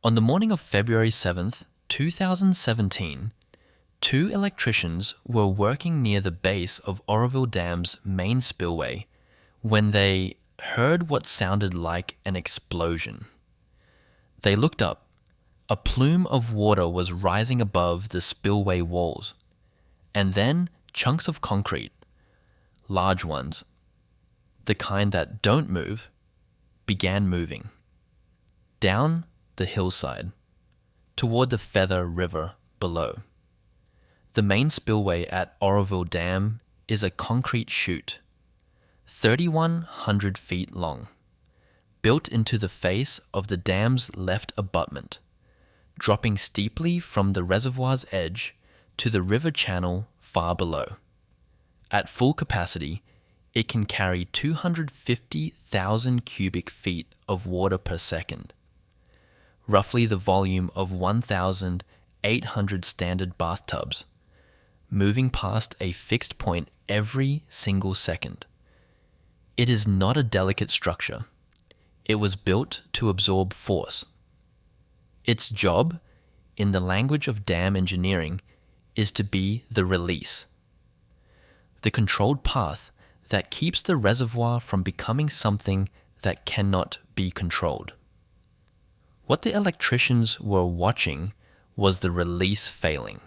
On the morning of February 7th, 2017, two electricians were working near the base of Oroville Dam's main spillway when they heard what sounded like an explosion. They looked up. A plume of water was rising above the spillway walls, and then chunks of concrete, large ones, the kind that don't move, began moving down the hillside toward the Feather River below. The main spillway at Oroville Dam is a concrete chute, 3,100 feet long, built into the face of the dam's left abutment, dropping steeply from the reservoir's edge to the river channel far below. At full capacity, it can carry 250,000 cubic feet of water per second, roughly the volume of 1,800 standard bathtubs, moving past a fixed point every single second. It is not a delicate structure. It was built to absorb force. Its job, in the language of dam engineering, is to be the release, the controlled path that keeps the reservoir from becoming something that cannot be controlled. What the electricians were watching was the release failing.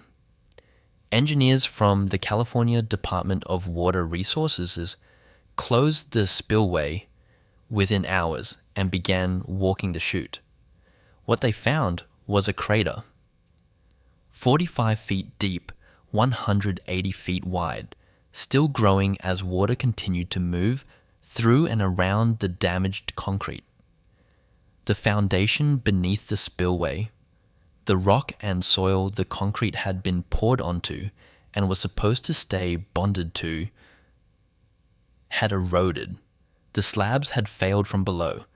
Engineers from the California Department of Water Resources closed the spillway within hours and began walking the chute. What they found was a crater, 45 feet deep, 180 feet wide, still growing as water continued to move through and around the damaged concrete. The foundation beneath the spillway, the rock and soil the concrete had been poured onto and was supposed to stay bonded to, had eroded. The slabs had failed from below.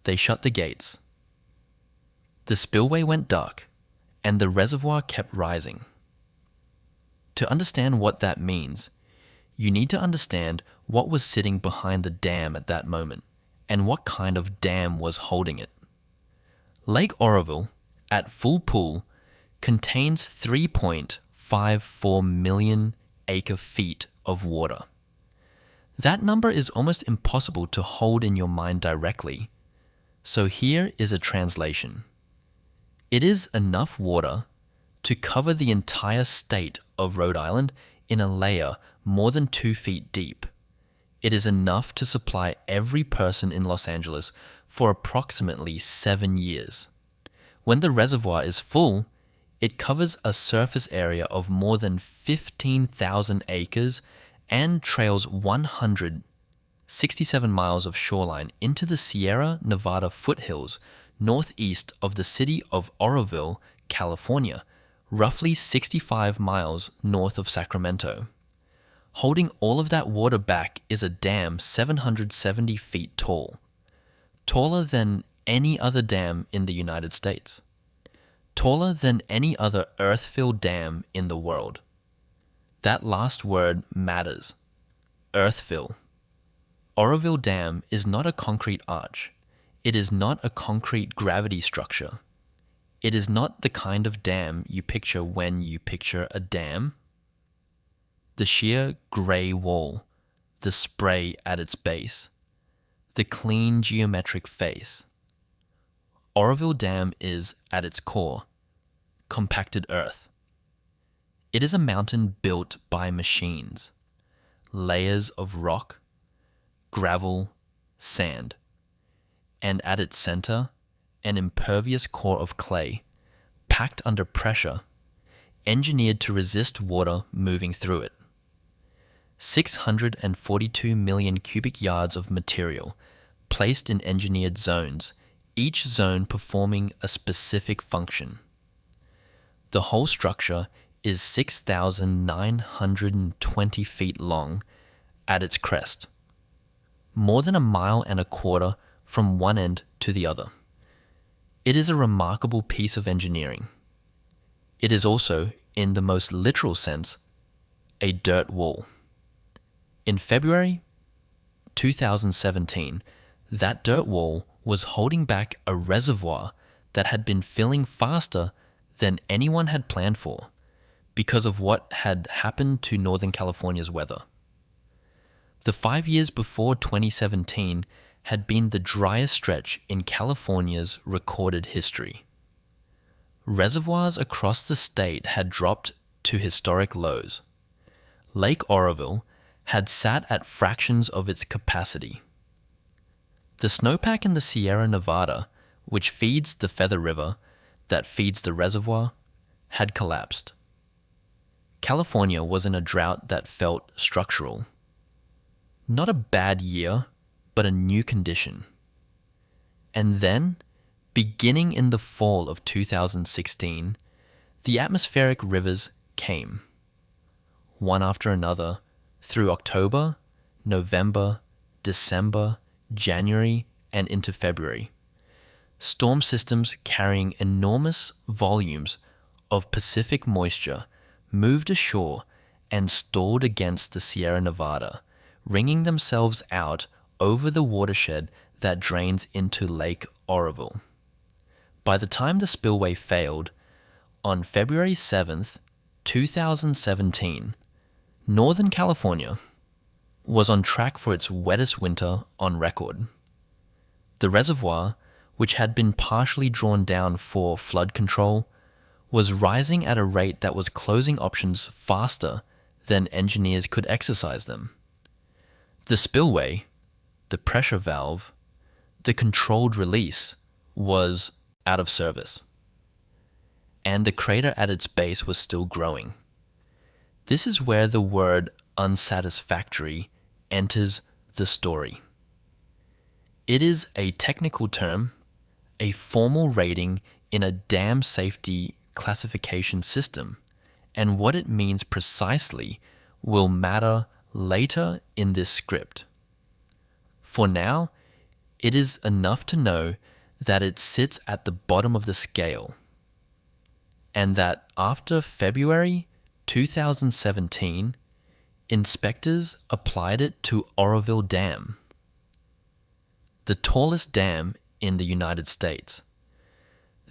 They shut the gates. The spillway went dark, and the reservoir kept rising. To understand what that means, you need to understand what was sitting behind the dam at that moment, and what kind of dam was holding it. Lake Oroville, at full pool, contains 3.54 million acre-feet of water. That number is almost impossible to hold in your mind directly, so here is a translation. It is enough water to cover the entire state of Rhode Island in a layer more than 2 feet deep. It is enough to supply every person in Los Angeles for approximately 7 years. When the reservoir is full, it covers a surface area of more than 15,000 acres and trails 167 miles of shoreline into the Sierra Nevada foothills northeast of the city of Oroville, California, roughly 65 miles north of Sacramento. Holding all of that water back is a dam 770 feet tall, taller than any other dam in the United States, taller than any other earth-filled dam in the world. That last word matters. Earth-fill. Oroville Dam is not a concrete arch. It is not a concrete gravity structure. It is not the kind of dam you picture when you picture a dam. The sheer gray wall, the spray at its base, the clean geometric face. Oroville Dam is, at its core, compacted earth. It is a mountain built by machines, layers of rock, gravel, sand, and at its center, an impervious core of clay, packed under pressure, engineered to resist water moving through it. 642 million cubic yards of material placed in engineered zones, each zone performing a specific function. The whole structure is 6,920 feet long at its crest, more than 1.25 miles from one end to the other. It is a remarkable piece of engineering. It is also, in the most literal sense, a dirt wall. In February 2017, that dirt wall was holding back a reservoir that had been filling faster than anyone had planned for because of what had happened to Northern California's weather. The 5 years before 2017 had been the driest stretch in California's recorded history. Reservoirs across the state had dropped to historic lows. Lake Oroville had sat at fractions of its capacity. The snowpack in the Sierra Nevada, which feeds the Feather River that feeds the reservoir, had collapsed. California was in a drought that felt structural. Not a bad year, but a new condition. And then, beginning in the fall of 2016, the atmospheric rivers came, one after another, through October, November, December, January, and into February. Storm systems carrying enormous volumes of Pacific moisture moved ashore and stalled against the Sierra Nevada, wringing themselves out over the watershed that drains into Lake Oroville. By the time the spillway failed, on February 7th, 2017, Northern California was on track for its wettest winter on record. The reservoir, which had been partially drawn down for flood control, was rising at a rate that was closing options faster than engineers could exercise them. The spillway, the pressure valve, the controlled release was out of service, and the crater at its base was still growing. This is where the word unsatisfactory enters the story. It is a technical term, a formal rating in a dam safety classification system, and what it means precisely will matter later in this script. For now, it is enough to know that it sits at the bottom of the scale, and that after February 2017, inspectors applied it to Oroville Dam, the tallest dam in the United States,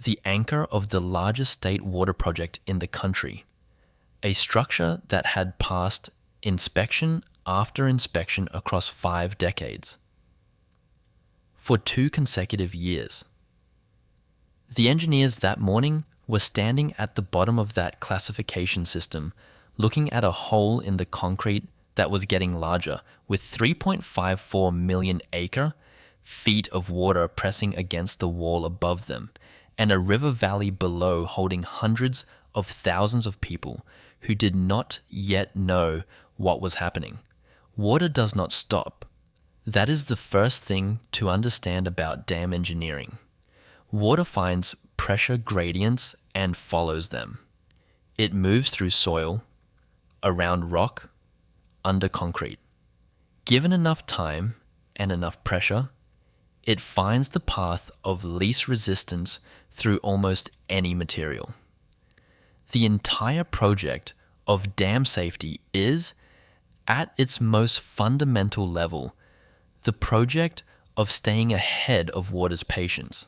the anchor of the largest state water project in the country, a structure that had passed inspection after inspection across 5 decades. For 2 consecutive years. The engineers that morning were standing at the bottom of that classification system, looking at a hole in the concrete that was getting larger, with 3.54 million acre-feet of water pressing against the wall above them, and a river valley below holding hundreds of thousands of people who did not yet know what was happening. Water does not stop. That is the first thing to understand about dam engineering. Water finds pressure gradients and follows them. It moves through soil, around rock, under concrete. Given enough time and enough pressure, it finds the path of least resistance through almost any material. The entire project of dam safety is, at its most fundamental level, the project of staying ahead of water's patience.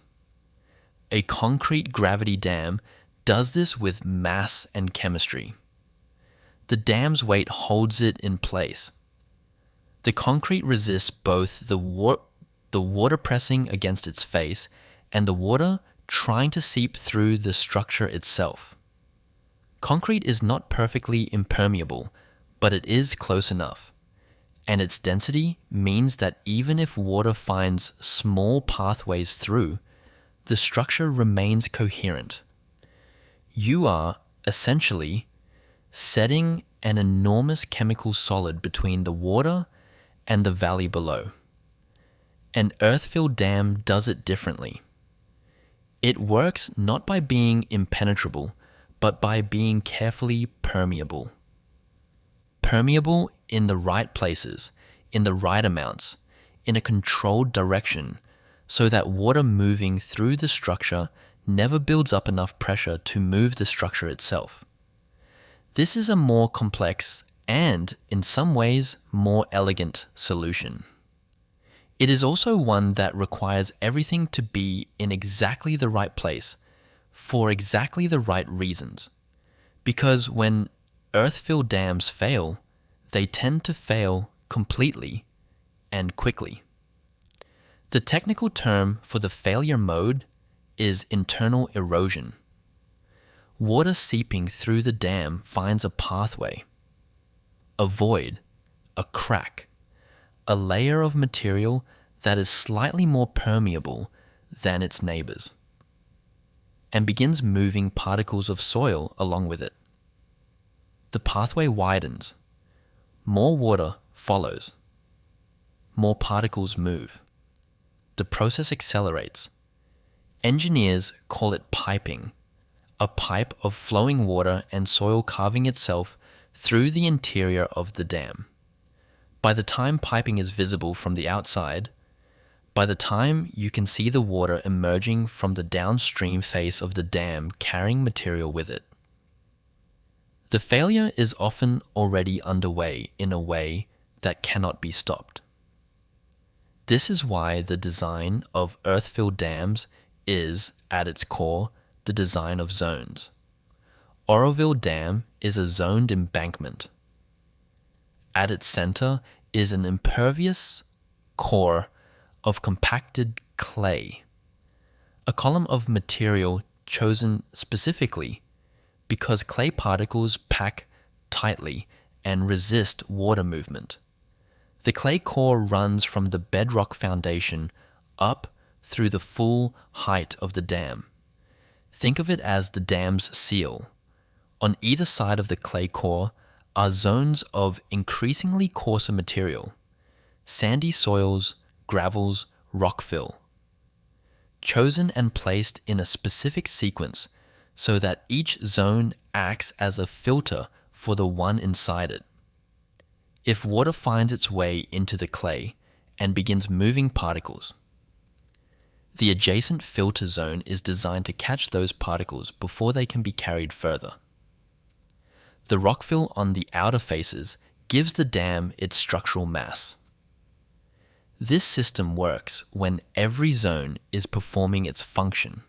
A concrete gravity dam does this with mass and chemistry. The dam's weight holds it in place. The concrete resists both the water pressing against its face and the water trying to seep through the structure itself. Concrete is not perfectly impermeable, but it is close enough. And its density means that even if water finds small pathways through, the structure remains coherent. You are, essentially, setting an enormous chemical solid between the water and the valley below. An earth-filled dam does it differently. It works not by being impenetrable, but by being carefully permeable. Permeable in the right places, in the right amounts, in a controlled direction, so that water moving through the structure never builds up enough pressure to move the structure itself. This is a more complex and, in some ways, more elegant solution. It is also one that requires everything to be in exactly the right place for exactly the right reasons. Because when earth-filled dams fail, they tend to fail completely and quickly. The technical term for the failure mode is internal erosion. Water seeping through the dam finds a pathway, a void, a crack, a layer of material that is slightly more permeable than its neighbors, and begins moving particles of soil along with it. The pathway widens. More water follows. More particles move. The process accelerates. Engineers call it piping, a pipe of flowing water and soil carving itself through the interior of the dam. By the time piping is visible from the outside, by the time you can see the water emerging from the downstream face of the dam carrying material with it, the failure is often already underway in a way that cannot be stopped. This is why the design of earth-filled dams is, at its core, the design of zones. Oroville Dam is a zoned embankment. At its center is an impervious core of compacted clay, a column of material chosen specifically because clay particles pack tightly and resist water movement. The clay core runs from the bedrock foundation up through the full height of the dam. Think of it as the dam's seal. On either side of the clay core are zones of increasingly coarser material, sandy soils, gravels, rockfill, chosen and placed in a specific sequence so that each zone acts as a filter for the one inside it. If water finds its way into the clay and begins moving particles, the adjacent filter zone is designed to catch those particles before they can be carried further. The rockfill on the outer faces gives the dam its structural mass. This system works when every zone is performing its function.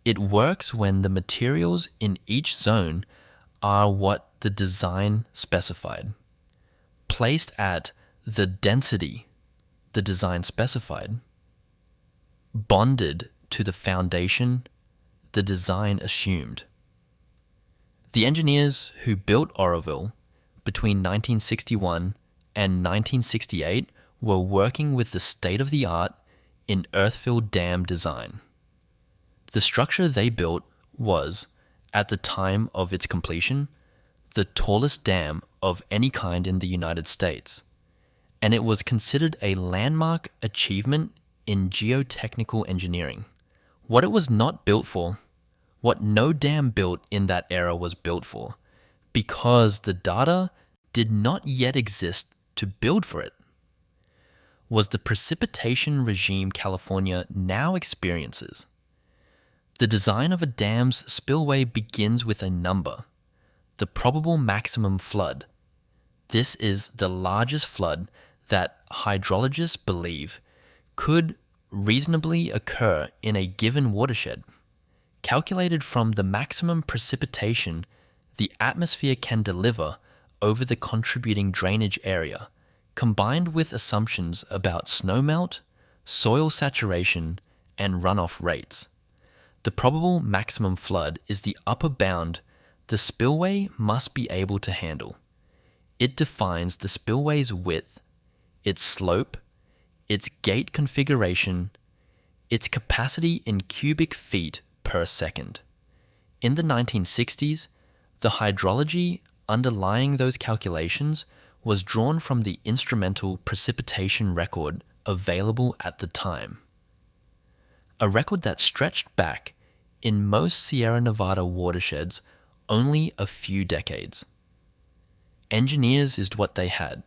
It works when the materials in each zone are what the design specified, placed at the density the design specified, bonded to the foundation the design assumed. The engineers who built Oroville between 1961 and 1968 were working with the state-of-the-art in earth-filled dam design. The structure they built was, at the time of its completion, the tallest dam of any kind in the United States, and it was considered a landmark achievement in geotechnical engineering. What it was not built for, what no dam built in that era was built for, because the data did not yet exist to build for it, was the precipitation regime California now experiences. The design of a dam's spillway begins with a number, the probable maximum flood. This is the largest flood that hydrologists believe could reasonably occur in a given watershed, calculated from the maximum precipitation the atmosphere can deliver over the contributing drainage area, combined with assumptions about snowmelt, soil saturation, and runoff rates. The probable maximum flood is the upper bound the spillway must be able to handle. It defines the spillway's width, its slope, its gate configuration, its capacity in cubic feet per second. In the 1960s, the hydrology underlying those calculations was drawn from the instrumental precipitation record available at the time, a record that stretched back, in most Sierra Nevada watersheds, only a few decades. Engineers is what they had.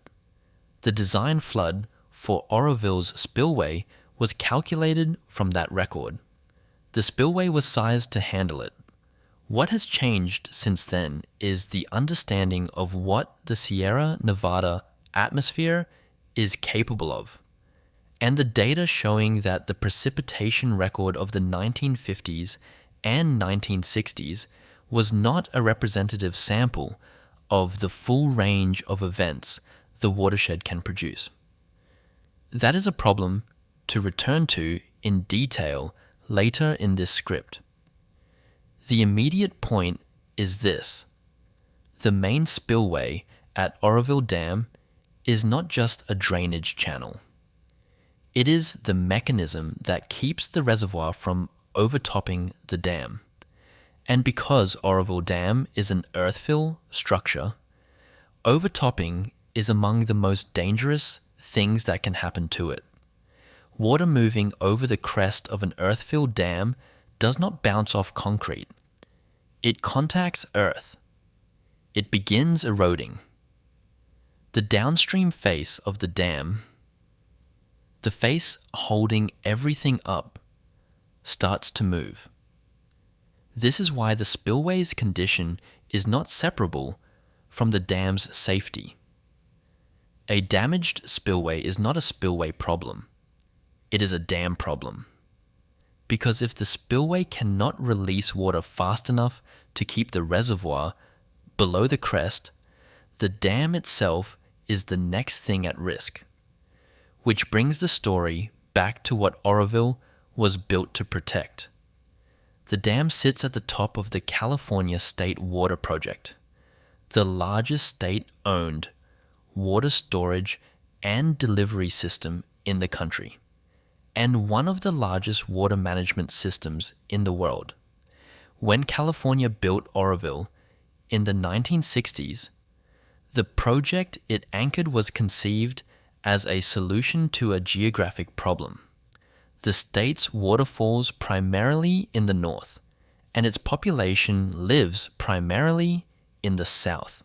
The design flood for Oroville's spillway was calculated from that record. The spillway was sized to handle it. What has changed since then is the understanding of what the Sierra Nevada atmosphere is capable of. and the data showing that the precipitation record of the 1950s and 1960s was not a representative sample of the full range of events the watershed can produce. That is a problem to return to in detail later in this script. The immediate point is this: the main spillway at Oroville Dam is not just a drainage channel. It is the mechanism that keeps the reservoir from overtopping the dam. And because Oroville Dam is an earthfill structure, overtopping is among the most dangerous things that can happen to it. Water moving over the crest of an earthfill dam does not bounce off concrete. It contacts earth. It begins eroding. The downstream face of the dam, the face holding everything up, starts to move. This is why the spillway's condition is not separable from the dam's safety. A damaged spillway is not a spillway problem. It is a dam problem. Because if the spillway cannot release water fast enough to keep the reservoir below the crest, the dam itself is the next thing at risk. Which brings the story back to what Oroville was built to protect. The dam sits at the top of the California State Water Project, the largest state-owned water storage and delivery system in the country, and one of the largest water management systems in the world. When California built Oroville in the 1960s, the project it anchored was conceived as a solution to a geographic problem. The state's water falls primarily in the north, and its population lives primarily in the south.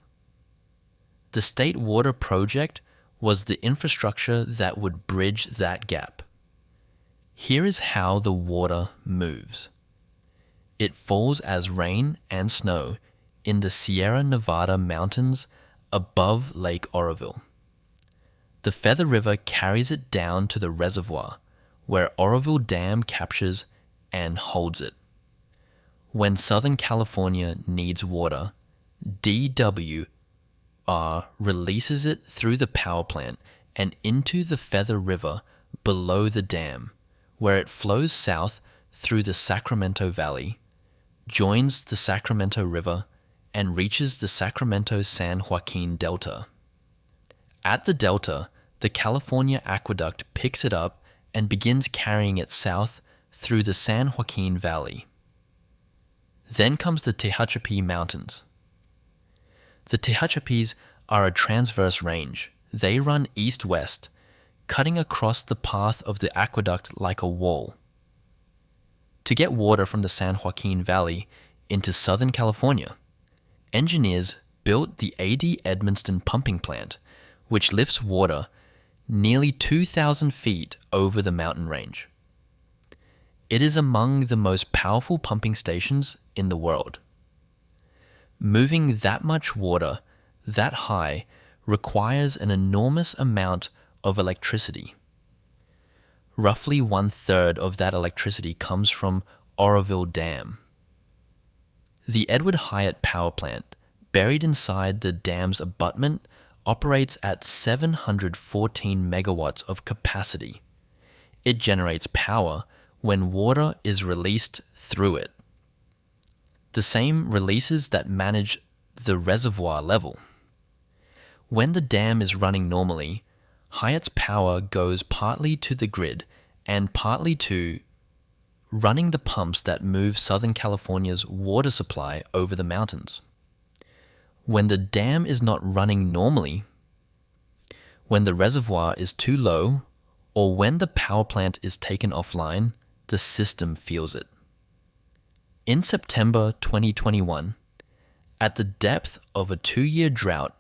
The State Water Project was the infrastructure that would bridge that gap. Here is how the water moves. It falls as rain and snow in the Sierra Nevada mountains above Lake Oroville. The Feather River carries it down to the reservoir, where Oroville Dam captures and holds it. When Southern California needs water, DWR releases it through the power plant and into the Feather River below the dam, where it flows south through the Sacramento Valley, joins the Sacramento River, and reaches the Sacramento-San Joaquin Delta. At the delta, the California Aqueduct picks it up and begins carrying it south through the San Joaquin Valley. Then comes the Tehachapi Mountains. The Tehachapis are a transverse range. They run east-west, cutting across the path of the aqueduct like a wall. To get water from the San Joaquin Valley into Southern California, engineers built the A.D. Edmonston pumping plant, which lifts water nearly 2,000 feet over the mountain range. It is among the most powerful pumping stations in the world. Moving that much water that high requires an enormous amount of electricity. Roughly 1/3 of that electricity comes from Oroville Dam. The Edward Hyatt power plant, buried inside the dam's abutment, operates at 714 megawatts of capacity. It generates power when water is released through it. The same releases that manage the reservoir level. When the dam is running normally, Hyatt's power goes partly to the grid and partly to running the pumps that move Southern California's water supply over the mountains. When the dam is not running normally, when the reservoir is too low, or when the power plant is taken offline, the system feels it. In September 2021, at the depth of a 2-year drought,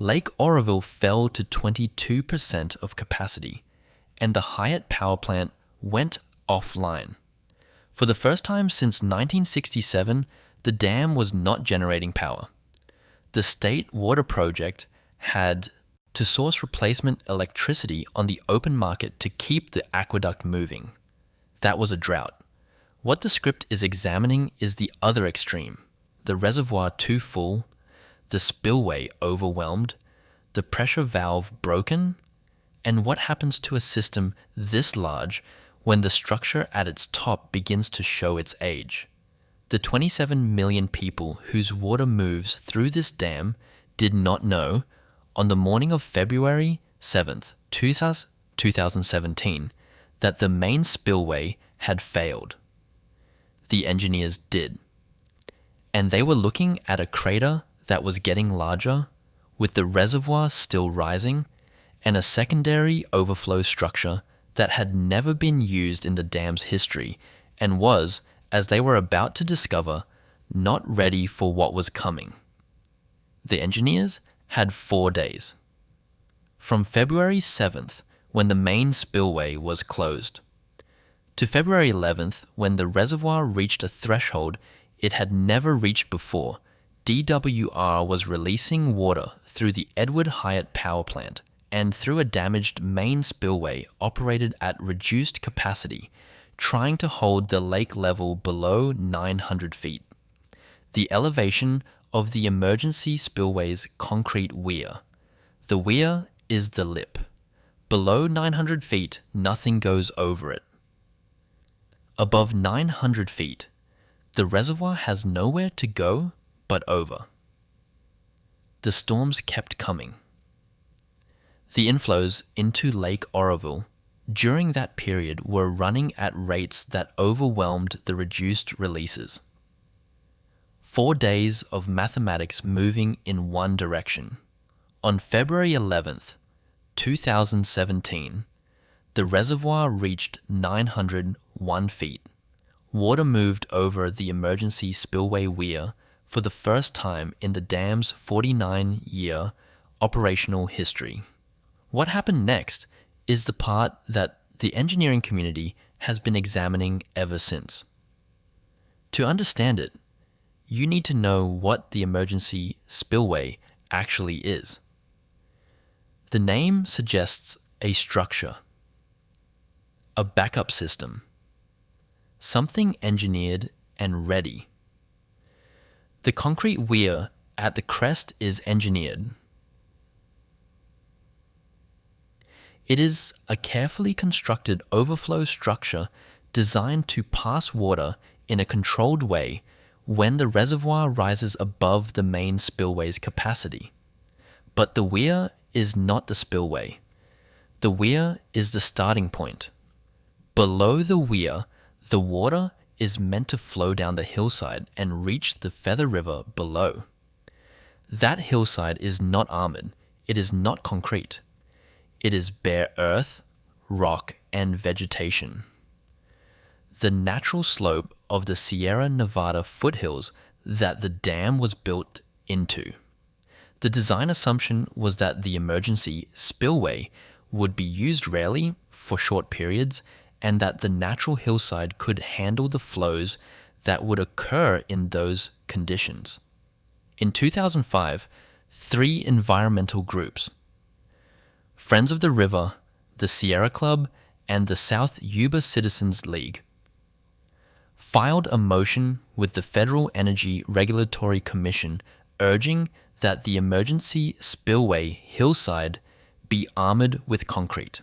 Lake Oroville fell to 22% of capacity, and the Hyatt power plant went offline. For the first time since 1967, the dam was not generating power. The State Water Project had to source replacement electricity on the open market to keep the aqueduct moving. That was a drought. What the script is examining is the other extreme: the reservoir too full, the spillway overwhelmed, the pressure valve broken, and what happens to a system this large when the structure at its top begins to show its age. The 27 million people whose water moves through this dam did not know, on the morning of February 7th, 2017, that the main spillway had failed. The engineers did. And they were looking at a crater that was getting larger, with the reservoir still rising, and a secondary overflow structure that had never been used in the dam's history and was, as they were about to discover, not ready for what was coming. The engineers had 4 days. From February 7th, when the main spillway was closed, to February 11th, when the reservoir reached a threshold it had never reached before, DWR was releasing water through the Edward Hyatt power plant and through a damaged main spillway operated at reduced capacity, trying to hold the lake level below 900 feet. The elevation of the emergency spillway's concrete weir. The weir is the lip. Below 900 feet, nothing goes over it. Above 900 feet, the reservoir has nowhere to go but over. The storms kept coming. The inflows into Lake Oroville during that period were running at rates that overwhelmed the reduced releases. 4 days of mathematics moving in one direction. On February 11th, 2017, the reservoir reached 901 feet. Water moved over the emergency spillway weir for the first time in the dam's 49-year operational history. What happened next is the part that the engineering community has been examining ever since. To understand it, you need to know what the emergency spillway actually is. The name suggests a structure, a backup system, something engineered and ready. The concrete weir at the crest is engineered. It is a carefully constructed overflow structure designed to pass water in a controlled way when the reservoir rises above the main spillway's capacity. But the weir is not the spillway. The weir is the starting point. Below the weir, the water is meant to flow down the hillside and reach the Feather River below. That hillside is not armored. It is not concrete. It is bare earth, rock, and vegetation. The natural slope of the Sierra Nevada foothills that the dam was built into. The design assumption was that the emergency spillway would be used rarely for short periods and that the natural hillside could handle the flows that would occur in those conditions. In 2005, 3 environmental groups, Friends of the River, the Sierra Club, and the South Yuba Citizens League, filed a motion with the Federal Energy Regulatory Commission urging that the emergency spillway hillside be armored with concrete.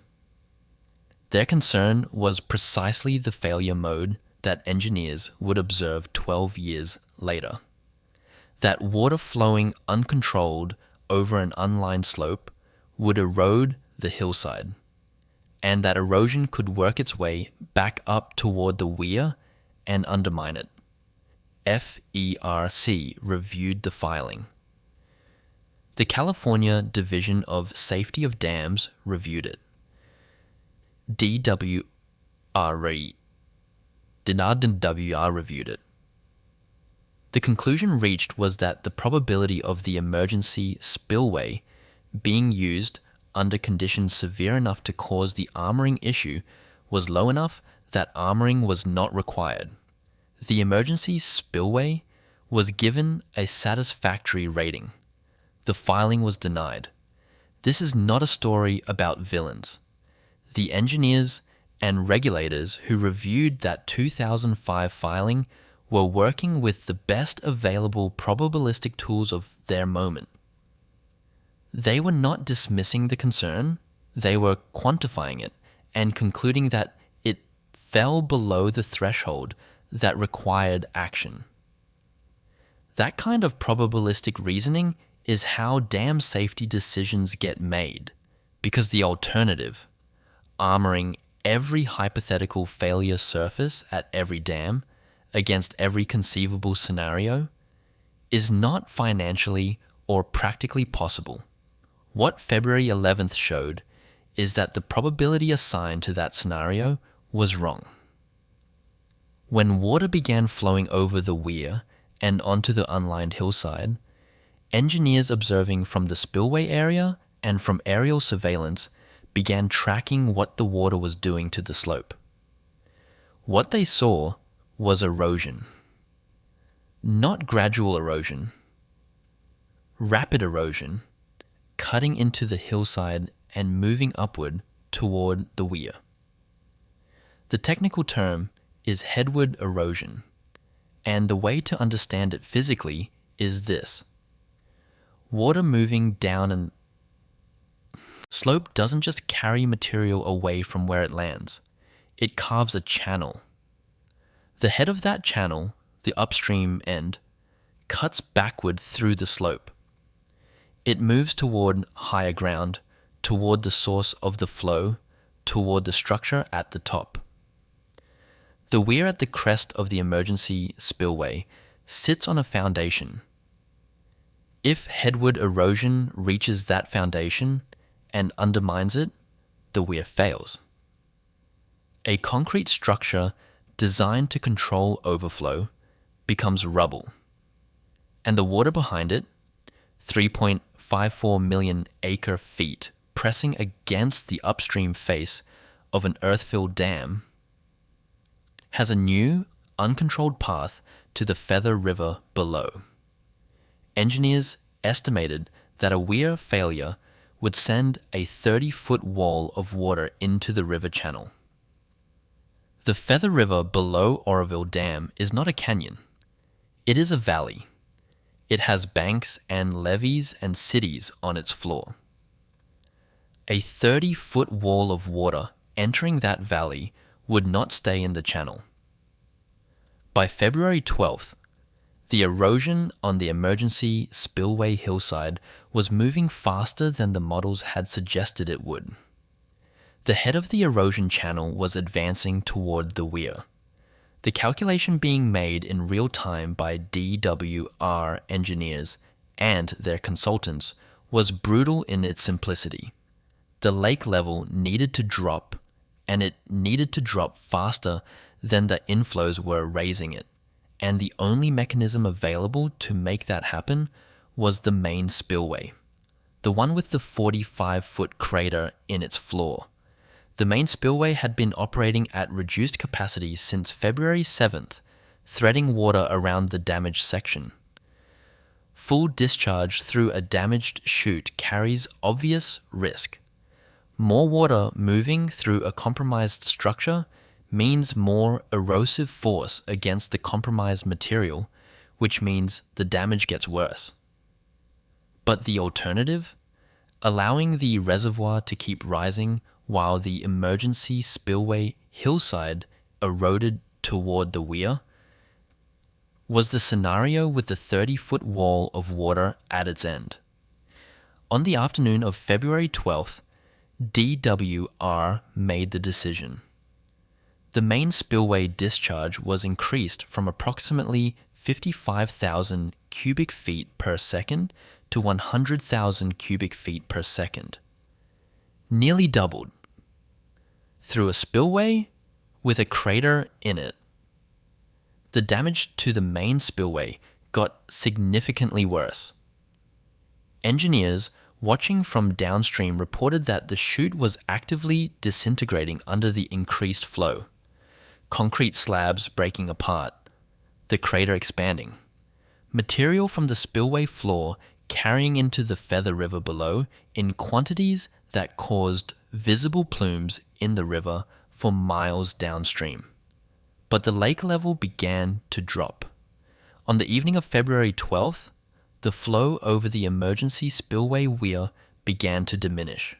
Their concern was precisely the failure mode that engineers would observe 12 years later. That water flowing uncontrolled over an unlined slope would erode the hillside, and that erosion could work its way back up toward the weir and undermine it. FERC reviewed the filing. The California Division of Safety of Dams reviewed it. DWR reviewed it. The conclusion reached was that the probability of the emergency spillway being used under conditions severe enough to cause the armoring issue was low enough that armoring was not required. The emergency spillway was given a satisfactory rating. The filing was denied. This is not a story about villains. The engineers and regulators who reviewed that 2005 filing were working with the best available probabilistic tools of their moment. They were not dismissing the concern, they were quantifying it and concluding that it fell below the threshold that required action. That kind of probabilistic reasoning is how dam safety decisions get made, because the alternative, armoring every hypothetical failure surface at every dam against every conceivable scenario, is not financially or practically possible. What February 11th showed is that the probability assigned to that scenario was wrong. When water began flowing over the weir and onto the unlined hillside, engineers observing from the spillway area and from aerial surveillance began tracking what the water was doing to the slope. What they saw was erosion. Not gradual erosion, rapid erosion, cutting into the hillside and moving upward toward the weir. The technical term is headward erosion, and the way to understand it physically is this. Water moving down a slope doesn't just carry material away from where it lands, it carves a channel. The head of that channel, the upstream end, cuts backward through the slope. It moves toward higher ground, toward the source of the flow, toward the structure at the top. The weir at the crest of the emergency spillway sits on a foundation. If headward erosion reaches that foundation and undermines it, the weir fails. A concrete structure designed to control overflow becomes rubble, and the water behind it, 3.54 million acre-feet pressing against the upstream face of an earth-filled dam, has a new, uncontrolled path to the Feather River below. Engineers estimated that a weir failure would send a 30-foot wall of water into the river channel. The Feather River below Oroville Dam is not a canyon. It is a valley. It has banks and levees and cities on its floor. A 30-foot wall of water entering that valley would not stay in the channel. By February 12th, the erosion on the emergency spillway hillside was moving faster than the models had suggested it would. The head of the erosion channel was advancing toward the weir. The calculation being made in real time by DWR engineers and their consultants was brutal in its simplicity. The lake level needed to drop, and it needed to drop faster than the inflows were raising it, and the only mechanism available to make that happen was the main spillway, the one with the 45-foot crater in its floor. The main spillway had been operating at reduced capacity since February 7th, threading water around the damaged section. Full discharge through a damaged chute carries obvious risk. More water moving through a compromised structure means more erosive force against the compromised material, which means the damage gets worse. But the alternative, allowing the reservoir to keep rising while the emergency spillway hillside eroded toward the weir, was the scenario with the 30-foot wall of water at its end. On the afternoon of February 12th, DWR made the decision. The main spillway discharge was increased from approximately 55,000 cubic feet per second to 100,000 cubic feet per second. Nearly doubled. Through a spillway with a crater in it. The damage to the main spillway got significantly worse. Engineers watching from downstream reported that the chute was actively disintegrating under the increased flow. Concrete slabs breaking apart, the crater expanding. Material from the spillway floor carrying into the Feather River below in quantities that caused visible plumes in the river for miles downstream. But the lake level began to drop. On the evening of February 12th, the flow over the emergency spillway weir began to diminish.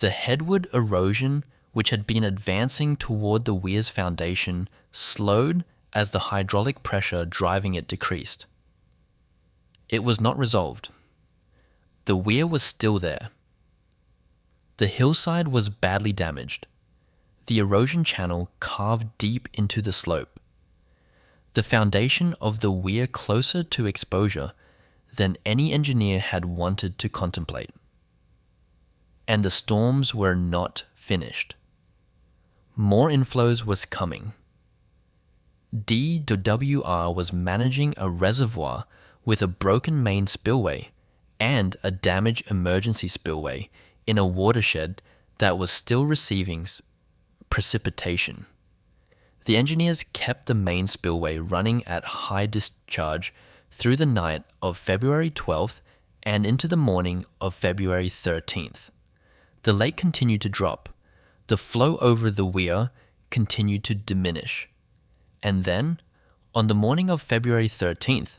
The headward erosion, which had been advancing toward the weir's foundation, slowed as the hydraulic pressure driving it decreased. It was not resolved. The weir was still there. The hillside was badly damaged. The erosion channel carved deep into the slope. The foundation of the weir closer to exposure than any engineer had wanted to contemplate. And the storms were not finished. More inflows was coming. DWR was managing a reservoir with a broken main spillway and a damaged emergency spillway in a watershed that was still receiving precipitation. The engineers kept the main spillway running at high discharge through the night of February 12th and into the morning of February 13th. The lake continued to drop. The flow over the weir continued to diminish. And then, on the morning of February 13th,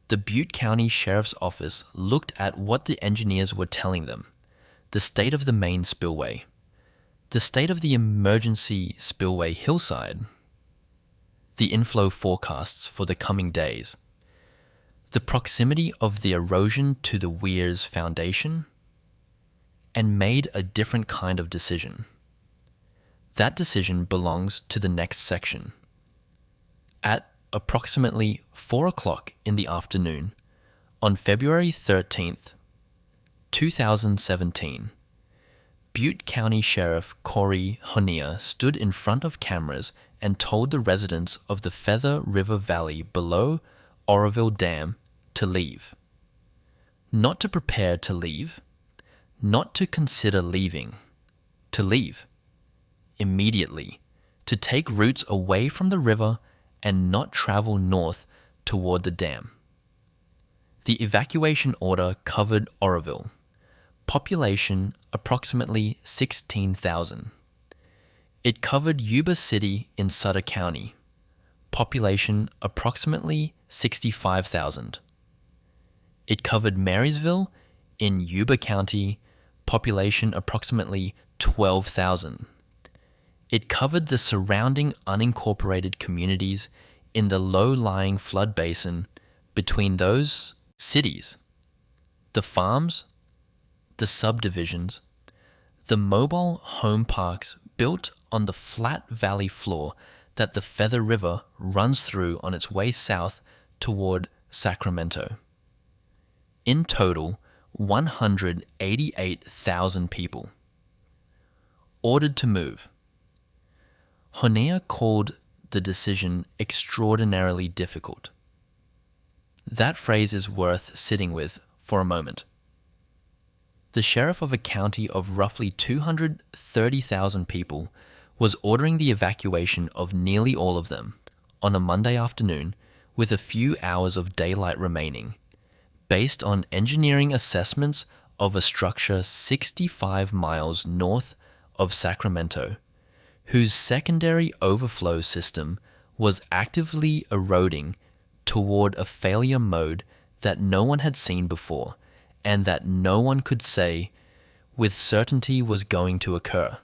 the Butte County Sheriff's Office looked at what the engineers were telling them, the state of the main spillway, the state of the emergency spillway hillside, the inflow forecasts for the coming days, the proximity of the erosion to the weir's foundation, and made a different kind of decision. That decision belongs to the next section. At approximately 4 o'clock in the afternoon, on February 13th, 2017, Butte County Sheriff Corey Honea stood in front of cameras and told the residents of the Feather River Valley below Oroville Dam to leave. Not to prepare to leave, not to consider leaving, to leave. Immediately, to take routes away from the river and not travel north toward the dam. The evacuation order covered Oroville, population approximately 16,000. It covered Yuba City in Sutter County, population approximately 65,000. It covered Marysville in Yuba County, population approximately 12,000. It covered the surrounding unincorporated communities in the low-lying flood basin between those cities, the farms, the subdivisions, the mobile home parks built on the flat valley floor that the Feather River runs through on its way south toward Sacramento. In total, 188,000 people. Ordered to move. Honea called the decision extraordinarily difficult. That phrase is worth sitting with for a moment. The sheriff of a county of roughly 230,000 people was ordering the evacuation of nearly all of them on a Monday afternoon with a few hours of daylight remaining, based on engineering assessments of a structure 65 miles north of Sacramento, whose secondary overflow system was actively eroding toward a failure mode that no one had seen before and that no one could say with certainty was going to occur.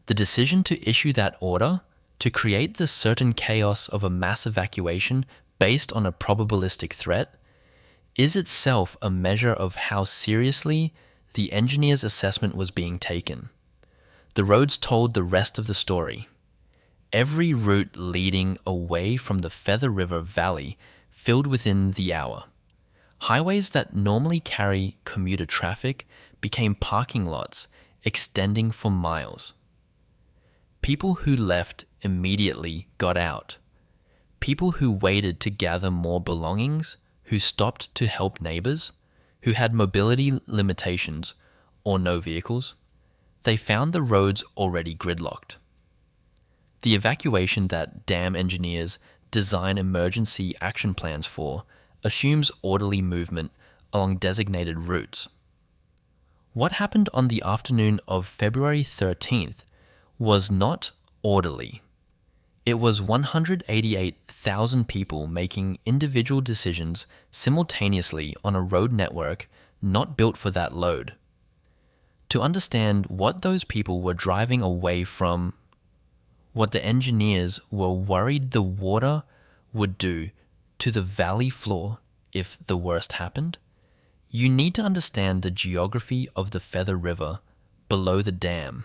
The decision to issue that order, to create the certain chaos of a mass evacuation based on a probabilistic threat, is itself a measure of how seriously the engineer's assessment was being taken. The roads told the rest of the story. Every route leading away from the Feather River Valley filled within the hour. Highways that normally carry commuter traffic became parking lots extending for miles. People who left immediately got out. People who waited to gather more belongings, who stopped to help neighbors, who had mobility limitations or no vehicles, they found the roads already gridlocked. The evacuation that dam engineers design emergency action plans for assumes orderly movement along designated routes. What happened on the afternoon of February 13th was not orderly. It was 188,000 people making individual decisions simultaneously on a road network not built for that load. To understand what those people were driving away from, what the engineers were worried the water would do to the valley floor if the worst happened, you need to understand the geography of the Feather River below the dam.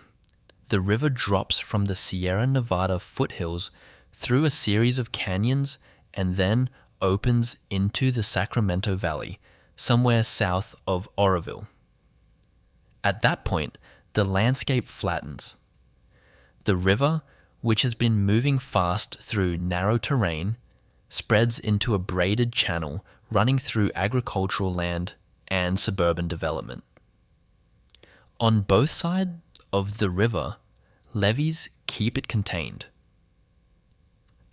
The river drops from the Sierra Nevada foothills through a series of canyons and then opens into the Sacramento Valley, somewhere south of Oroville. At that point, the landscape flattens. The river, which has been moving fast through narrow terrain, spreads into a braided channel running through agricultural land and suburban development. On both sides of the river, levees keep it contained.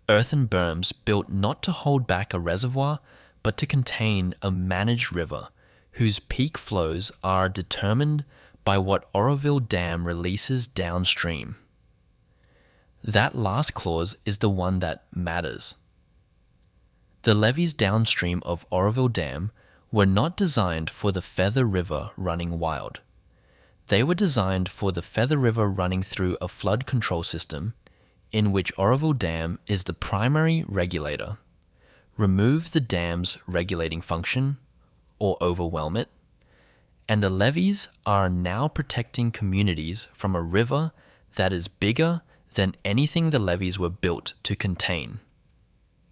Earthen berms built not to hold back a reservoir, but to contain a managed river whose peak flows are determined by what Oroville Dam releases downstream. That last clause is the one that matters. The levees downstream of Oroville Dam were not designed for the Feather River running wild. They were designed for the Feather River running through a flood control system in which Oroville Dam is the primary regulator. Remove the dam's regulating function or overwhelm it, and the levees are now protecting communities from a river that is bigger than anything the levees were built to contain.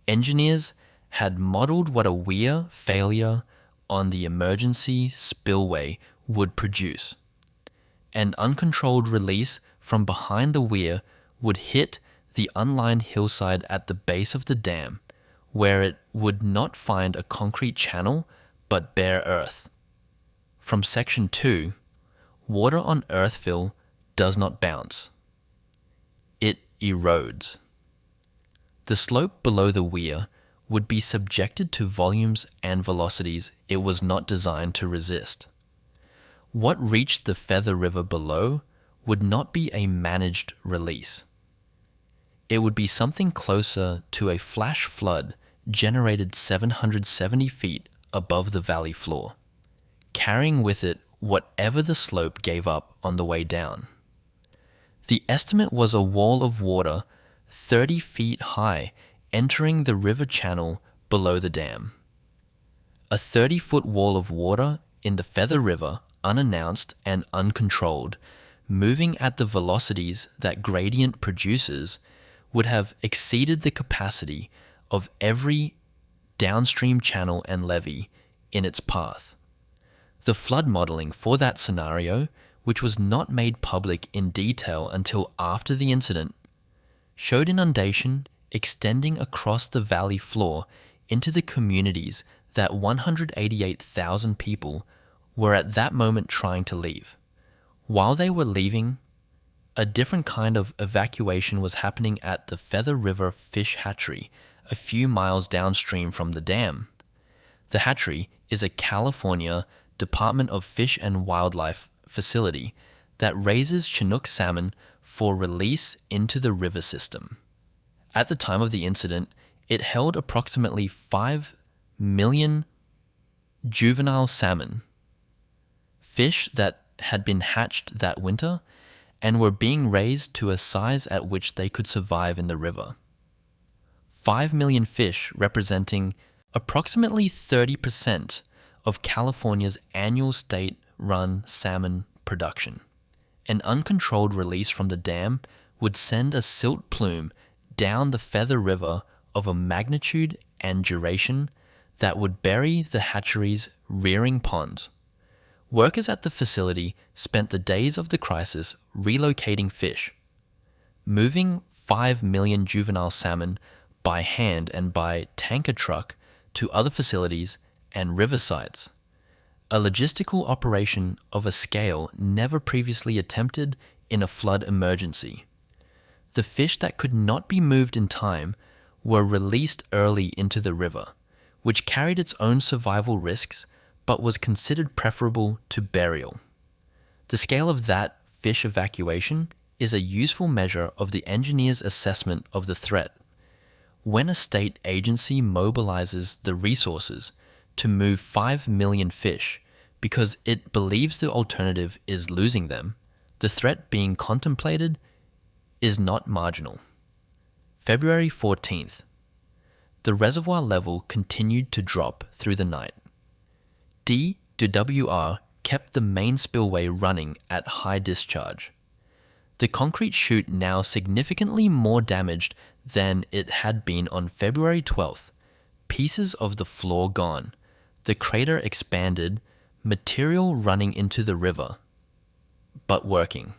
Engineers had modeled what a weir failure on the emergency spillway would produce. An uncontrolled release from behind the weir would hit the unlined hillside at the base of the dam, where it would not find a concrete channel but bare earth. From Section 2, water on earthfill does not bounce. It erodes. The slope below the weir would be subjected to volumes and velocities it was not designed to resist. What reached the Feather River below would not be a managed release. It would be something closer to a flash flood generated 770 feet above the valley floor, carrying with it whatever the slope gave up on the way down. The estimate was a wall of water 30 feet high entering the river channel below the dam. A 30-foot wall of water in the Feather River, unannounced and uncontrolled, moving at the velocities that gradient produces, would have exceeded the capacity of every downstream channel and levee in its path. The flood modeling for that scenario, which was not made public in detail until after the incident, showed inundation extending across the valley floor into the communities that 188,000 people were at that moment trying to leave. While they were leaving, a different kind of evacuation was happening at the Feather River Fish Hatchery, a few miles downstream from the dam. The hatchery is a California Department of Fish and Wildlife facility that raises Chinook salmon for release into the river system. At the time of the incident, it held approximately 5 million juvenile salmon, fish that had been hatched that winter and were being raised to a size at which they could survive in the river. 5 million fish representing approximately 30% of California's annual state-run salmon production. An uncontrolled release from the dam would send a silt plume down the Feather River of a magnitude and duration that would bury the hatchery's rearing ponds. Workers at the facility spent the days of the crisis relocating fish, moving 5 million juvenile salmon by hand and by tanker truck to other facilities and river sites, a logistical operation of a scale never previously attempted in a flood emergency. The fish that could not be moved in time were released early into the river, which carried its own survival risks but was considered preferable to burial. The scale of that fish evacuation is a useful measure of the engineer's assessment of the threat. When a state agency mobilizes the resources to move 5 million fish because it believes the alternative is losing them, the threat being contemplated is not marginal. February 14th. The reservoir level continued to drop through the night. D-WR kept the main spillway running at high discharge. The concrete chute now significantly more damaged than it had been on February 12th. Pieces of the floor gone, the crater expanded, material running into the river, but working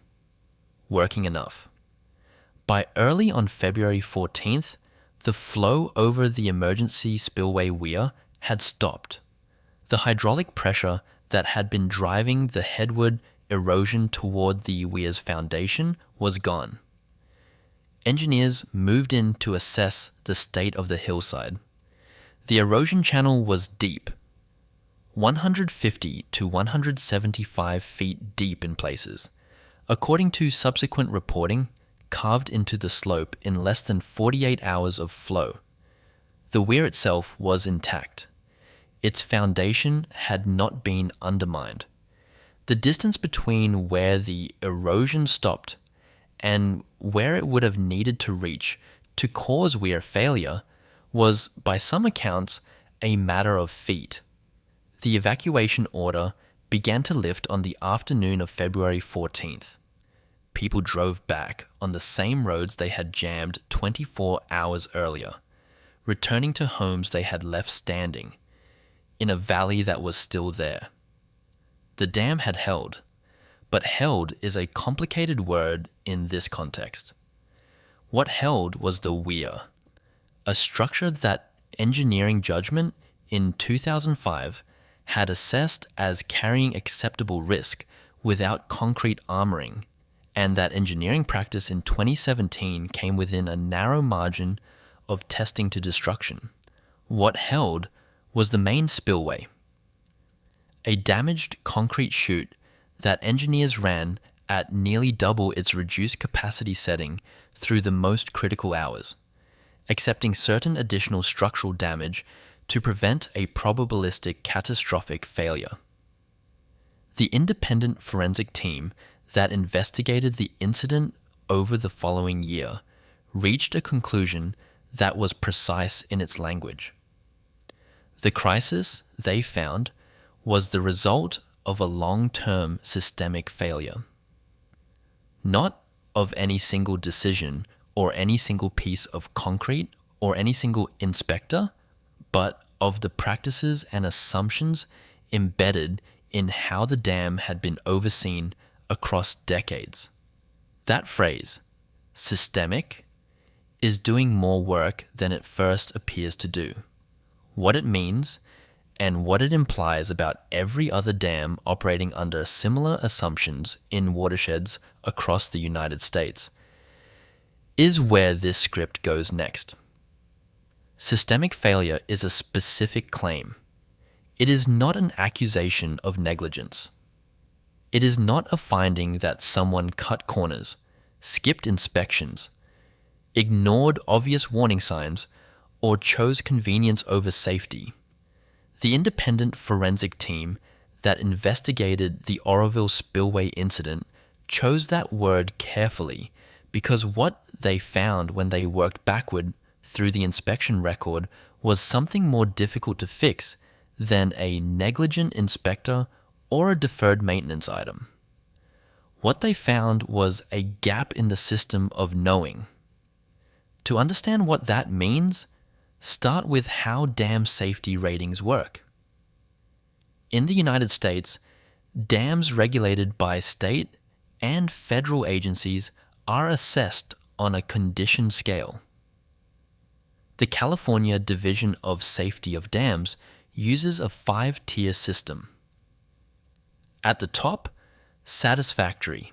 enough. By early on February 14th, the flow over the emergency spillway weir had stopped. The hydraulic pressure that had been driving the headward erosion toward the weir's foundation was gone. Engineers moved in to assess the state of the hillside. The erosion channel was deep, 150 to 175 feet deep in places. According to subsequent reporting, carved into the slope in less than 48 hours of flow. The weir itself was intact. Its foundation had not been undermined. The distance between where the erosion stopped and where it would have needed to reach to cause weir failure was, by some accounts, a matter of feet. The evacuation order began to lift on the afternoon of February 14th. People drove back on the same roads they had jammed 24 hours earlier, returning to homes they had left standing, in a valley that was still there. The dam had held, but held is a complicated word in this context. What held was the weir, a structure that engineering judgment in 2005 had assessed as carrying acceptable risk without concrete armoring, and that engineering practice in 2017 came within a narrow margin of testing to destruction. What held was the main spillway, a damaged concrete chute that engineers ran at nearly double its reduced capacity setting through the most critical hours, accepting certain additional structural damage to prevent a probabilistic catastrophic failure. The independent forensic team that investigated the incident over the following year reached a conclusion that was precise in its language. The crisis, they found, was the result of a long-term systemic failure, not of any single decision or any single piece of concrete or any single inspector, but of the practices and assumptions embedded in how the dam had been overseen across decades. That phrase, systemic, is doing more work than it first appears to do. What it means and what it implies about every other dam operating under similar assumptions in watersheds across the United States is where this script goes next. Systemic failure is a specific claim. It is not an accusation of negligence. It is not a finding that someone cut corners, skipped inspections, ignored obvious warning signs, or chose convenience over safety. The independent forensic team that investigated the Oroville spillway incident chose that word carefully because what they found when they worked backward through the inspection record was something more difficult to fix than a negligent inspector or a deferred maintenance item. What they found was a gap in the system of knowing. To understand what that means, start with how dam safety ratings work. In the United States, dams regulated by state and federal agencies are assessed on a condition scale. The California Division of Safety of Dams uses a 5-tier system. At the top, satisfactory.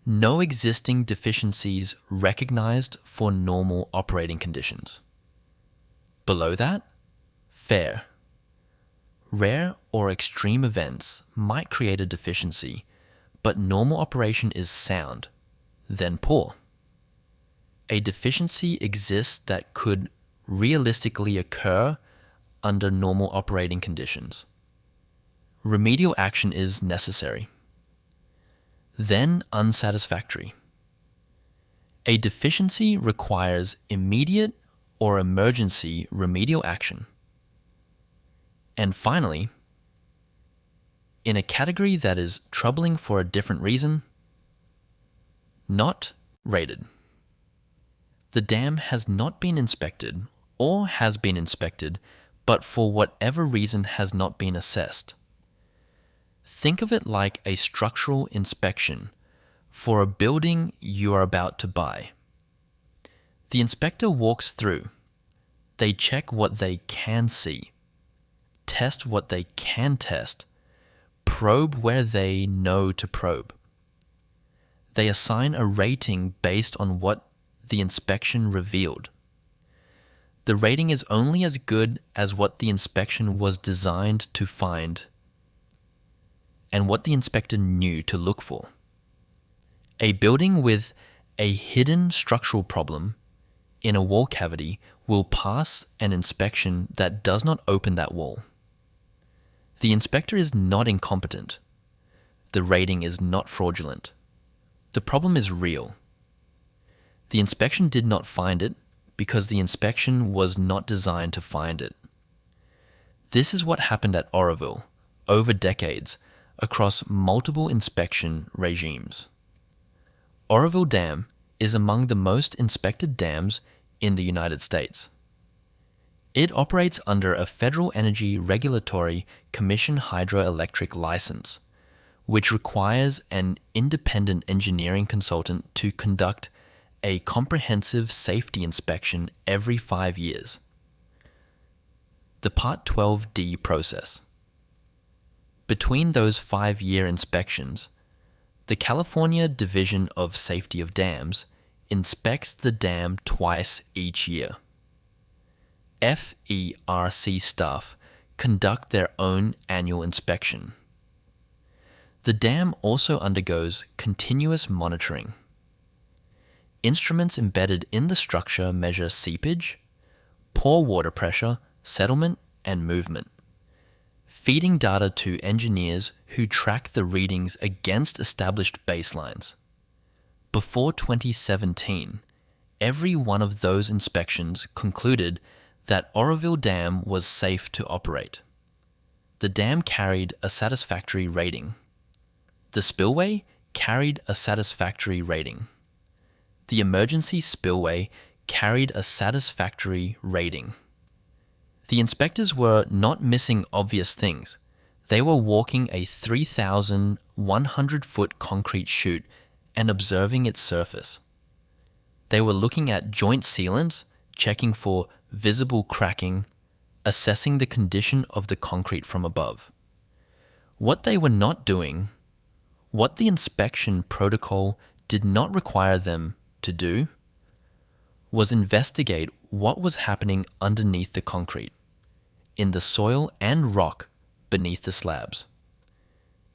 No existing deficiencies recognized for normal operating conditions. Below that, fair. Rare or extreme events might create a deficiency, but normal operation is sound, then poor. A deficiency exists that could realistically occur under normal operating conditions. Remedial action is necessary. Then unsatisfactory. A deficiency requires immediate or emergency remedial action. And finally, in a category that is troubling for a different reason, not rated. The dam has not been inspected or has been inspected, but for whatever reason has not been assessed. Think of it like a structural inspection for a building you are about to buy. The inspector walks through. They check what they can see, test what they can test, probe where they know to probe. They assign a rating based on what the inspection revealed. The rating is only as good as what the inspection was designed to find and what the inspector knew to look for. A building with a hidden structural problem in a wall cavity will pass an inspection that does not open that wall. The inspector is not incompetent. The rating is not fraudulent. The problem is real. The inspection did not find it because the inspection was not designed to find it. This is what happened at Oroville over decades across multiple inspection regimes. Oroville Dam is among the most inspected dams in the United States. It operates under a Federal Energy Regulatory Commission hydroelectric license, which requires an independent engineering consultant to conduct a comprehensive safety inspection every 5 years. The Part 12D process. Between those 5-year inspections, the California Division of Safety of Dams inspects the dam twice each year. FERC staff conduct their own annual inspection. The dam also undergoes continuous monitoring. Instruments embedded in the structure measure seepage, pore water pressure, settlement, and movement, feeding data to engineers who track the readings against established baselines. Before 2017, every one of those inspections concluded that Oroville Dam was safe to operate. The dam carried a satisfactory rating. The spillway carried a satisfactory rating. The emergency spillway carried a satisfactory rating. The inspectors were not missing obvious things. They were walking a 3,100-foot concrete chute and observing its surface. They were looking at joint sealants, checking for visible cracking, assessing the condition of the concrete from above. What they were not doing, what the inspection protocol did not require them to do, was investigate what was happening underneath the concrete, in the soil and rock beneath the slabs,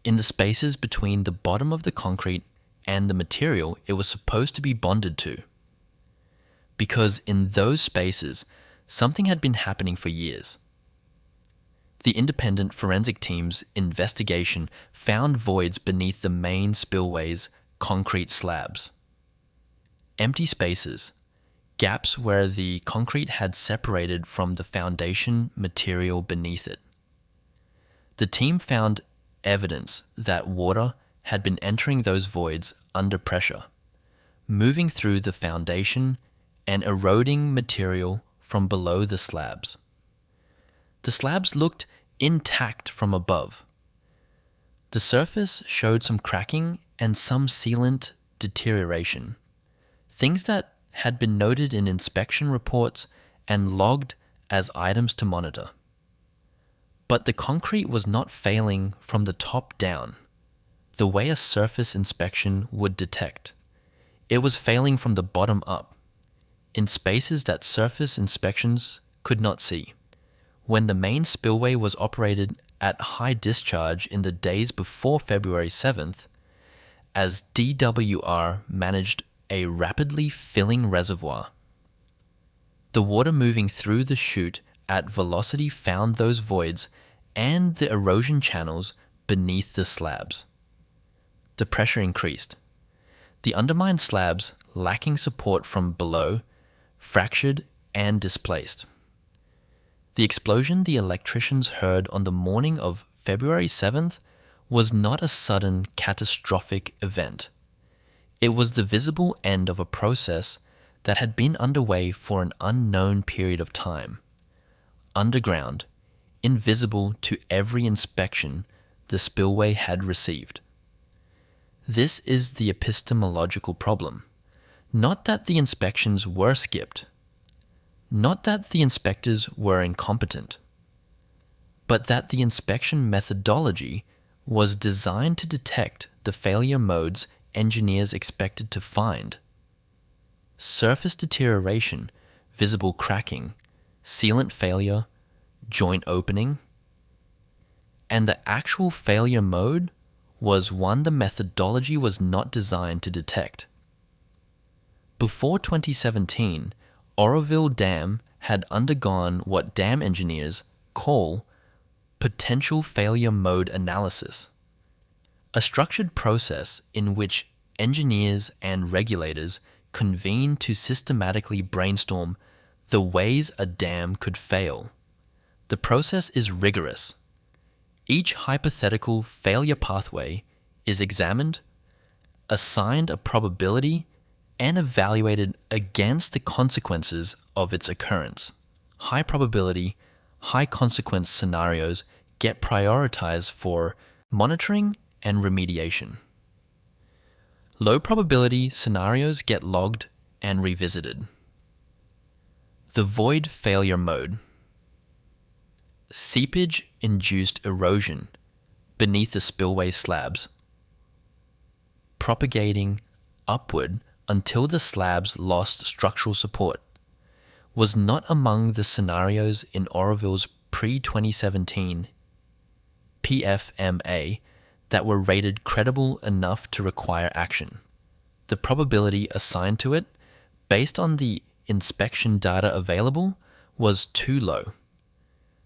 in the spaces between the bottom of the concrete and the material it was supposed to be bonded to. Because in those spaces, something had been happening for years. The independent forensic team's investigation found voids beneath the main spillway's concrete slabs. Empty spaces, gaps where the concrete had separated from the foundation material beneath it. The team found evidence that water had been entering those voids under pressure, moving through the foundation and eroding material from below the slabs. The slabs looked intact from above. The surface showed some cracking and some sealant deterioration, things that had been noted in inspection reports and logged as items to monitor. But the concrete was not failing from the top down, the way a surface inspection would detect. It was failing from the bottom up, in spaces that surface inspections could not see. When the main spillway was operated at high discharge in the days before February 7th, as DWR managed a rapidly filling reservoir. The water moving through the chute at velocity found those voids and the erosion channels beneath the slabs. The pressure increased. The undermined slabs, lacking support from below, fractured and displaced. The explosion the electricians heard on the morning of February 7th was not a sudden catastrophic event. It was the visible end of a process that had been underway for an unknown period of time. Underground, invisible to every inspection the spillway had received. This is the epistemological problem. Not that the inspections were skipped. Not that the inspectors were incompetent. But that the inspection methodology was designed to detect the failure modes engineers expected to find. Surface deterioration, visible cracking, sealant failure, joint opening. And the actual failure mode was one the methodology was not designed to detect. Before 2017, Oroville Dam had undergone what dam engineers call potential failure mode analysis, a structured process in which engineers and regulators convene to systematically brainstorm the ways a dam could fail. The process is rigorous. Each hypothetical failure pathway is examined, assigned a probability, and evaluated against the consequences of its occurrence. High probability, high consequence scenarios get prioritized for monitoring and remediation. Low probability scenarios get logged and revisited. The void failure mode. Seepage-induced erosion beneath the spillway slabs, propagating upward until the slabs lost structural support, was not among the scenarios in Oroville's pre-2017 PFMA that were rated credible enough to require action. The probability assigned to it, based on the inspection data available, was too low.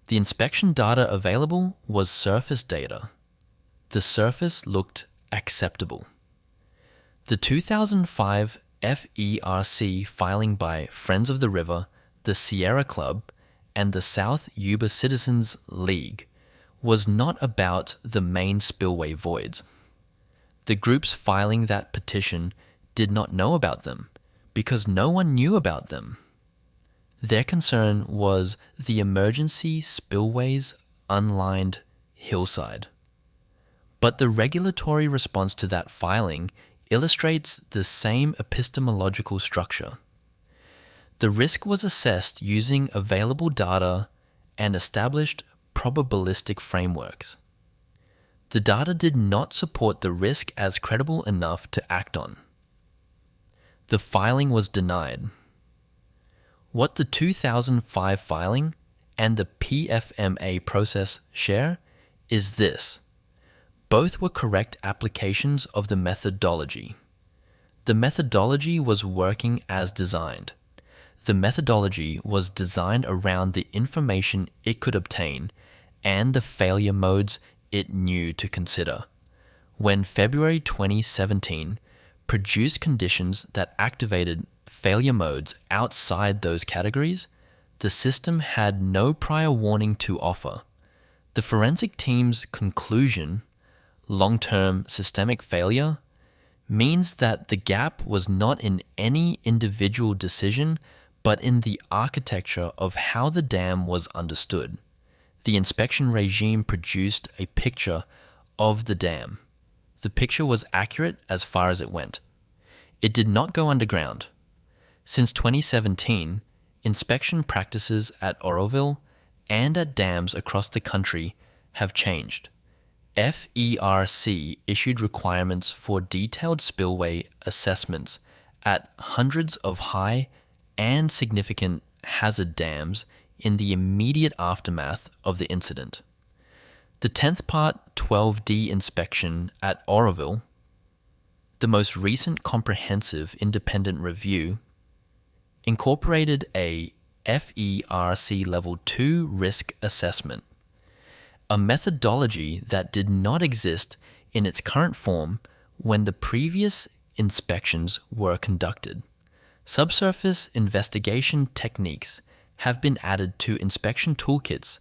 The inspection data available was surface data. The surface looked acceptable. The 2005 FERC filing by Friends of the River, the Sierra Club, and the South Yuba Citizens League was not about the main spillway voids. The groups filing that petition did not know about them because no one knew about them. Their concern was the emergency spillway's unlined hillside. But the regulatory response to that filing illustrates the same epistemological structure. The risk was assessed using available data and established probabilistic frameworks. The data did not support the risk as credible enough to act on. The filing was denied. What the 2005 filing and the PFMA process share is this. Both were correct applications of the methodology. The methodology was working as designed. The methodology was designed around the information it could obtain and the failure modes it knew to consider. When February 2017 produced conditions that activated failure modes outside those categories, the system had no prior warning to offer. The forensic team's conclusion, long-term systemic failure, means that the gap was not in any individual decision, but in the architecture of how the dam was understood. The inspection regime produced a picture of the dam. The picture was accurate as far as it went. It did not go underground. Since 2017, inspection practices at Oroville and at dams across the country have changed. FERC issued requirements for detailed spillway assessments at hundreds of high and significant hazard dams in the immediate aftermath of the incident. The 10th Part 12D inspection at Oroville, the most recent comprehensive independent review, incorporated a FERC Level 2 risk assessment, a methodology that did not exist in its current form when the previous inspections were conducted. Subsurface investigation techniques have been added to inspection toolkits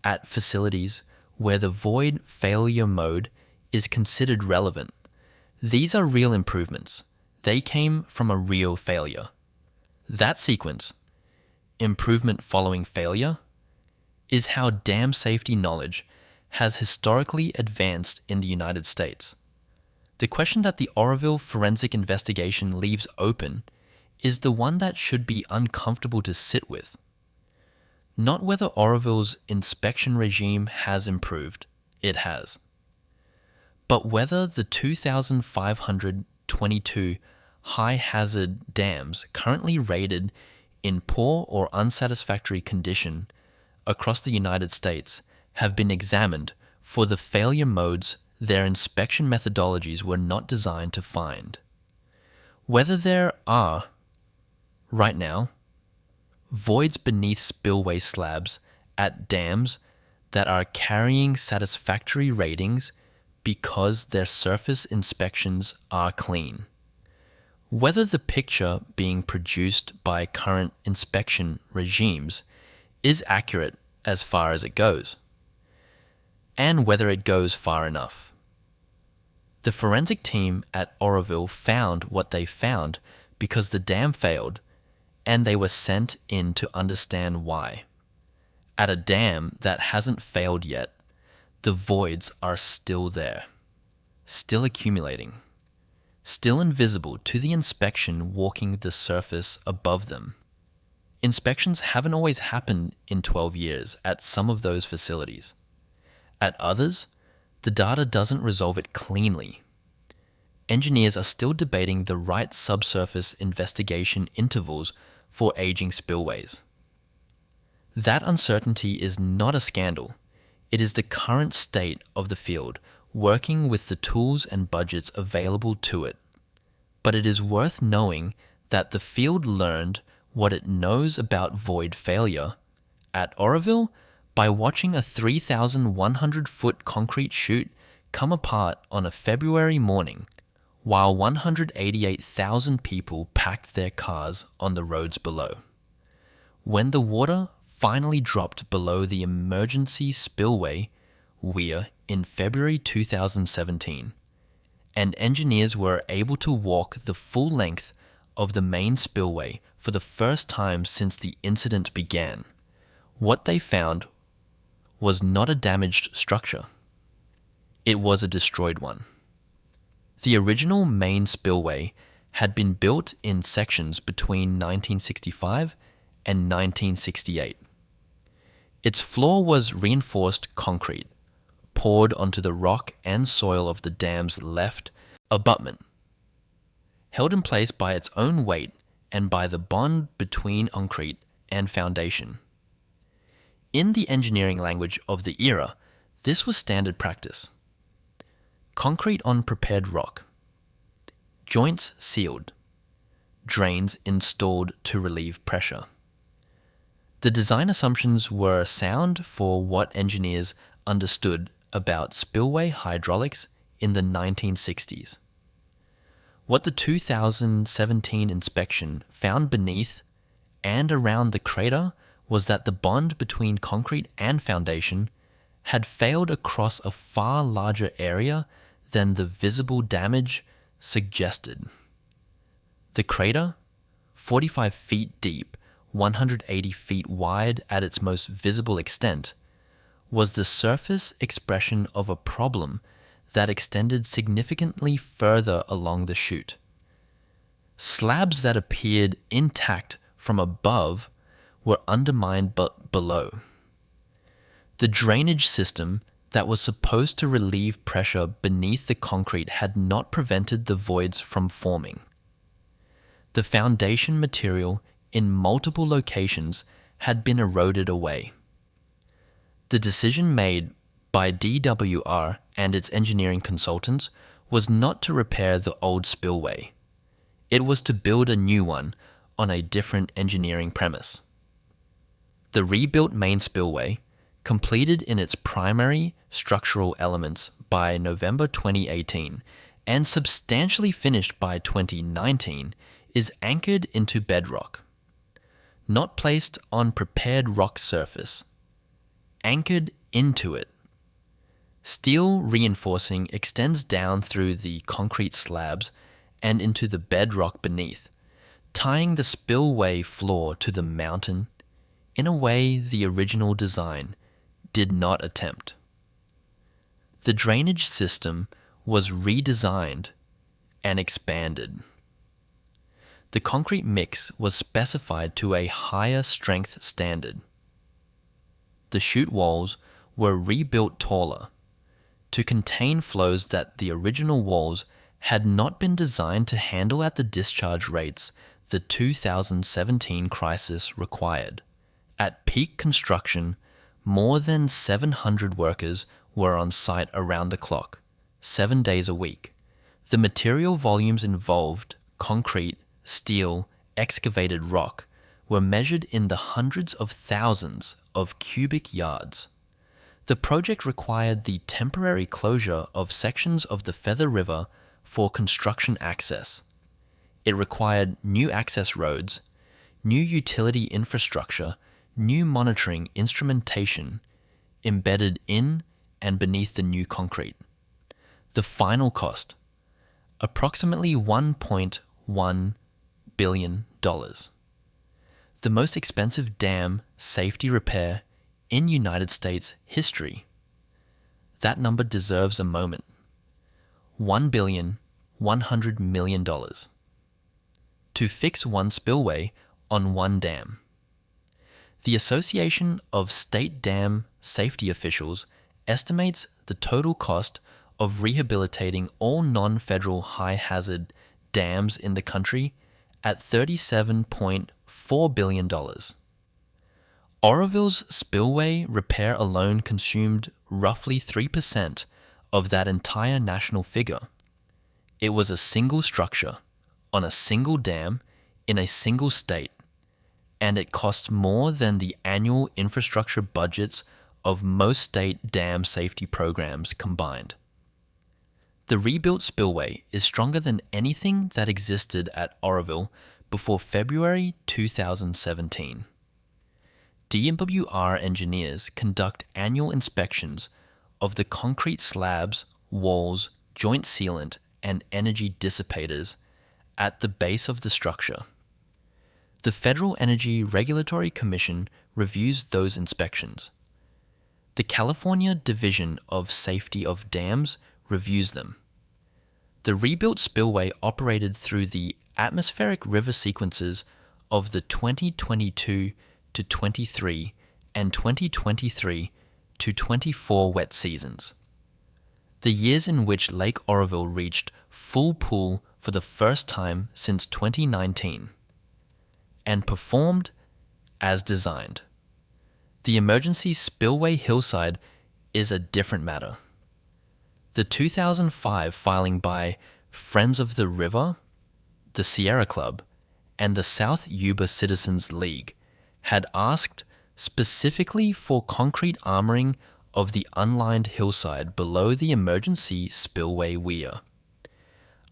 at facilities where the void failure mode is considered relevant. These are real improvements. They came from a real failure. That sequence, improvement following failure, is how dam safety knowledge has historically advanced in the United States. The question that the Oroville forensic investigation leaves open is the one that should be uncomfortable to sit with. Not whether Oroville's inspection regime has improved, it has, but whether the 2,522 high-hazard dams currently rated in poor or unsatisfactory condition across the United States have been examined for the failure modes their inspection methodologies were not designed to find. Whether there are, right now, voids beneath spillway slabs at dams that are carrying satisfactory ratings because their surface inspections are clean. Whether the picture being produced by current inspection regimes is accurate as far as it goes, and whether it goes far enough. The forensic team at Oroville found what they found because the dam failed, and they were sent in to understand why. At a dam that hasn't failed yet, the voids are still there, still accumulating, still invisible to the inspection walking the surface above them. Inspections haven't always happened in 12 years at some of those facilities. At others, the data doesn't resolve it cleanly. Engineers are still debating the right subsurface investigation intervals for aging spillways. That uncertainty is not a scandal. It is the current state of the field, working with the tools and budgets available to it. But it is worth knowing that the field learned what it knows about void failure at Oroville by watching a 3,100-foot concrete chute come apart on a February morning while 188,000 people packed their cars on the roads below. When the water finally dropped below the emergency spillway weir in February 2017, and engineers were able to walk the full length of the main spillway for the first time since the incident began, what they found was not a damaged structure. It was a destroyed one. The original main spillway had been built in sections between 1965 and 1968. Its floor was reinforced concrete, poured onto the rock and soil of the dam's left abutment, held in place by its own weight and by the bond between concrete and foundation. In the engineering language of the era, this was standard practice. Concrete on prepared rock, joints sealed, drains installed to relieve pressure. The design assumptions were sound for what engineers understood about spillway hydraulics in the 1960s. What the 2017 inspection found beneath and around the crater was that the bond between concrete and foundation had failed across a far larger area than the visible damage suggested. The crater, 45 feet deep, 180 feet wide at its most visible extent, was the surface expression of a problem that extended significantly further along the chute. Slabs that appeared intact from above were undermined but below. The drainage system that was supposed to relieve pressure beneath the concrete had not prevented the voids from forming. The foundation material in multiple locations had been eroded away. The decision made by DWR and its engineering consultants was not to repair the old spillway. It was to build a new one on a different engineering premise. The rebuilt main spillway, completed in its primary structural elements by November 2018 and substantially finished by 2019, is anchored into bedrock. Not placed on prepared rock surface. Anchored into it. Steel reinforcing extends down through the concrete slabs and into the bedrock beneath, tying the spillway floor to the mountain in a way the original design did not attempt. The drainage system was redesigned and expanded. The concrete mix was specified to a higher strength standard. The chute walls were rebuilt taller to contain flows that the original walls had not been designed to handle at the discharge rates the 2017 crisis required. At peak construction, more than 700 workers were on site around the clock, 7 days a week. The material volumes involved, concrete, steel, excavated rock, were measured in the hundreds of thousands of cubic yards. The project required the temporary closure of sections of the Feather River for construction access. It required new access roads, new utility infrastructure, new monitoring instrumentation embedded in and beneath the new concrete. The final cost, approximately $1.1 billion. The most expensive dam safety repair in United States history. That number deserves a moment. $1.1 billion. To fix one spillway on one dam. The Association of State Dam Safety Officials estimates the total cost of rehabilitating all non-federal high-hazard dams in the country at $37.4 billion. Oroville's spillway repair alone consumed roughly 3% of that entire national figure. It was a single structure, on a single dam, in a single state, and it costs more than the annual infrastructure budgets of most state dam safety programs combined. The rebuilt spillway is stronger than anything that existed at Oroville before February 2017. DWR engineers conduct annual inspections of the concrete slabs, walls, joint sealant, and energy dissipators at the base of the structure. The Federal Energy Regulatory Commission reviews those inspections. The California Division of Safety of Dams reviews them. The rebuilt spillway operated through the atmospheric river sequences of the 2022 to 23 and 2023 to 24 wet seasons, the years in which Lake Oroville reached full pool for the first time since 2019, and performed as designed. The emergency spillway hillside is a different matter. The 2005 filing by Friends of the River, the Sierra Club, and the South Yuba Citizens League had asked specifically for concrete armoring of the unlined hillside below the emergency spillway weir.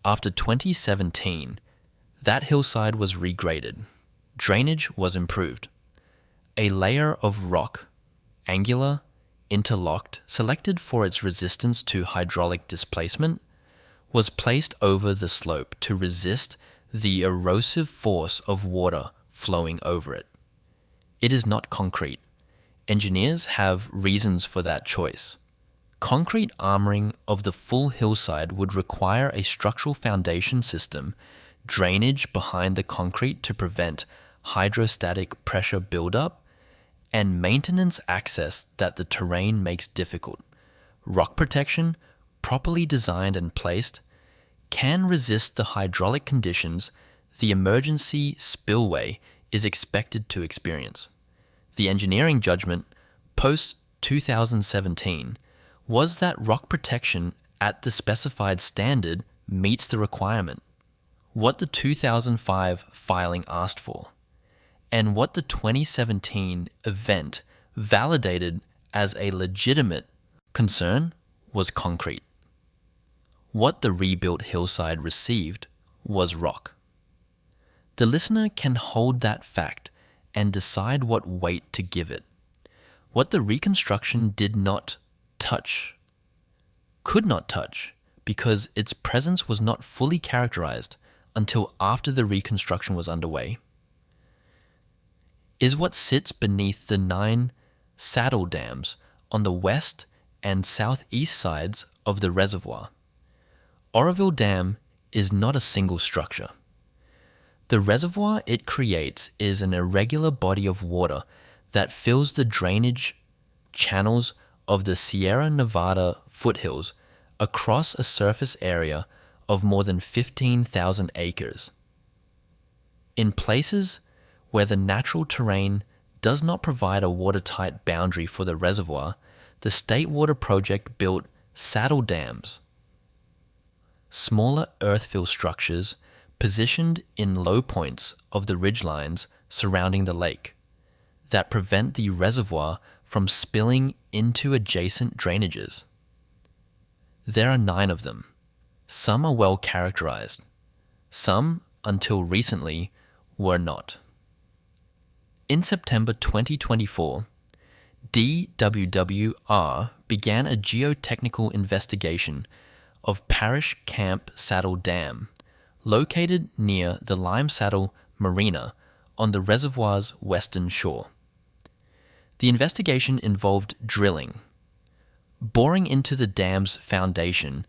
After 2017, that hillside was regraded. Drainage was improved. A layer of rock, angular, interlocked, selected for its resistance to hydraulic displacement, was placed over the slope to resist the erosive force of water flowing over it. It is not concrete. Engineers have reasons for that choice. Concrete armoring of the full hillside would require a structural foundation system, drainage behind the concrete to prevent hydrostatic pressure buildup, and maintenance access that the terrain makes difficult. Rock protection, properly designed and placed, can resist the hydraulic conditions the emergency spillway is expected to experience. The engineering judgment, post-2017, was that rock protection at the specified standard meets the requirement, what the 2005 filing asked for, and what the 2017 event validated as a legitimate concern was concrete. What the rebuilt hillside received was rock. The listener can hold that fact and decide what weight to give it. What the reconstruction did not touch, could not touch, because its presence was not fully characterized until after the reconstruction was underway, is what sits beneath the 9 saddle dams on the west and southeast sides of the reservoir. Oroville Dam is not a single structure. The reservoir it creates is an irregular body of water that fills the drainage channels of the Sierra Nevada foothills across a surface area of more than 15,000 acres. In places where the natural terrain does not provide a watertight boundary for the reservoir, the State Water Project built saddle dams, smaller earthfill structures positioned in low points of the ridgelines surrounding the lake that prevent the reservoir from spilling into adjacent drainages. There are 9 of them. Some are well characterized. Some, until recently, were not. In September 2024, DWWR began a geotechnical investigation of Parish Camp Saddle Dam, located near the Lime Saddle Marina on the reservoir's western shore. The investigation involved drilling, boring into the dam's foundation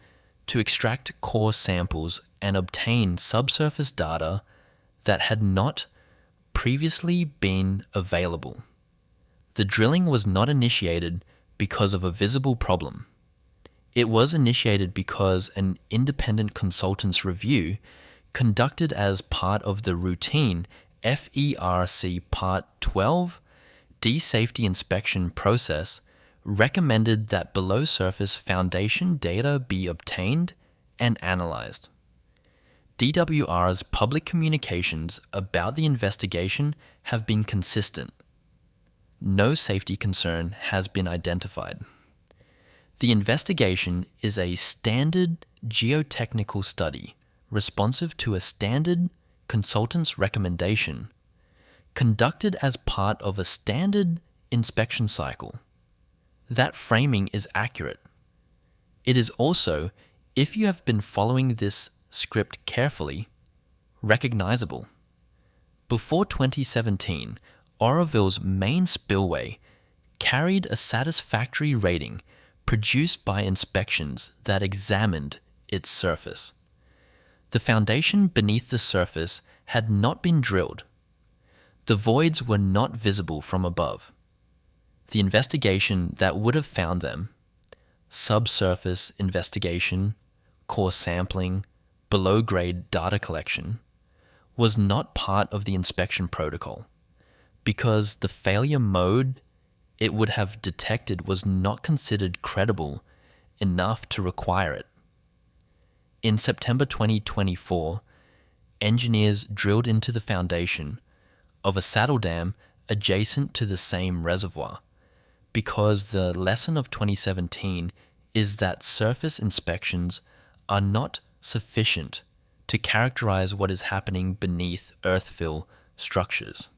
to extract core samples and obtain subsurface data that had not previously been available. The drilling was not initiated because of a visible problem. It was initiated because an independent consultant's review, conducted as part of the routine FERC Part 12 D-Safety inspection process, recommended that below-surface foundation data be obtained and analyzed. DWR's public communications about the investigation have been consistent. No safety concern has been identified. The investigation is a standard geotechnical study responsive to a standard consultant's recommendation, conducted as part of a standard inspection cycle. That framing is accurate. It is also, if you have been following this script carefully, recognizable. Before 2017, Oroville's main spillway carried a satisfactory rating produced by inspections that examined its surface. The foundation beneath the surface had not been drilled. The voids were not visible from above. The investigation that would have found them, subsurface investigation, core sampling, below-grade data collection, was not part of the inspection protocol because the failure mode it would have detected was not considered credible enough to require it. In September 2024, engineers drilled into the foundation of a saddle dam adjacent to the same reservoir, because the lesson of 2017 is that surface inspections are not sufficient to characterize what is happening beneath earthfill structures.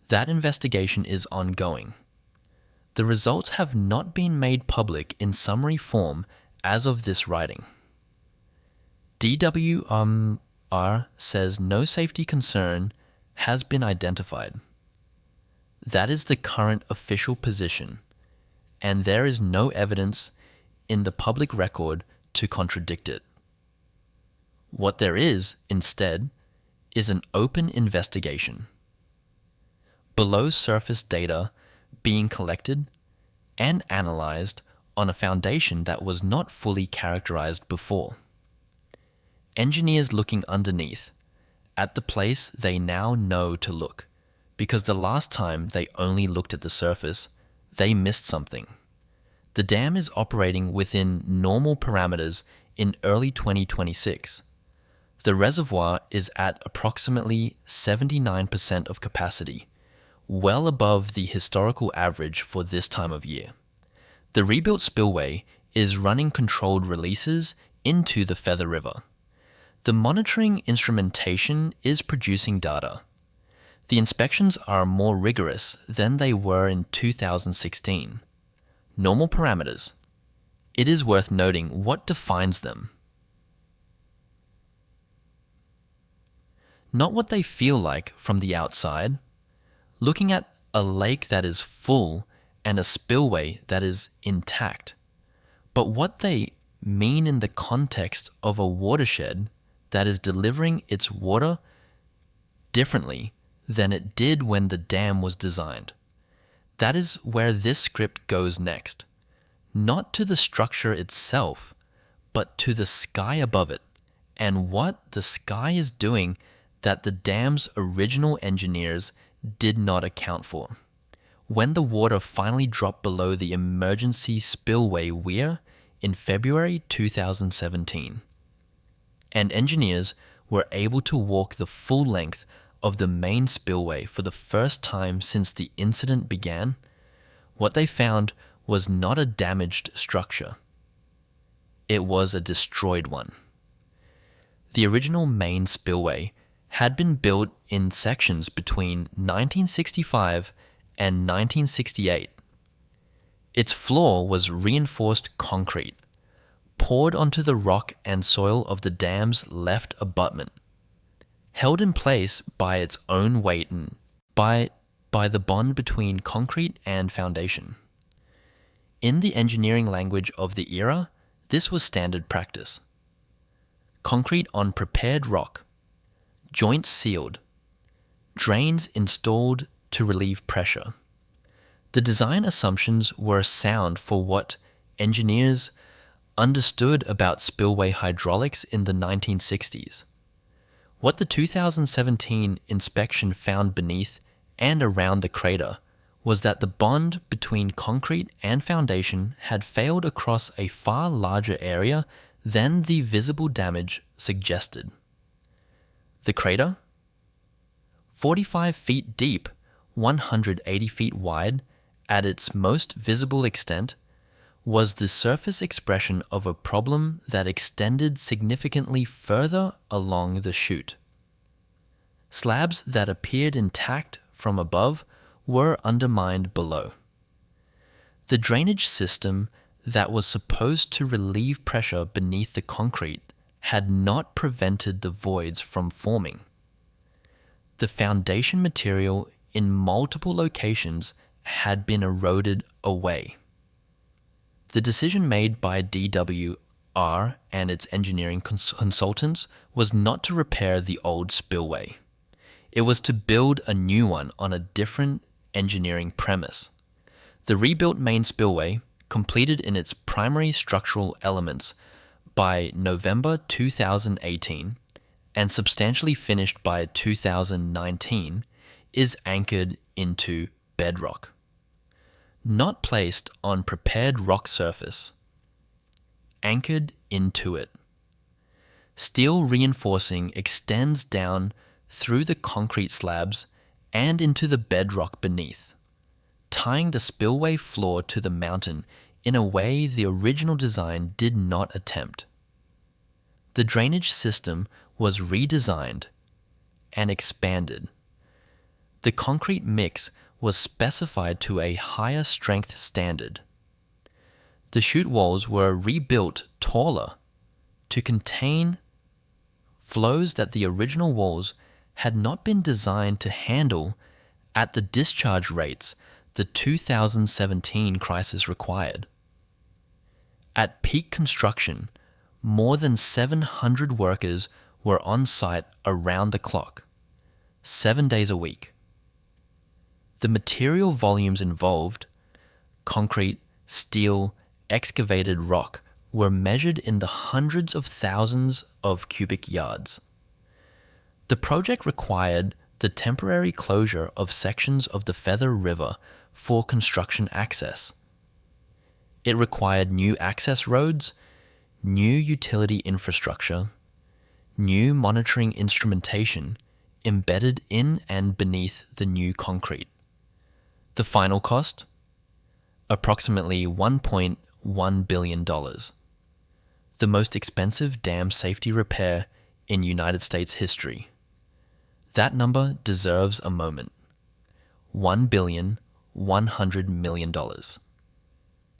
That investigation is ongoing. The results have not been made public in summary form as of this writing. DWR says no safety concern has been identified. That is the current official position, and there is no evidence in the public record to contradict it. What there is, instead, is an open investigation. Below surface data being collected and analyzed on a foundation that was not fully characterized before. Engineers looking underneath, at the place they now know to look, because the last time they only looked at the surface, they missed something. The dam is operating within normal parameters in early 2026. The reservoir is at approximately 79% of capacity, well above the historical average for this time of year. The rebuilt spillway is running controlled releases into the Feather River. The monitoring instrumentation is producing data. The inspections are more rigorous than they were in 2016. Normal parameters. It is worth noting what defines them. Not what they feel like from the outside. Looking at a lake that is full and a spillway that is intact, but what they mean in the context of a watershed that is delivering its water differently than it did when the dam was designed. That is where this script goes next. Not to the structure itself, but to the sky above it, and what the sky is doing that the dam's original engineers did not account for. When the water finally dropped below the emergency spillway weir in February 2017, and engineers were able to walk the full length of the main spillway for the first time since the incident began, what they found was not a damaged structure. It was a destroyed one. The original main spillway had been built in sections between 1965 and 1968. Its floor was reinforced concrete, poured onto the rock and soil of the dam's left abutment, held in place by its own weight and by the bond between concrete and foundation. In the engineering language of the era, this was standard practice. Concrete on prepared rock, joints sealed, drains installed to relieve pressure. The design assumptions were sound for what engineers understood about spillway hydraulics in the 1960s. What the 2017 inspection found beneath and around the crater was that the bond between concrete and foundation had failed across a far larger area than the visible damage suggested. The crater, 45 feet deep, 180 feet wide, at its most visible extent, was the surface expression of a problem that extended significantly further along the chute. Slabs that appeared intact from above were undermined below. The drainage system that was supposed to relieve pressure beneath the concrete had not prevented the voids from forming. The foundation material in multiple locations had been eroded away. The decision made by DWR and its engineering consultants was not to repair the old spillway. It was to build a new one on a different engineering premise. The rebuilt main spillway, completed in its primary structural elements by November 2018 and substantially finished by 2019, is anchored into bedrock. Not placed on prepared rock surface, anchored into it. Steel reinforcing extends down through the concrete slabs and into the bedrock beneath, tying the spillway floor to the mountain in a way the original design did not attempt. The drainage system was redesigned and expanded. The concrete mix was specified to a higher strength standard. The chute walls were rebuilt taller to contain flows that the original walls had not been designed to handle at the discharge rates the 2017 crisis required. At peak construction, more than 700 workers were on site around the clock, 7 days a week. The material volumes involved, concrete, steel, excavated rock, were measured in the hundreds of thousands of cubic yards. The project required the temporary closure of sections of the Feather River for construction access. It required new access roads, new utility infrastructure, new monitoring instrumentation embedded in and beneath the new concrete. The final cost? Approximately $1.1 billion. The most expensive dam safety repair in United States history. That number deserves a moment. $1.1 billion.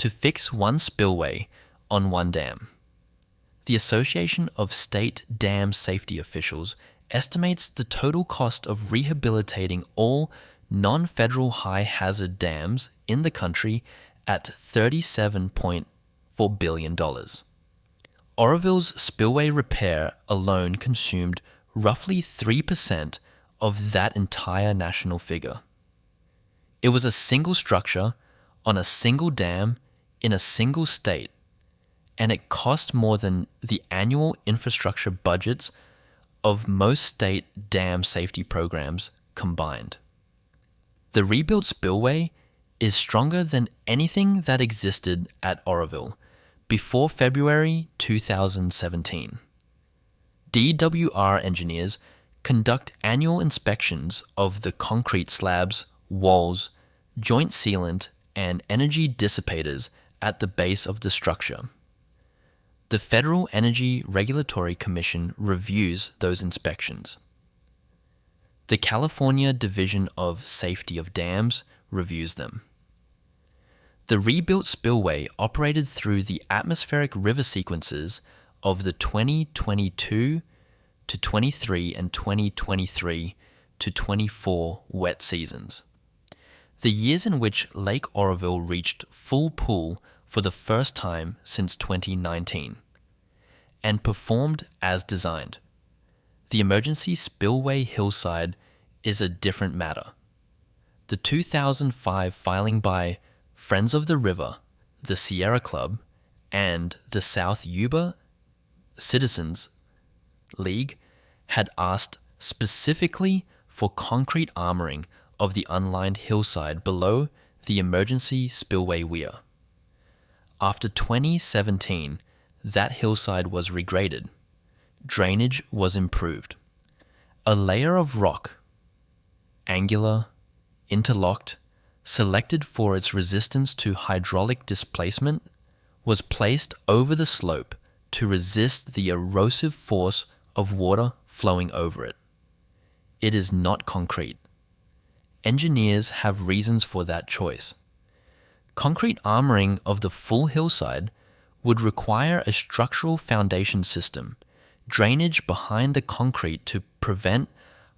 To fix one spillway on one dam. The Association of State Dam Safety Officials estimates the total cost of rehabilitating all non-federal high-hazard dams in the country at $37.4 billion. Oroville's spillway repair alone consumed roughly 3% of that entire national figure. It was a single structure on a single dam in a single state, and it cost more than the annual infrastructure budgets of most state dam safety programs combined. The rebuilt spillway is stronger than anything that existed at Oroville before February 2017. DWR engineers conduct annual inspections of the concrete slabs, walls, joint sealant, and energy dissipators at the base of the structure. The Federal Energy Regulatory Commission reviews those inspections. The California Division of Safety of Dams reviews them. The rebuilt spillway operated through the atmospheric river sequences of the 2022 to 23 and 2023 to 24 wet seasons, the years in which Lake Oroville reached full pool for the first time since 2019, and performed as designed. The emergency spillway hillside is a different matter. The 2005 filing by Friends of the River, the Sierra Club, and the South Yuba Citizens League had asked specifically for concrete armoring of the unlined hillside below the emergency spillway weir. After 2017, that hillside was regraded. Drainage was improved. A layer of rock, angular, interlocked, selected for its resistance to hydraulic displacement, was placed over the slope to resist the erosive force of water flowing over it. It is not concrete. Engineers have reasons for that choice. Concrete armoring of the full hillside would require a structural foundation system, drainage behind the concrete to prevent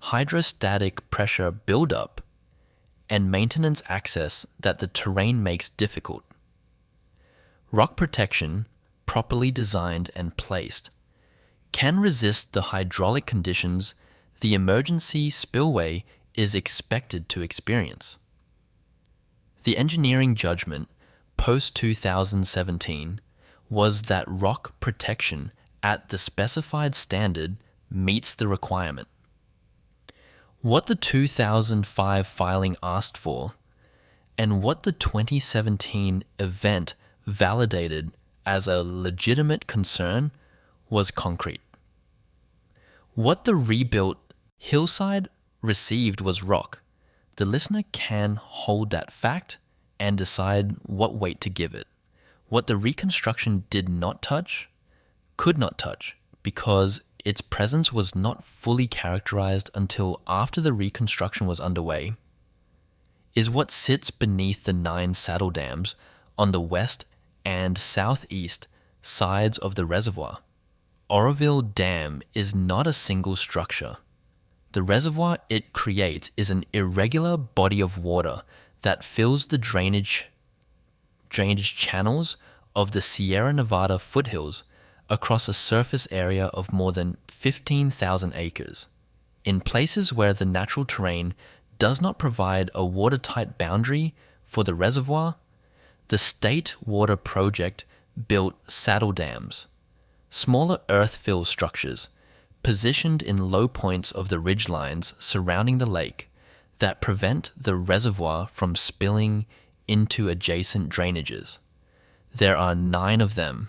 hydrostatic pressure buildup, and maintenance access that the terrain makes difficult. Rock protection, properly designed and placed, can resist the hydraulic conditions the emergency spillway is expected to experience. The engineering judgment post-2017 was that rock protection at the specified standard meets the requirement. What the 2005 filing asked for, and what the 2017 event validated as a legitimate concern, was concrete. What the rebuilt hillside received was rock. The listener can hold that fact and decide what weight to give it. What the reconstruction did not touch, could not touch, because its presence was not fully characterized until after the reconstruction was underway, is what sits beneath the 9 saddle dams on the west and southeast sides of the reservoir. Oroville Dam is not a single structure. The reservoir it creates is an irregular body of water that fills the drainage channels of the Sierra Nevada foothills across a surface area of more than 15,000 acres. In places where the natural terrain does not provide a watertight boundary for the reservoir, the State Water Project built saddle dams, smaller earth-fill structures positioned in low points of the ridgelines surrounding the lake that prevent the reservoir from spilling into adjacent drainages. There are 9 of them.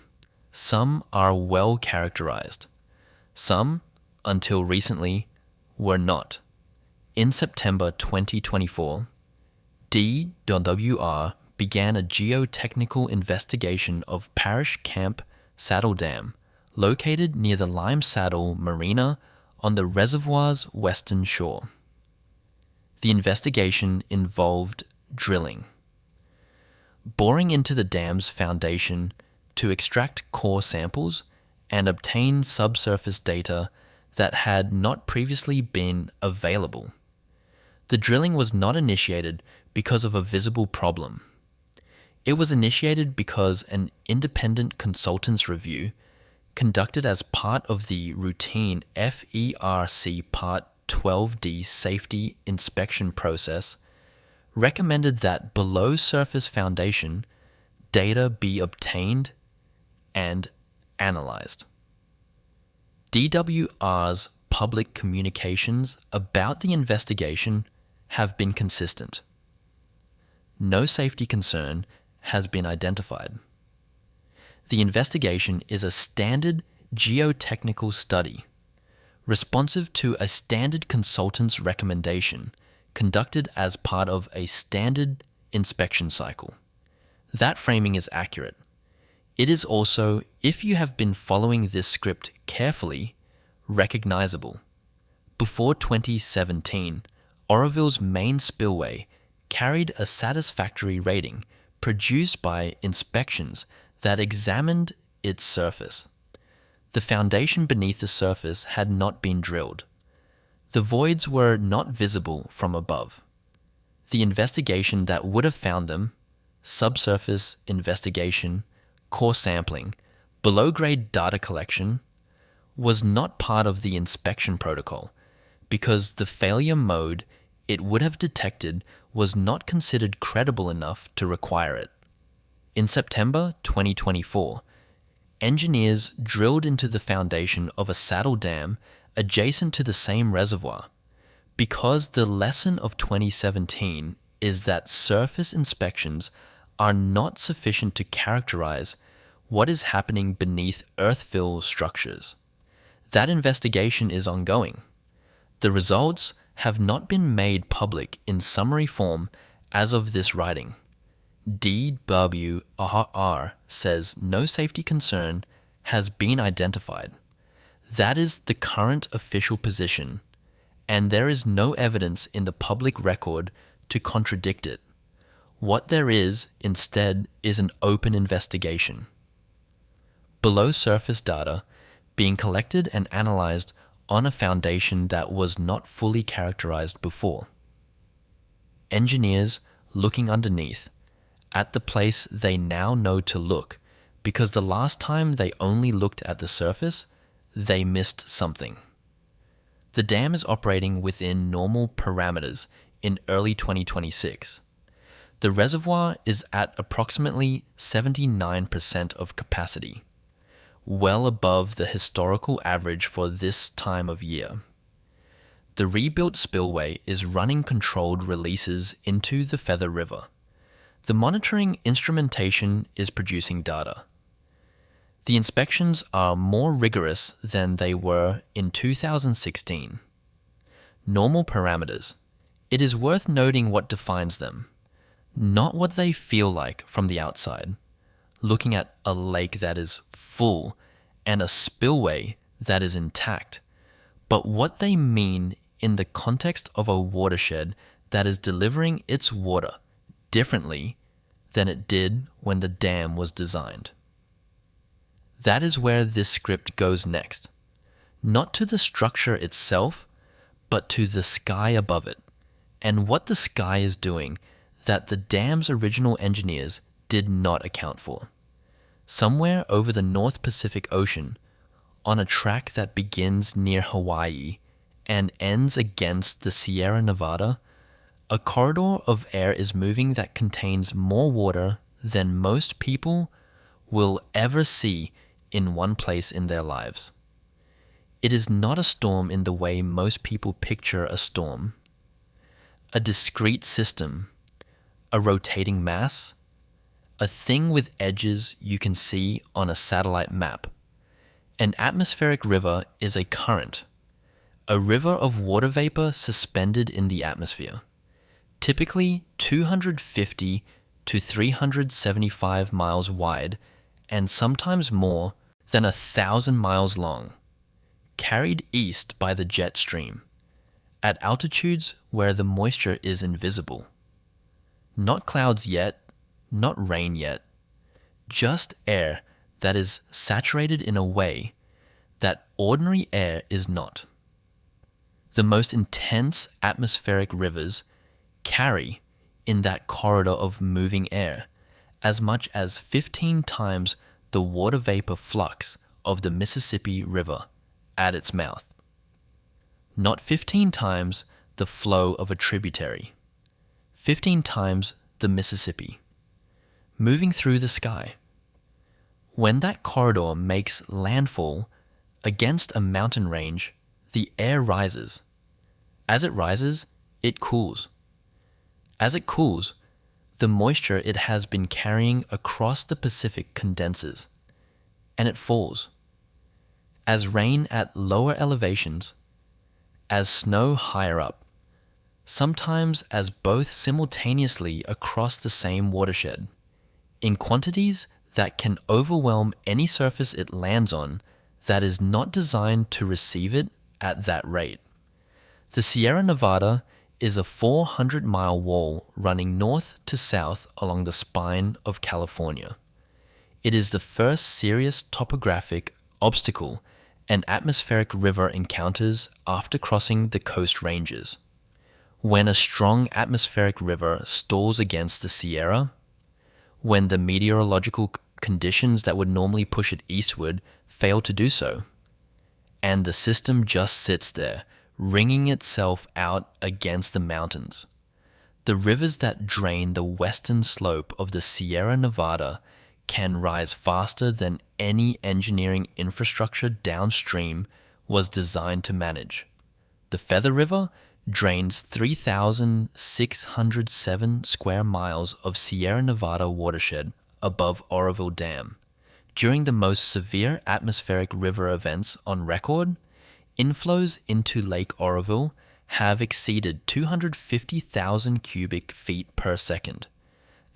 Some are well characterized. Some, until recently, were not. In September 2024, DWR began a geotechnical investigation of Parish Camp Saddle Dam, located near the Lime Saddle Marina on the reservoir's western shore. The investigation involved drilling, boring into the dam's foundation to extract core samples and obtain subsurface data that had not previously been available. The drilling was not initiated because of a visible problem. It was initiated because an independent consultant's review, conducted as part of the routine FERC Part 12D safety inspection process, recommended that below-surface foundation data be obtained and analyzed. DWR's public communications about the investigation have been consistent. No safety concern has been identified. The investigation is a standard geotechnical study, responsive to a standard consultant's recommendation, conducted as part of a standard inspection cycle. That framing is accurate. It is also, if you have been following this script carefully, recognizable. Before 2017, Oroville's main spillway carried a satisfactory rating produced by inspections that examined its surface. The foundation beneath the surface had not been drilled. The voids were not visible from above. The investigation that would have found them, subsurface investigation, core sampling, below-grade data collection, was not part of the inspection protocol because the failure mode it would have detected was not considered credible enough to require it. In September 2024, engineers drilled into the foundation of a saddle dam adjacent to the same reservoir. Because the lesson of 2017 is that surface inspections are not sufficient to characterize what is happening beneath earthfill structures. That investigation is ongoing. The results have not been made public in summary form as of this writing. DWR says no safety concern has been identified. That is the current official position, and there is no evidence in the public record to contradict it. What there is, instead, is an open investigation. Below surface data being collected and analyzed on a foundation that was not fully characterized before. Engineers looking underneath at the place they now know to look, because the last time they only looked at the surface, they missed something. The dam is operating within normal parameters in early 2026. The reservoir is at approximately 79% of capacity, well above the historical average for this time of year. The rebuilt spillway is running controlled releases into the Feather River. The monitoring instrumentation is producing data. The inspections are more rigorous than they were in 2016. Normal parameters. It is worth noting what defines them, not what they feel like from the outside. Looking at a lake that is full and a spillway that is intact, but what they mean in the context of a watershed that is delivering its water differently than it did when the dam was designed. That is where this script goes next, not to the structure itself, but to the sky above it, and what the sky is doing that the dam's original engineers did not account for. Somewhere over the North Pacific Ocean, on a track that begins near Hawaii and ends against the Sierra Nevada, a corridor of air is moving that contains more water than most people will ever see in one place in their lives. It is not a storm in the way most people picture a storm. A discrete system, a rotating mass, a a thing with edges you can see on a satellite map. An atmospheric river is a current, a river of water vapor suspended in the atmosphere, typically 250 to 375 miles wide and sometimes more than 1,000 miles long, carried east by the jet stream, at altitudes where the moisture is invisible. Not clouds yet, not rain yet, just air that is saturated in a way that ordinary air is not. The most intense atmospheric rivers carry, in that corridor of moving air, as much as 15 times the water vapor flux of the Mississippi River at its mouth. Not 15 times the flow of a tributary, 15 times the Mississippi, moving through the sky. When that corridor makes landfall against a mountain range, the air rises. As it rises, it cools. As it cools, the moisture it has been carrying across the Pacific condenses, and it falls. As rain at lower elevations, as snow higher up, sometimes as both simultaneously across the same watershed, in quantities that can overwhelm any surface it lands on that is not designed to receive it at that rate. The Sierra Nevada is a 400-mile wall running north to south along the spine of California. It is the first serious topographic obstacle an atmospheric river encounters after crossing the coast ranges. When a strong atmospheric river stalls against the Sierra, when the meteorological conditions that would normally push it eastward fail to do so, and the system just sits there, wringing itself out against the mountains. The rivers that drain the western slope of the Sierra Nevada can rise faster than any engineering infrastructure downstream was designed to manage. The Feather River drains 3,607 square miles of Sierra Nevada watershed above Oroville Dam. During the most severe atmospheric river events on record, inflows into Lake Oroville have exceeded 250,000 cubic feet per second.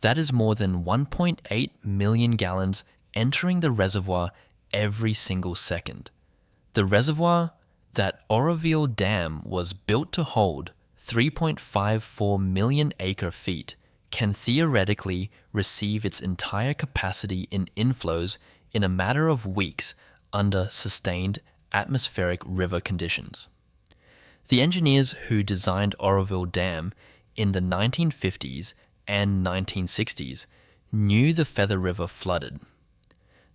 That is more than 1.8 million gallons entering the reservoir every single second. The reservoir that Oroville Dam was built to hold, 3.54 million acre-feet, can theoretically receive its entire capacity in inflows in a matter of weeks under sustained atmospheric river conditions. The engineers who designed Oroville Dam in the 1950s and 1960s knew the Feather River flooded.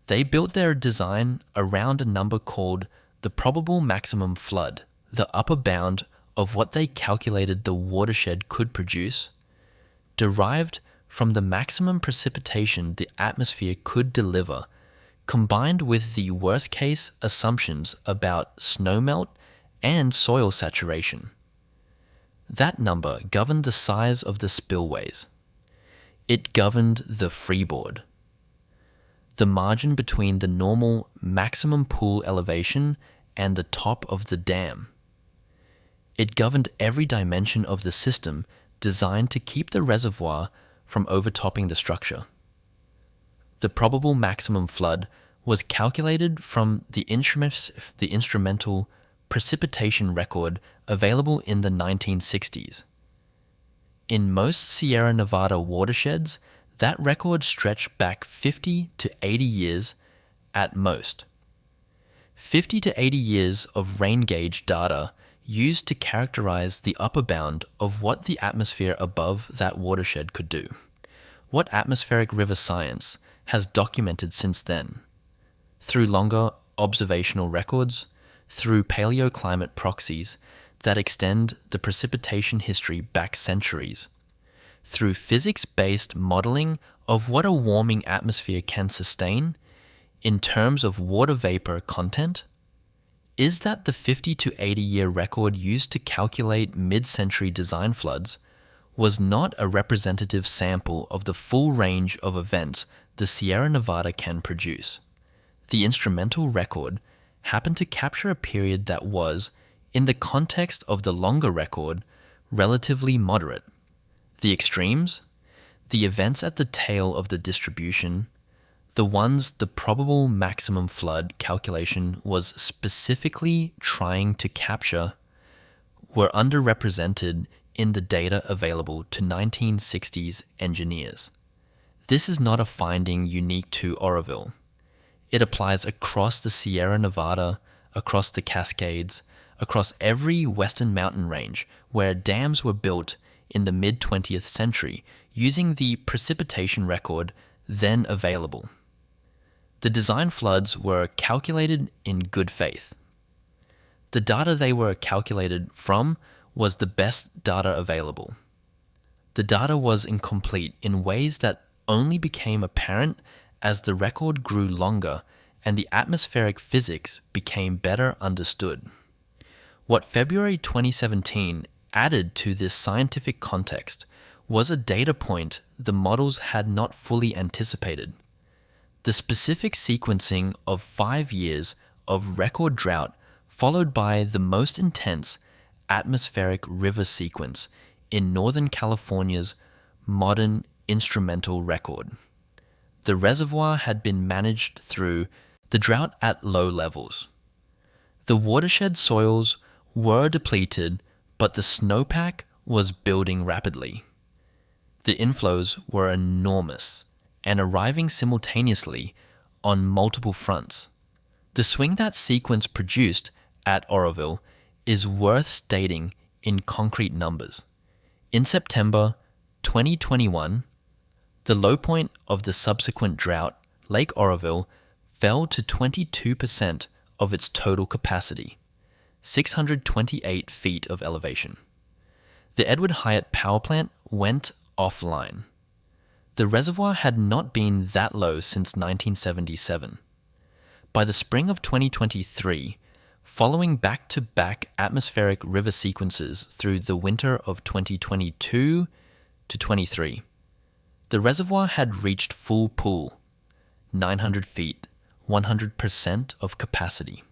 They built their design around a number called the probable maximum flood, the upper bound of what they calculated the watershed could produce, derived from the maximum precipitation the atmosphere could deliver, combined with the worst-case assumptions about snowmelt and soil saturation. That number governed the size of the spillways. It governed the freeboard, the margin between the normal maximum pool elevation and the top of the dam. It governed every dimension of the system designed to keep the reservoir from overtopping the structure. The probable maximum flood was calculated from the instrumental precipitation record available in the 1960s. In most Sierra Nevada watersheds, that record stretched back 50 to 80 years at most. 50 to 80 years of rain gauge data used to characterize the upper bound of what the atmosphere above that watershed could do. What atmospheric river science has documented since then? Through longer observational records, through paleoclimate proxies that extend the precipitation history back centuries, through physics-based modeling of what a warming atmosphere can sustain in terms of water vapor content? Is that the 50 to 80 year record used to calculate mid-century design floods, was not a representative sample of the full range of events the Sierra Nevada can produce. The instrumental record happened to capture a period that was, in the context of the longer record, relatively moderate. The extremes, the events at the tail of the distribution, the ones the probable maximum flood calculation was specifically trying to capture, were underrepresented in the data available to 1960s engineers. This is not a finding unique to Oroville. It applies across the Sierra Nevada, across the Cascades, across every western mountain range where dams were built in the mid-20th century using the precipitation record then available. The design floods were calculated in good faith. The data they were calculated from was the best data available. The data was incomplete in ways that only became apparent as the record grew longer and the atmospheric physics became better understood. What February 2017 added to this scientific context was a data point the models had not fully anticipated. The specific sequencing of 5 years of record drought followed by the most intense atmospheric river sequence in Northern California's modern instrumental record. The reservoir had been managed through the drought at low levels. The watershed soils were depleted, but the snowpack was building rapidly. The inflows were enormous and arriving simultaneously on multiple fronts. The swing that sequence produced at Oroville is worth stating in concrete numbers. In September 2021, the low point of the subsequent drought, Lake Oroville, fell to 22% of its total capacity, 628 feet of elevation. The Edward Hyatt power plant went offline. The reservoir had not been that low since 1977. By the spring of 2023, following back-to-back atmospheric river sequences through the winter of 2022 to 23, the reservoir had reached full pool, 900 feet, 100% of capacity.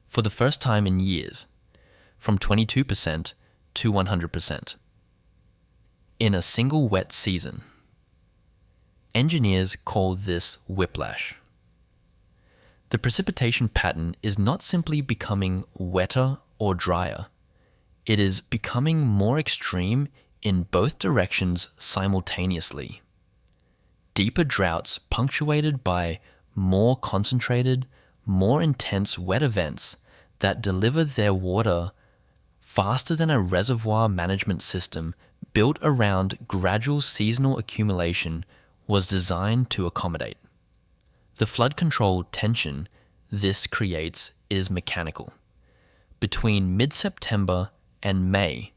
For the first time in years, from 22% to 100%. In a single wet season. Engineers call this whiplash. The precipitation pattern is not simply becoming wetter or drier. It is becoming more extreme in both directions simultaneously. Deeper droughts punctuated by more concentrated, more intense wet events that deliver their water faster than a reservoir management system built around gradual seasonal accumulation was designed to accommodate. The flood control tension this creates is mechanical. Between mid-September and May,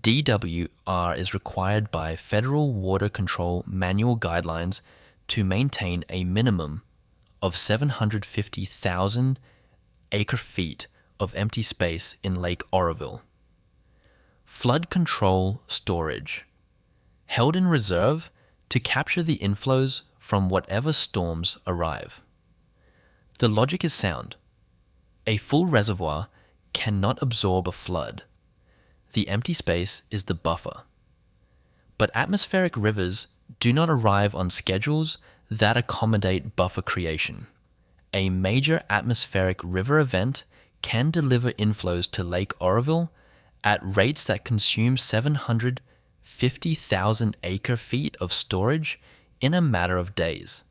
DWR is required by Federal Water Control Manual guidelines to maintain a minimum of 750,000 acre-feet of empty space in Lake Oroville. Flood control storage, held in reserve to capture the inflows from whatever storms arrive. The logic is sound. A full reservoir cannot absorb a flood. The empty space is the buffer. But atmospheric rivers do not arrive on schedules that accommodate buffer creation. A major atmospheric river event can deliver inflows to Lake Oroville at rates that consume 750,000 acre-feet of storage in a matter of days.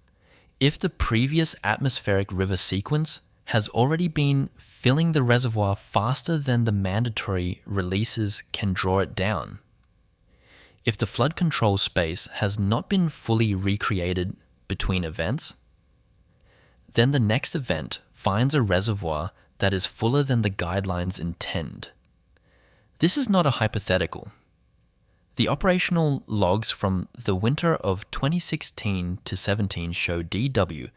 If the previous atmospheric river sequence has already been filling the reservoir faster than the mandatory releases can draw it down. If the flood control space has not been fully recreated between events, then the next event finds a reservoir that is fuller than the guidelines intend. This is not a hypothetical. The operational logs from the winter of 2016 to 17 show DWR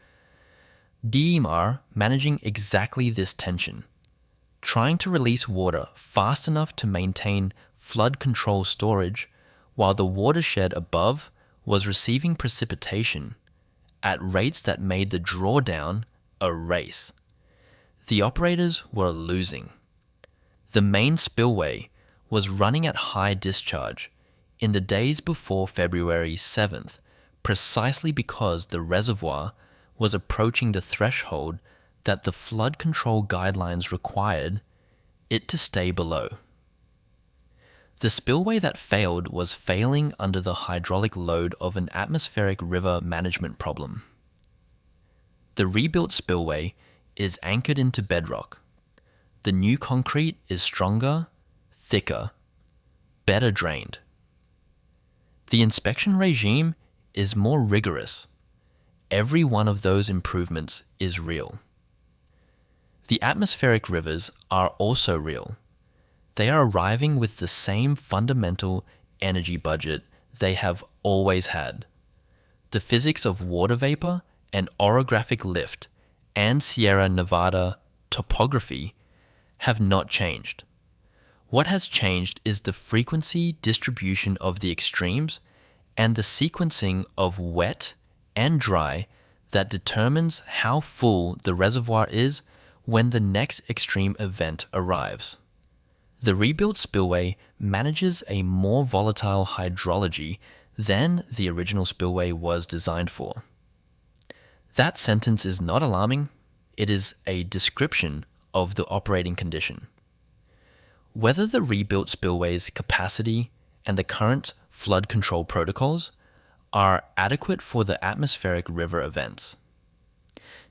managing exactly this tension, trying to release water fast enough to maintain flood control storage, while the watershed above was receiving precipitation at rates that made the drawdown a race. The operators were losing. The main spillway was running at high discharge in the days before February 7th, precisely because the reservoir was approaching the threshold that the flood control guidelines required it to stay below. The spillway that failed was failing under the hydraulic load of an atmospheric river management problem. The rebuilt spillway is anchored into bedrock. The new concrete is stronger, thicker, better drained. The inspection regime is more rigorous. Every one of those improvements is real. The atmospheric rivers are also real. They are arriving with the same fundamental energy budget they have always had. The physics of water vapor and orographic lift and Sierra Nevada topography have not changed. What has changed is the frequency distribution of the extremes and the sequencing of wet and dry that determines how full the reservoir is when the next extreme event arrives. The rebuilt spillway manages a more volatile hydrology than the original spillway was designed for. That sentence is not alarming. It is a description of the operating condition. Whether the rebuilt spillway's capacity and the current flood control protocols are adequate for the atmospheric river events.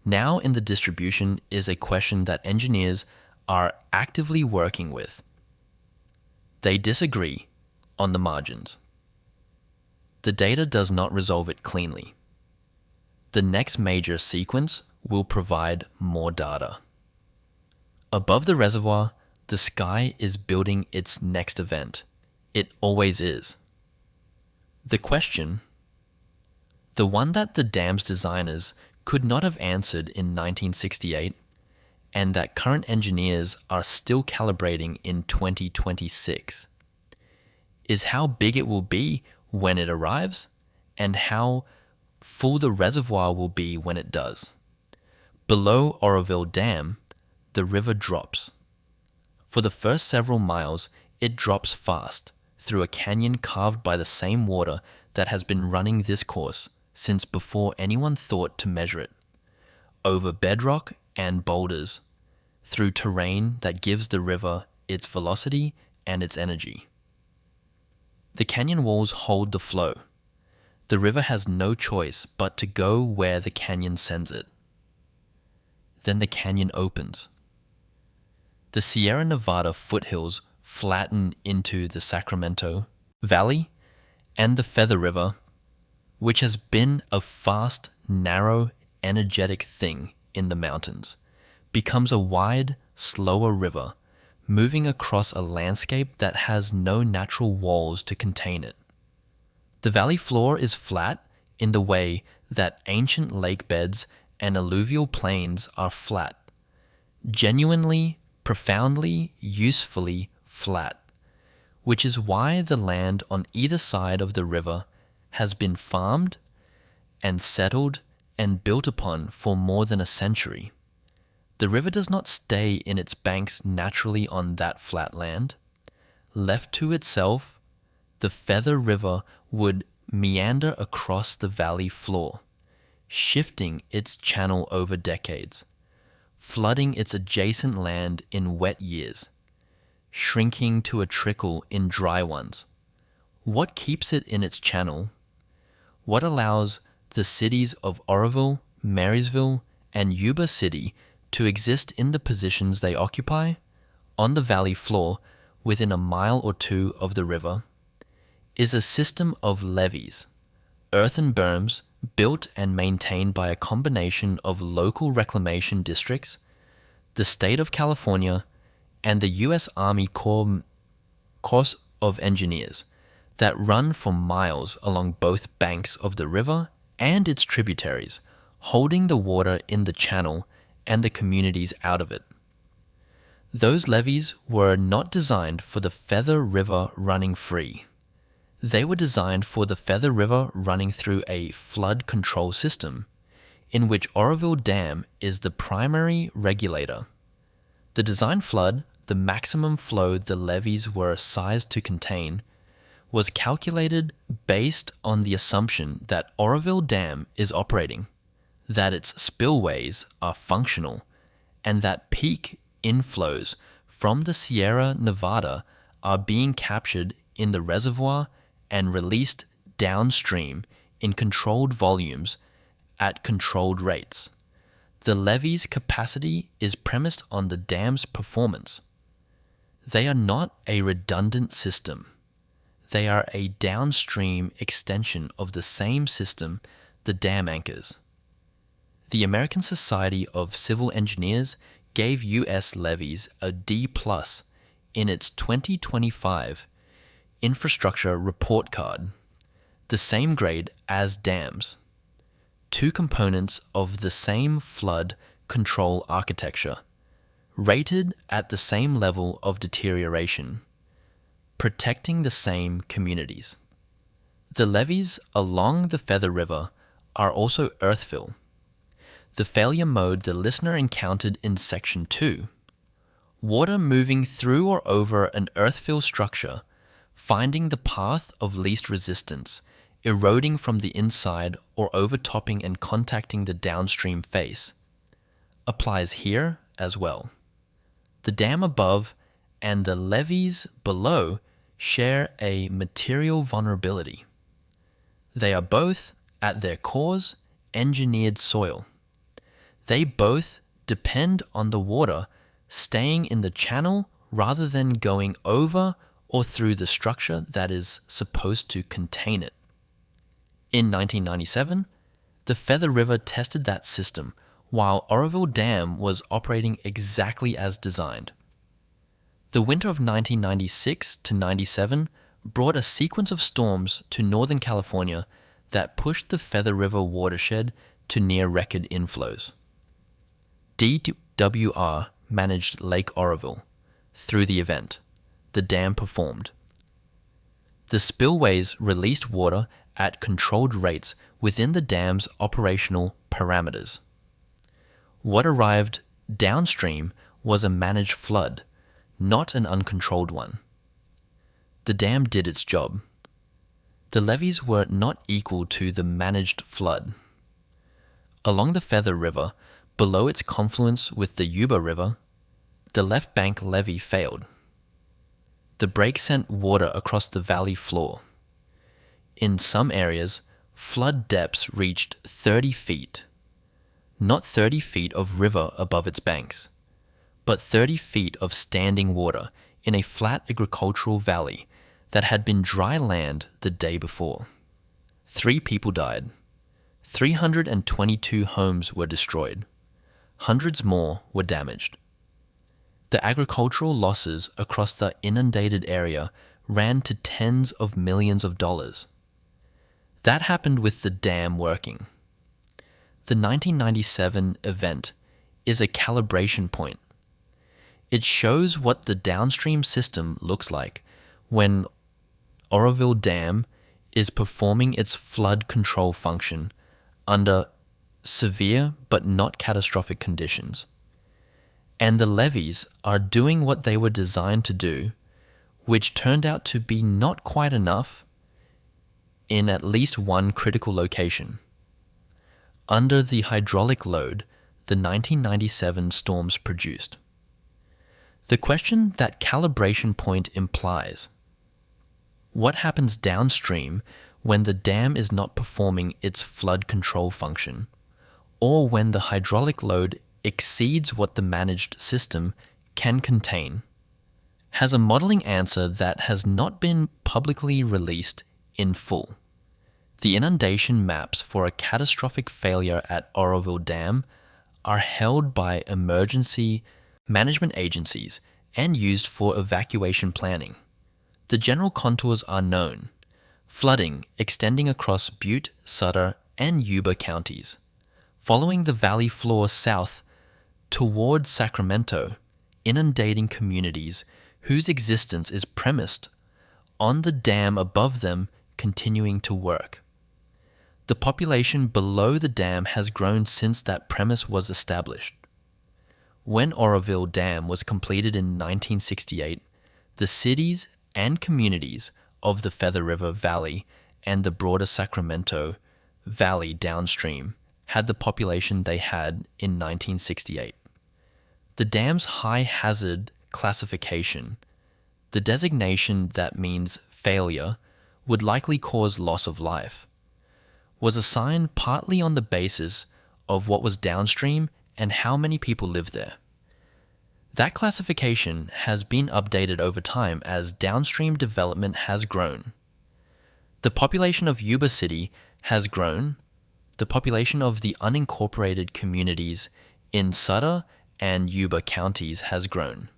Now in the distribution is a question that engineers are actively working with. They disagree on the margins. The data does not resolve it cleanly. The next major sequence will provide more data. Above the reservoir, the sky is building its next event. It always is. The question, the one that the dam's designers could not have answered in 1968, and that current engineers are still calibrating in 2026, is how big it will be when it arrives and how full the reservoir will be when it does. Below Oroville Dam, the river drops. For the first several miles, it drops fast through a canyon carved by the same water that has been running this course since before anyone thought to measure it, over bedrock and boulders, through terrain that gives the river its velocity and its energy. The canyon walls hold the flow. The river has no choice but to go where the canyon sends it. Then the canyon opens. The Sierra Nevada foothills flatten into the Sacramento Valley, and the Feather River, which has been a fast, narrow, energetic thing in the mountains, becomes a wide, slower river, moving across a landscape that has no natural walls to contain it. The valley floor is flat in the way that ancient lake beds and alluvial plains are flat, genuinely, profoundly, usefully flat, which is why the land on either side of the river has been farmed and settled and built upon for more than a century. The river does not stay in its banks naturally on that flat land. Left to itself, the Feather River would meander across the valley floor, shifting its channel over decades, flooding its adjacent land in wet years, shrinking to a trickle in dry ones. What keeps it in its channel? What allows the cities of Oroville, Marysville, and Yuba City to exist in the positions they occupy, on the valley floor, within a mile or two of the river, is a system of levees, earthen berms built and maintained by a combination of local reclamation districts, the state of California, and the U.S. Army Corps of Engineers that run for miles along both banks of the river and its tributaries, holding the water in the channel and the communities out of it. Those levees were not designed for the Feather River running free. They were designed for the Feather River running through a flood control system, in which Oroville Dam is the primary regulator. The design flood, the maximum flow the levees were sized to contain, was calculated based on the assumption that Oroville Dam is operating, that its spillways are functional, and that peak inflows from the Sierra Nevada are being captured in the reservoir and released downstream in controlled volumes at controlled rates. The levee's capacity is premised on the dam's performance. They are not a redundant system. They are a downstream extension of the same system the dam anchors. The American Society of Civil Engineers gave U.S. levees a D+ in its 2025 Infrastructure Report Card, the same grade as dams. Two components of the same flood control architecture, rated at the same level of deterioration, protecting the same communities. The levees along the Feather River are also earthfill, the failure mode the listener encountered in Section 2. Water moving through or over an earthfill structure, finding the path of least resistance, eroding from the inside or overtopping and contacting the downstream face, applies here as well. The dam above and the levees below share a material vulnerability. They are both, at their cores, engineered soil. They both depend on the water staying in the channel rather than going over or through the structure that is supposed to contain it. In 1997, the Feather River tested that system while Oroville Dam was operating exactly as designed. The winter of 1996 to 97 brought a sequence of storms to Northern California that pushed the Feather River watershed to near-record inflows. DWR managed Lake Oroville. Through the event, the dam performed. The spillways released water at controlled rates within the dam's operational parameters. What arrived downstream was a managed flood, not an uncontrolled one. The dam did its job. The levees were not equal to the managed flood. Along the Feather River, below its confluence with the Yuba River, the left bank levee failed. The break sent water across the valley floor. In some areas, flood depths reached 30 feet. Not 30 feet of river above its banks, but 30 feet of standing water in a flat agricultural valley that had been dry land the day before. 3 people died. 322 homes were destroyed. Hundreds more were damaged. The agricultural losses across the inundated area ran to tens of millions of dollars. That happened with the dam working. The 1997 event is a calibration point. It shows what the downstream system looks like when Oroville Dam is performing its flood control function under severe but not catastrophic conditions. And the levees are doing what they were designed to do, which turned out to be not quite enough in at least one critical location. Under the hydraulic load the 1997 storms produced. The question that calibration point implies: what happens downstream when the dam is not performing its flood control function, or when the hydraulic load exceeds what the managed system can contain? Has a modeling answer that has not been publicly released in full. The inundation maps for a catastrophic failure at Oroville Dam are held by emergency management agencies and used for evacuation planning. The general contours are known: flooding extending across Butte, Sutter, and Yuba counties, following the valley floor south toward Sacramento, inundating communities whose existence is premised on the dam above them continuing to work. The population below the dam has grown since that premise was established. When Oroville Dam was completed in 1968, the cities and communities of the Feather River Valley and the broader Sacramento Valley downstream had the population they had in 1968. The dam's high hazard classification, the designation that means failure would likely cause loss of life, was assigned partly on the basis of what was downstream and how many people lived there. That classification has been updated over time as downstream development has grown. The population of Yuba City has grown. The population of the unincorporated communities in Sutter and Yuba counties has grown.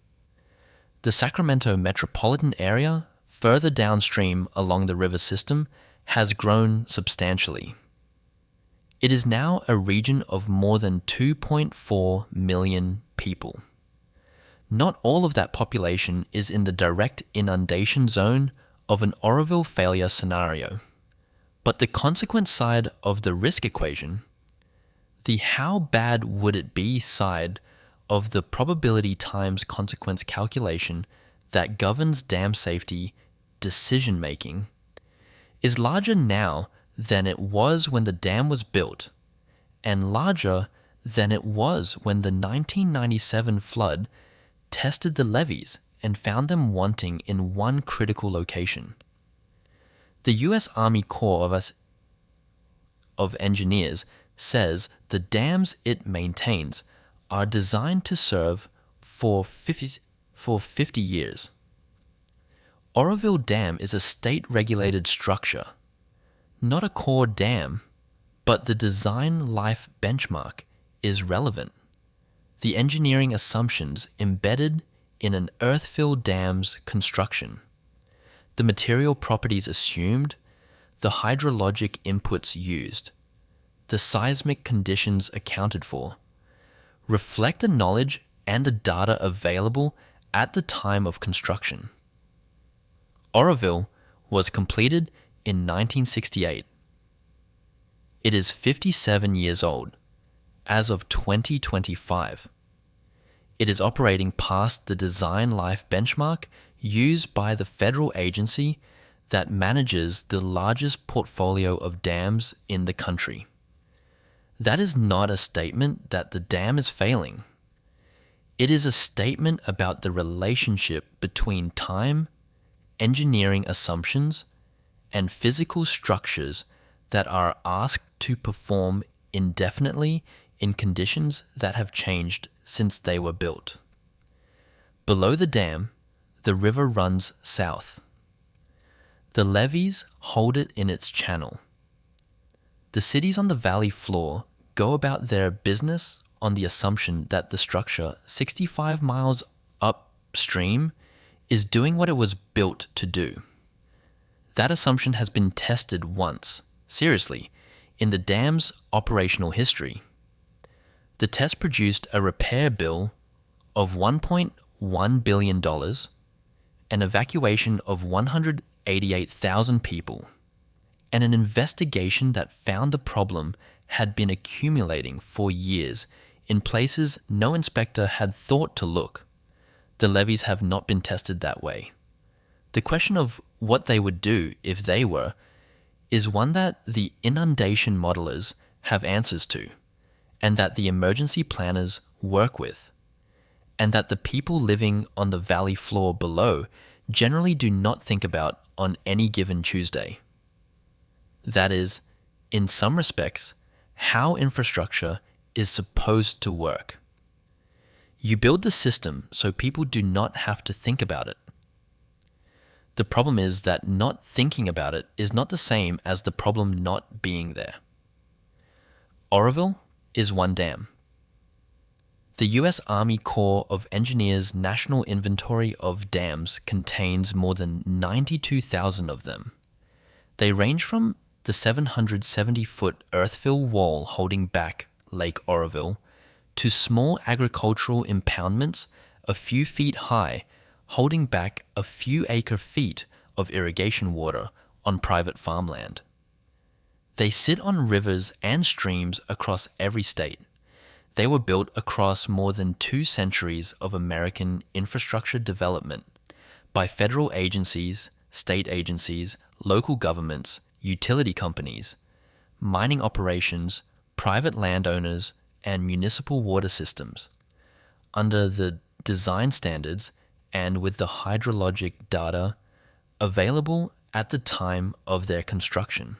The Sacramento metropolitan area, further downstream along the river system, has grown substantially. It is now a region of more than 2.4 million people. Not all of that population is in the direct inundation zone of an Oroville failure scenario. But the consequence side of the risk equation, the how bad would it be side of the probability times consequence calculation that governs dam safety decision making, is larger now than it was when the dam was built, and larger than it was when the 1997 flood tested the levees and found them wanting in one critical location. The U.S. Army Corps of Engineers says the dams it maintains are designed to serve for 50 years. Oroville Dam is a state-regulated structure, not a core dam, but the design life benchmark is relevant. The engineering assumptions embedded in an earth-filled dam's construction, the material properties assumed, the hydrologic inputs used, the seismic conditions accounted for, reflect the knowledge and the data available at the time of construction. Oroville was completed in 1968. It is 57 years old as of 2025. It is operating past the design life benchmark used by the federal agency that manages the largest portfolio of dams in the country. That is not a statement that the dam is failing. It is a statement about the relationship between time, engineering assumptions, and physical structures that are asked to perform indefinitely in conditions that have changed since they were built. Below the dam, the river runs south. The levees hold it in its channel. The cities on the valley floor go about their business on the assumption that the structure 65 miles upstream is doing what it was built to do. That assumption has been tested once, seriously, in the dam's operational history. The test produced a repair bill of $1.1 billion, an evacuation of 188,000 people, and an investigation that found the problem had been accumulating for years in places no inspector had thought to look. The levees have not been tested that way. The question of what they would do if they were is one that the inundation modelers have answers to, and that the emergency planners work with, and that the people living on the valley floor below generally do not think about on any given Tuesday. That is, in some respects, how infrastructure is supposed to work. You build the system so people do not have to think about it. The problem is that not thinking about it is not the same as the problem not being there. Oroville is one dam. The U.S. Army Corps of Engineers National Inventory of Dams contains more than 92,000 of them. They range from the 770-foot earthfill wall holding back Lake Oroville to small agricultural impoundments a few feet high, holding back a few acre-feet of irrigation water on private farmland. They sit on rivers and streams across every state. They were built across more than 2 centuries of American infrastructure development by federal agencies, state agencies, local governments, utility companies, mining operations, private landowners, and municipal water systems, under the design standards and with the hydrologic data available at the time of their construction.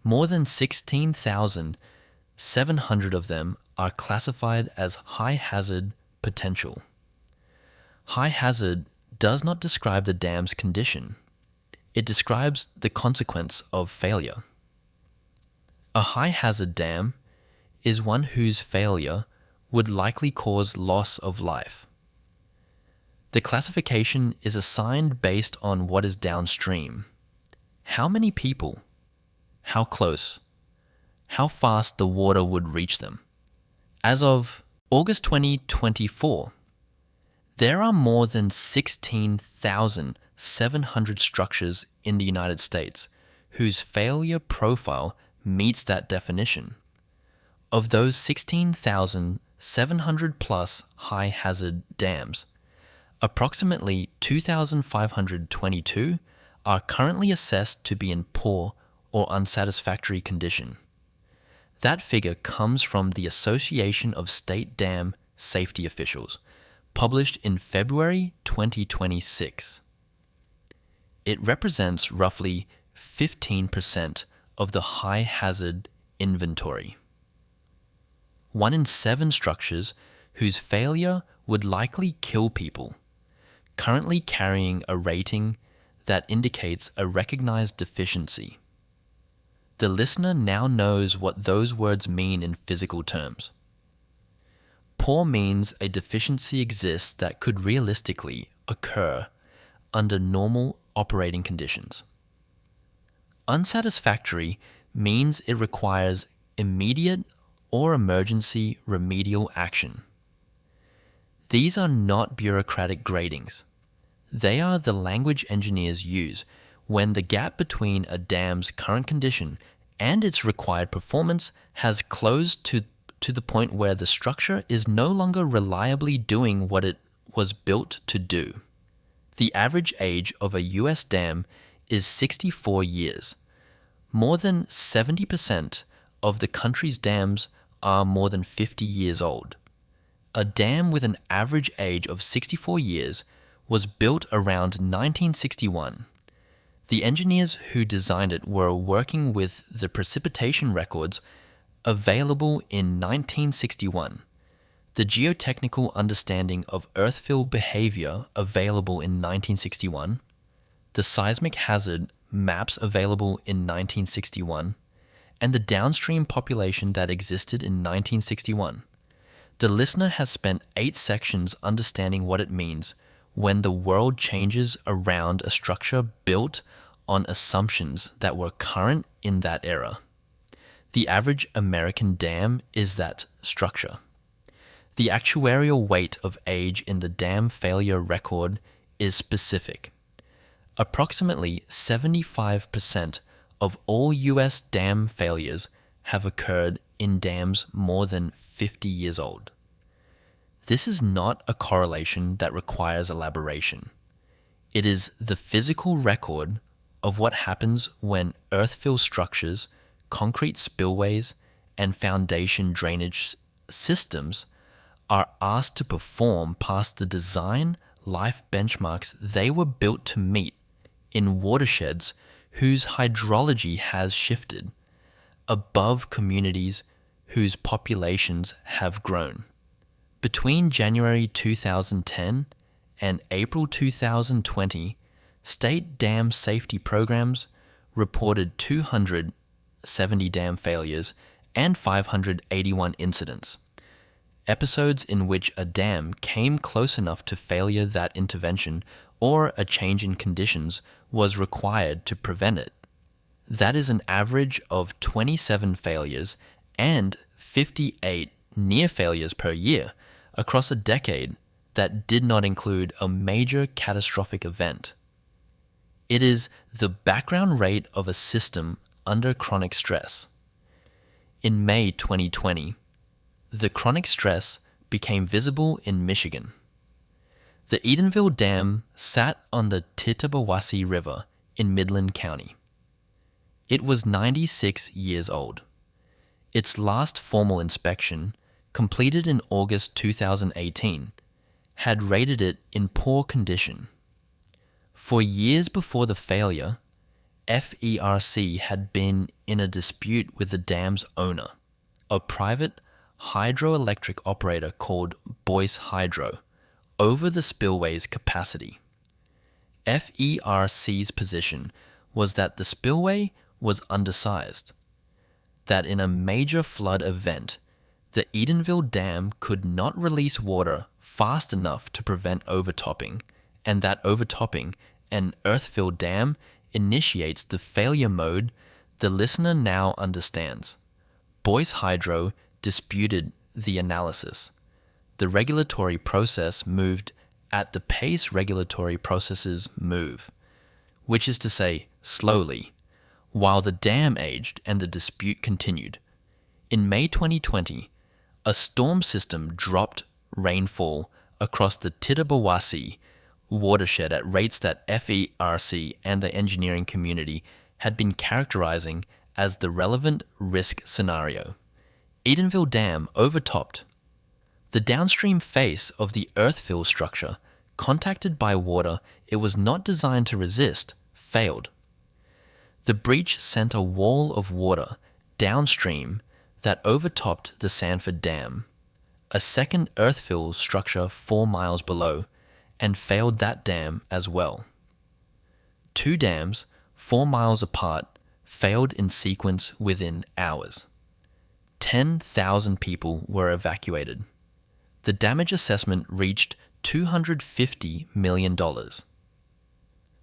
More than 16,700 of them are classified as high hazard potential. High hazard does not describe the dam's condition. It describes the consequence of failure. A high hazard dam is one whose failure would likely cause loss of life. The classification is assigned based on what is downstream. How many people? How close? How fast the water would reach them? As of August 2024, there are more than 16,700 structures in the United States whose failure profile meets that definition. Of those 16,700 plus high hazard dams, approximately 2,522 are currently assessed to be in poor or unsatisfactory condition. That figure comes from the Association of State Dam Safety Officials, published in February 2026. It represents roughly 15% of the high hazard inventory. 1 in 7 structures whose failure would likely kill people, currently carrying a rating that indicates a recognized deficiency. The listener now knows what those words mean in physical terms. Poor means a deficiency exists that could realistically occur under normal operating conditions. Unsatisfactory means it requires immediate or emergency remedial action. These are not bureaucratic gradings. They are the language engineers use when the gap between a dam's current condition and its required performance has closed to the point where the structure is no longer reliably doing what it was built to do. The average age of a US dam is 64 years. More than 70% of the country's dams are more than 50 years old. A dam with an average age of 64 years was built around 1961. The engineers who designed it were working with the precipitation records available in 1961, the geotechnical understanding of earthfill behavior available in 1961, the seismic hazard maps available in 1961, and the downstream population that existed in 1961. The listener has spent 8 sections understanding what it means when the world changes around a structure built on assumptions that were current in that era. The average American dam is that structure. The actuarial weight of age in the dam failure record is specific. Approximately 75% of all US dam failures have occurred in dams more than 50 years old. This is not a correlation that requires elaboration. It is the physical record of what happens when earthfill structures, concrete spillways, and foundation drainage systems are asked to perform past the design life benchmarks they were built to meet in watersheds whose hydrology has shifted, above communities whose populations have grown. Between January 2010 and April 2020, state dam safety programs reported 270 dam failures and 581 incidents, episodes in which a dam came close enough to failure that intervention or a change in conditions was required to prevent it. That is an average of 27 failures and 58 near failures per year across a decade that did not include a major catastrophic event. It is the background rate of a system under chronic stress. In May 2020, the chronic stress became visible in Michigan. The Edenville Dam sat on the Tittabawassee River in Midland County. It was 96 years old. Its last formal inspection, completed in August 2018, had rated it in poor condition. For years before the failure, FERC had been in a dispute with the dam's owner, a private hydroelectric operator called Boyce Hydro, over the spillway's capacity. FERC's position was that the spillway was undersized, that in a major flood event, the Edenville Dam could not release water fast enough to prevent overtopping, and that overtopping an earth-filled dam initiates the failure mode the listener now understands. Boyce Hydro disputed the analysis. The regulatory process moved at the pace regulatory processes move, which is to say, slowly, while the dam aged and the dispute continued. In May 2020, a storm system dropped rainfall across the Tittabawassee watershed at rates that FERC and the engineering community had been characterizing as the relevant risk scenario. Edenville Dam overtopped. The downstream face of the earth-fill structure, contacted by water it was not designed to resist, failed. The breach sent a wall of water downstream that overtopped the Sanford Dam, a second earth-fill structure 4 miles below, and failed that dam as well. 2 dams, 4 miles apart, failed in sequence within hours. 10,000 people were evacuated. The damage assessment reached $250 million.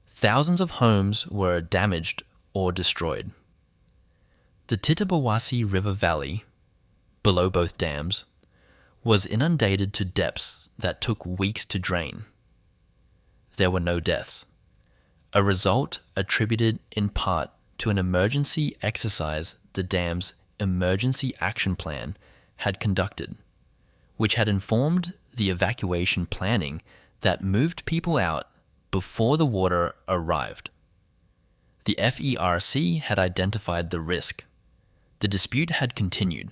Thousands of homes were damaged or destroyed. The Tittabawassee River Valley, below both dams, was inundated to depths that took weeks to drain. There were no deaths, a result attributed in part to an emergency exercise the dam's Emergency Action Plan had conducted, which had informed the evacuation planning that moved people out before the water arrived. The FERC had identified the risk. The dispute had continued.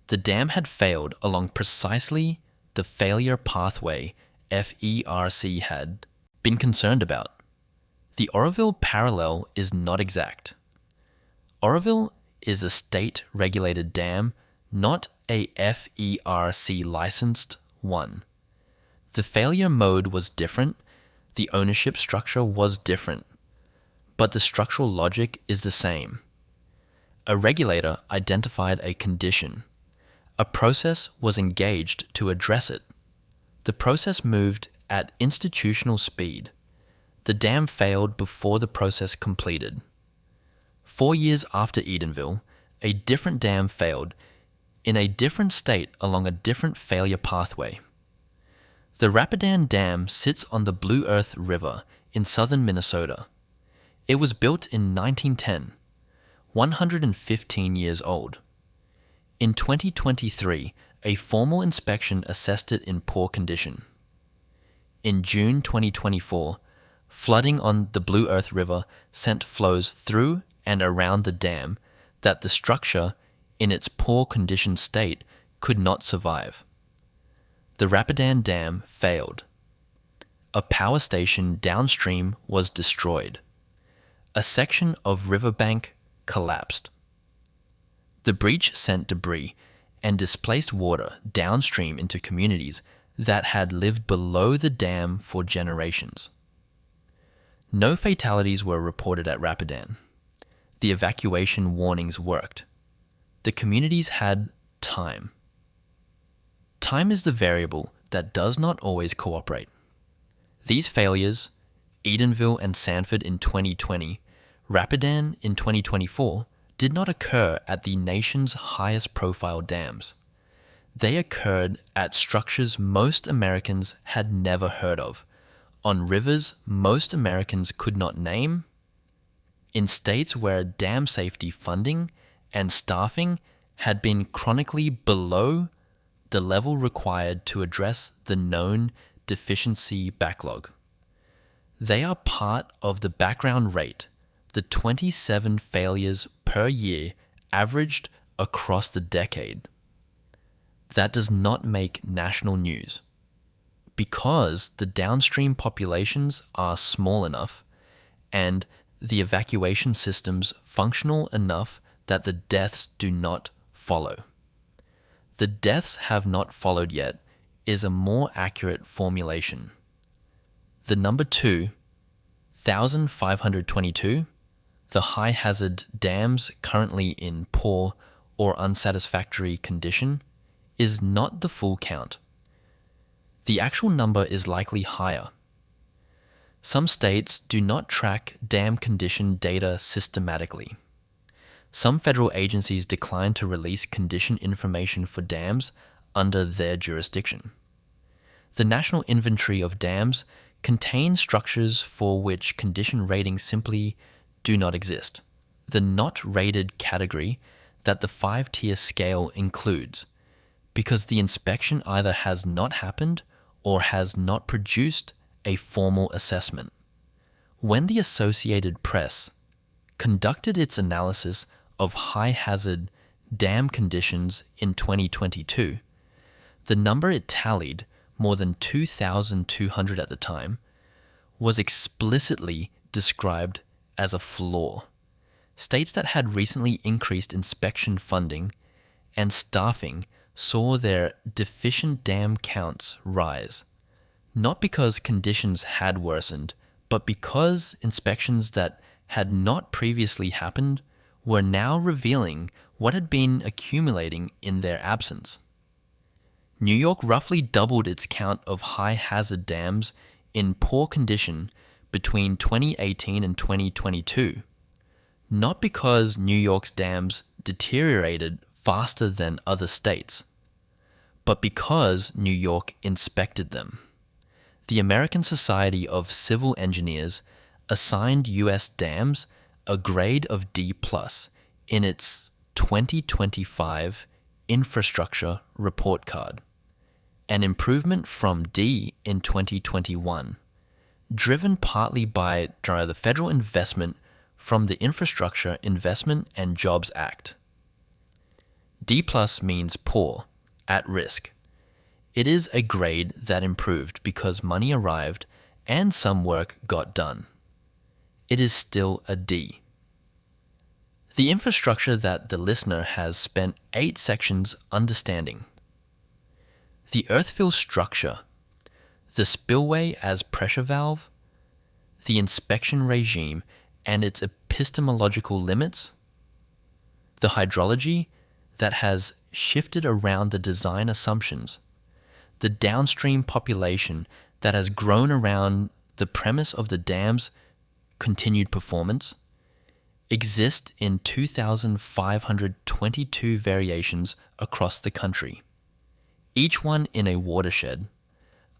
The dam had failed along precisely the failure pathway FERC had been concerned about. The Oroville parallel is not exact. Oroville is a state-regulated dam, not a FERC-licensed one. The failure mode was different, the ownership structure was different, but the structural logic is the same. A regulator identified a condition. A process was engaged to address it. The process moved at institutional speed. The dam failed before the process completed. 4 years after Edenville, a different dam failed in a different state along a different failure pathway. The Rapidan Dam sits on the Blue Earth River in southern Minnesota. It was built in 1910, 115 years old. In 2023, a formal inspection assessed it in poor condition. In June 2024, flooding on the Blue Earth River sent flows through and around the dam that the structure, in its poor condition state, could not survive. The Rapidan Dam failed. A power station downstream was destroyed. A section of riverbank collapsed. The breach sent debris and displaced water downstream into communities that had lived below the dam for generations. No fatalities were reported at Rapidan. The evacuation warnings worked. The communities had time. Time is the variable that does not always cooperate. These failures, Edenville and Sanford in 2020, Rapidan in 2024, did not occur at the nation's highest profile dams. They occurred at structures most Americans had never heard of, on rivers most Americans could not name, in states where dam safety funding and staffing had been chronically below the level required to address the known deficiency backlog. They are part of the background rate, the 27 failures per year averaged across the decade. That does not make national news. Because the downstream populations are small enough and the evacuation systems functional enough that the deaths do not follow. The deaths have not followed yet is a more accurate formulation. The number 2, 1,522, the high hazard dams currently in poor or unsatisfactory condition, is not the full count. The actual number is likely higher. Some states do not track dam condition data systematically. Some federal agencies decline to release condition information for dams under their jurisdiction. The National Inventory of Dams contains structures for which condition ratings simply do not exist. The not rated category that the 5-tier scale includes, because the inspection either has not happened or has not produced a formal assessment. When the Associated Press conducted its analysis of high-hazard dam conditions in 2022, the number it tallied, more than 2,200 at the time, was explicitly described as a flaw. States that had recently increased inspection funding and staffing saw their deficient dam counts rise, not because conditions had worsened, but because inspections that had not previously happened were now revealing what had been accumulating in their absence. New York roughly doubled its count of high-hazard dams in poor condition between 2018 and 2022, not because New York's dams deteriorated faster than other states, but because New York inspected them. The American Society of Civil Engineers assigned U.S. dams a grade of D+ in its 2025 Infrastructure Report Card, an improvement from D in 2021, driven partly by the federal investment from the Infrastructure Investment and Jobs Act. D+ means poor, at risk. It is a grade that improved because money arrived and some work got done. It is still a D. The infrastructure that the listener has spent 8 sections understanding. The earthfill structure, the spillway as pressure valve, the inspection regime and its epistemological limits, the hydrology that has shifted around the design assumptions, the downstream population that has grown around the premise of the dam's continued performance, exist in 2,522 variations across the country, each one in a watershed,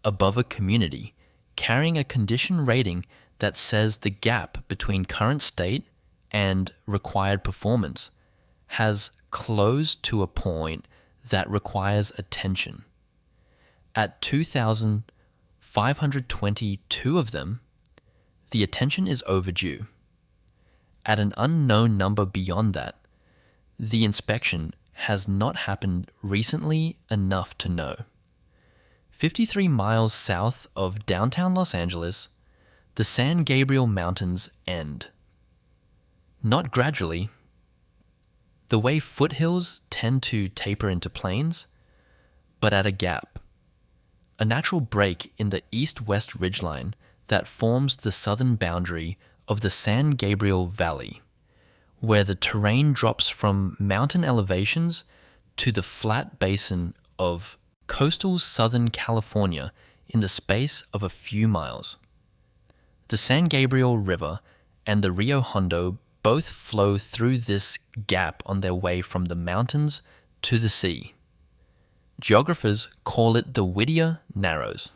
above a community, carrying a condition rating that says the gap between current state and required performance has closed to a point that requires attention. At 2,522 of them, the attention is overdue. At an unknown number beyond that, the inspection has not happened recently enough to know. 53 miles south of downtown Los Angeles, the San Gabriel Mountains end. Not gradually. The way foothills tend to taper into plains, but at a gap. A natural break in the east-west ridgeline that forms the southern boundary of the San Gabriel Valley, where the terrain drops from mountain elevations to the flat basin of coastal Southern California in the space of a few miles. The San Gabriel River and the Rio Hondo both flow through this gap on their way from the mountains to the sea. Geographers call it the Whittier Narrows.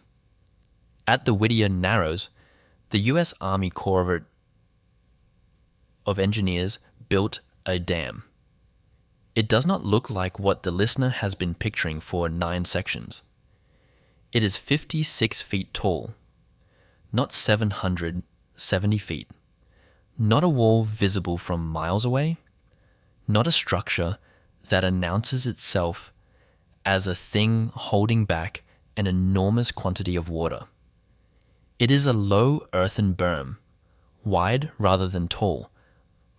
At the Whittier Narrows, the U.S. Army Corps of Engineers built a dam. It does not look like what the listener has been picturing for 9 sections. It is 56 feet tall, not 770 feet, not a wall visible from miles away, not a structure that announces itself as a thing holding back an enormous quantity of water. It is a low earthen berm, wide rather than tall,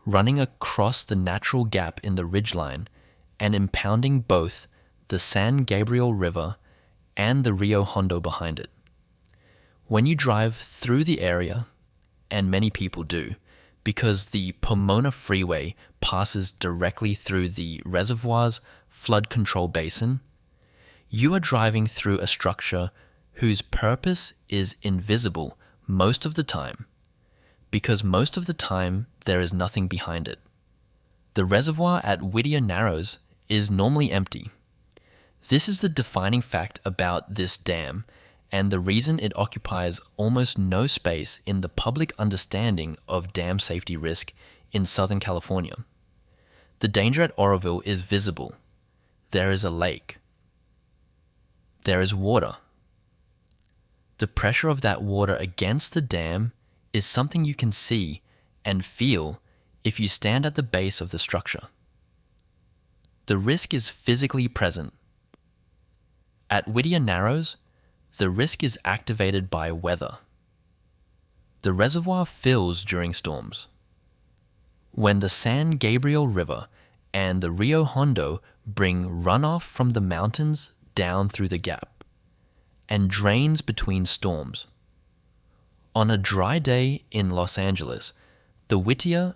running across the natural gap in the ridgeline and impounding both the San Gabriel River and the Rio Hondo behind it. When you drive through the area, and many people do, because the Pomona Freeway passes directly through the reservoir's flood control basin, you are driving through a structure whose purpose is invisible most of the time, because most of the time there is nothing behind it. The reservoir at Whittier Narrows is normally empty. This is the defining fact about this dam, and the reason it occupies almost no space in the public understanding of dam safety risk in Southern California. The danger at Oroville is visible. There is a lake. There is water. The pressure of that water against the dam is something you can see and feel if you stand at the base of the structure. The risk is physically present. At Whittier Narrows, the risk is activated by weather. The reservoir fills during storms. When the San Gabriel River and the Rio Hondo bring runoff from the mountains down through the gap and drains between storms. On a dry day in Los Angeles, the Whittier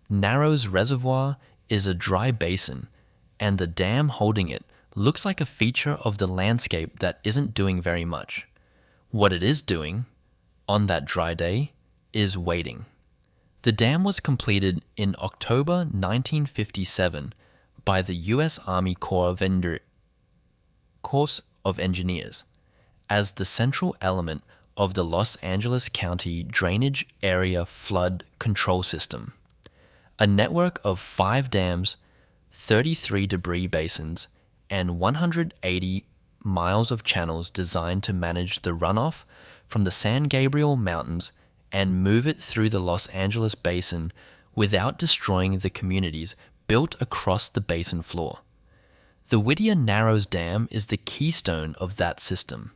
Narrows Reservoir is a dry basin, and the dam holding it looks like a feature of the landscape that isn't doing very much. What it is doing, on that dry day, is waiting. The dam was completed in October 1957 by the U.S. Army Corps of Engineers as the central element of the Los Angeles County Drainage Area Flood Control System, a network of 5 dams, 33 debris basins, and 180 miles of channels designed to manage the runoff from the San Gabriel Mountains and move it through the Los Angeles basin without destroying the communities built across the basin floor. The Whittier Narrows Dam is the keystone of that system,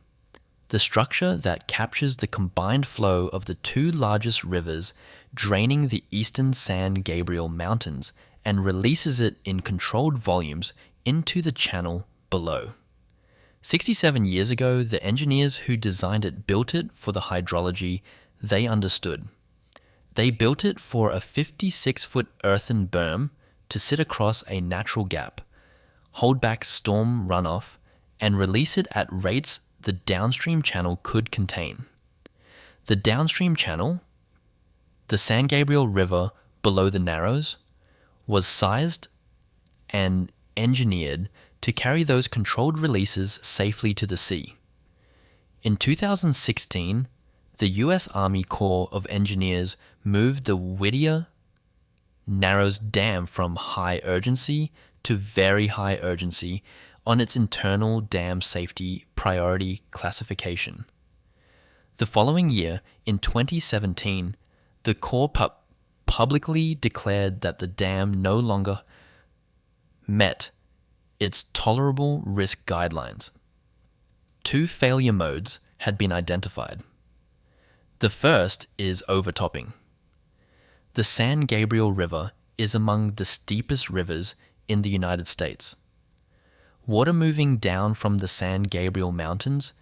the structure that captures the combined flow of the 2 largest rivers draining the eastern San Gabriel Mountains and releases it in controlled volumes into the channel below. 67 years ago, the engineers who designed it built it for the hydrology they understood. They built it for a 56-foot earthen berm to sit across a natural gap, hold back storm runoff, and release it at rates the downstream channel could contain. The downstream channel, the San Gabriel River below the Narrows, was sized and engineered to carry those controlled releases safely to the sea. In 2016, the U.S. Army Corps of Engineers moved the Whittier Narrows Dam from high urgency to very high urgency on its internal dam safety priority classification. The following year, in 2017, the Corps publicly declared that the dam no longer met its tolerable risk guidelines. 2 failure modes had been identified. The first is overtopping. The San Gabriel River is among the steepest rivers in the United States. Water moving down from the San Gabriel Mountains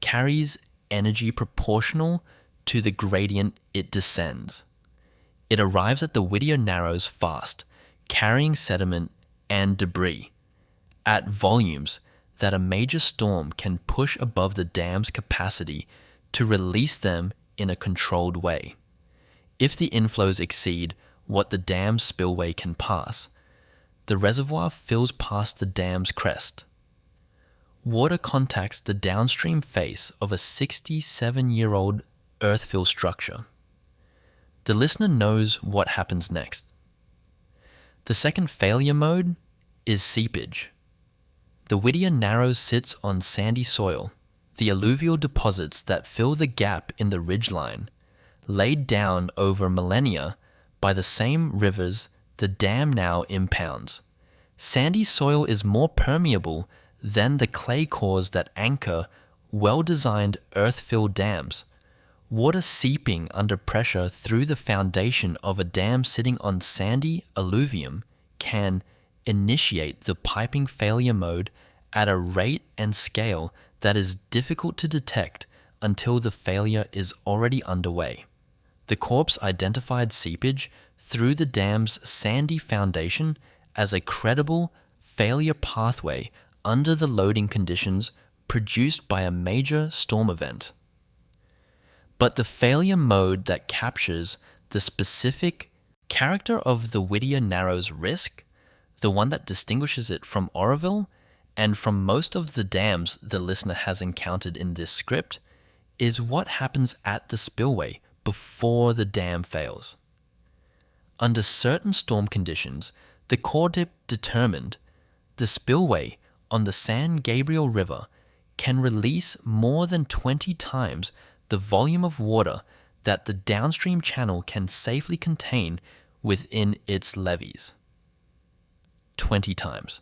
carries energy proportional to the gradient it descends. It arrives at the Whittier Narrows fast, carrying sediment and debris at volumes that a major storm can push above the dam's capacity to release them in a controlled way. If the inflows exceed what the dam's spillway can pass, the reservoir fills past the dam's crest. Water contacts the downstream face of a 67-year-old earth-fill structure. The listener knows what happens next. The second failure mode is seepage. The Whittier Narrows sits on sandy soil, the alluvial deposits that fill the gap in the ridgeline, laid down over millennia by the same rivers the dam now impounds. Sandy soil is more permeable than the clay cores that anchor well-designed earth-filled dams. Water seeping under pressure through the foundation of a dam sitting on sandy alluvium can initiate the piping failure mode at a rate and scale that is difficult to detect until the failure is already underway. The Corps identified seepage through the dam's sandy foundation as a credible failure pathway under the loading conditions produced by a major storm event. But the failure mode that captures the specific character of the Whittier Narrows risk, the one that distinguishes it from Oroville and from most of the dams the listener has encountered in this script, is what happens at the spillway before the dam fails. Under certain storm conditions, the Corps determined the spillway on the San Gabriel River can release more than 20 times the volume of water that the downstream channel can safely contain within its levees. 20 times.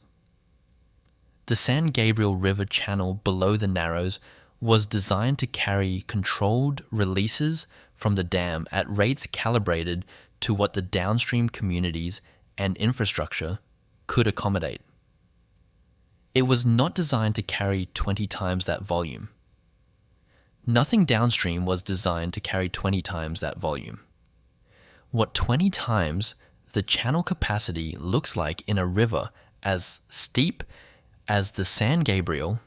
The San Gabriel River channel below the Narrows was designed to carry controlled releases from the dam at rates calibrated to what the downstream communities and infrastructure could accommodate. It was not designed to carry 20 times that volume. Nothing downstream was designed to carry 20 times that volume. What 20 times the channel capacity looks like in a river as steep as the San Gabriel,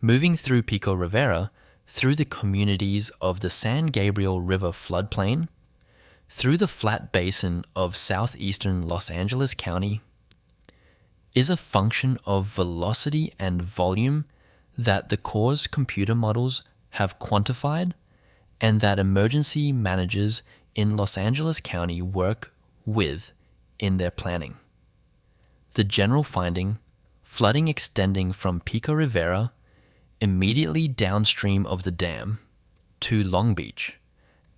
moving through Pico Rivera, through the communities of the San Gabriel River floodplain, through the flat basin of southeastern Los Angeles County, is a function of velocity and volume that the Corps' computer models have quantified and that emergency managers in Los Angeles County work with in their planning. The general finding, flooding extending from Pico Rivera immediately downstream of the dam to Long Beach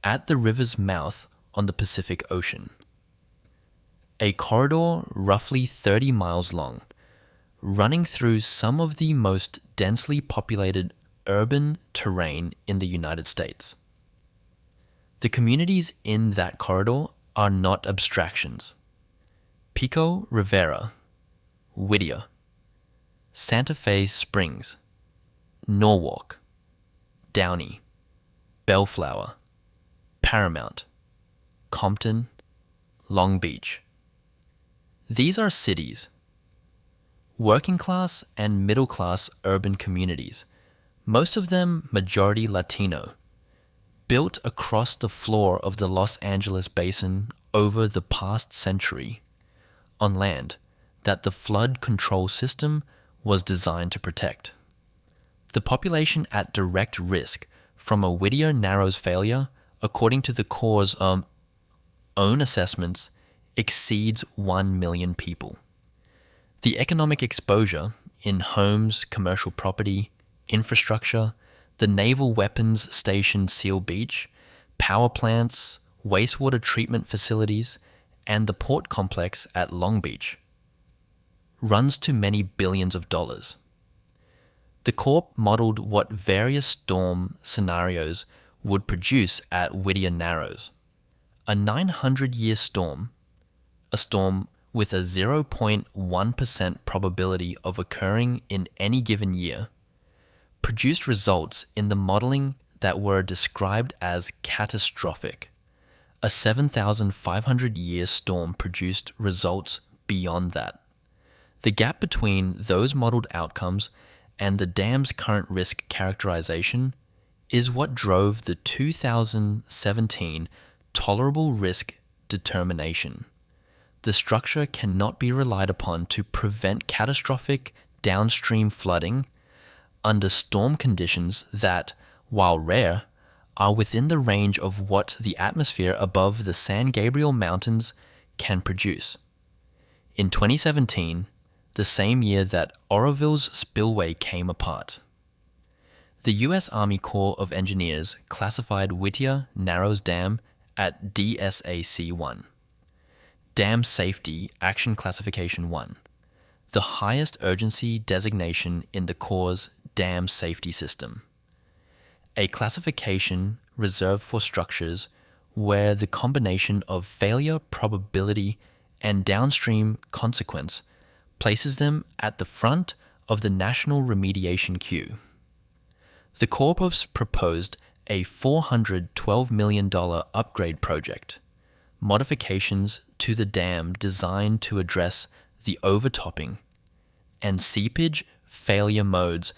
at the river's mouth on the Pacific Ocean. A corridor roughly 30 miles long, running through some of the most densely populated urban terrain in the United States. The communities in that corridor are not abstractions. Pico Rivera, Whittier, Santa Fe Springs, Norwalk, Downey, Bellflower, Paramount, Compton, Long Beach. These are cities, working class and middle class urban communities, most of them majority Latino, built across the floor of the Los Angeles basin over the past century, on land that the flood control system was designed to protect. The population at direct risk from a Whittier Narrows failure, according to the Corps' own assessments, exceeds 1 million people. The economic exposure in homes, commercial property, infrastructure, the Naval Weapons Station Seal Beach, power plants, wastewater treatment facilities, and the port complex at Long Beach runs to many billions of dollars. The Corps modeled what various storm scenarios would produce at Whittier Narrows. A 900-year storm, a storm with a 0.1% probability of occurring in any given year, produced results in the modeling that were described as catastrophic. A 7,500-year storm produced results beyond that. The gap between those modeled outcomes and the dam's current risk characterization is what drove the 2017 tolerable risk determination. The structure cannot be relied upon to prevent catastrophic downstream flooding under storm conditions that, while rare, are within the range of what the atmosphere above the San Gabriel Mountains can produce. In 2017, the same year that Oroville's spillway came apart, the U.S. Army Corps of Engineers classified Whittier Narrows Dam at DSAC 1, Dam Safety Action Classification 1, the highest urgency designation in the Corps' dam safety system, a classification reserved for structures where the combination of failure probability and downstream consequence places them at the front of the national remediation queue. The Corps proposed a $412 million upgrade project, modifications to the dam designed to address the overtopping and seepage failure modes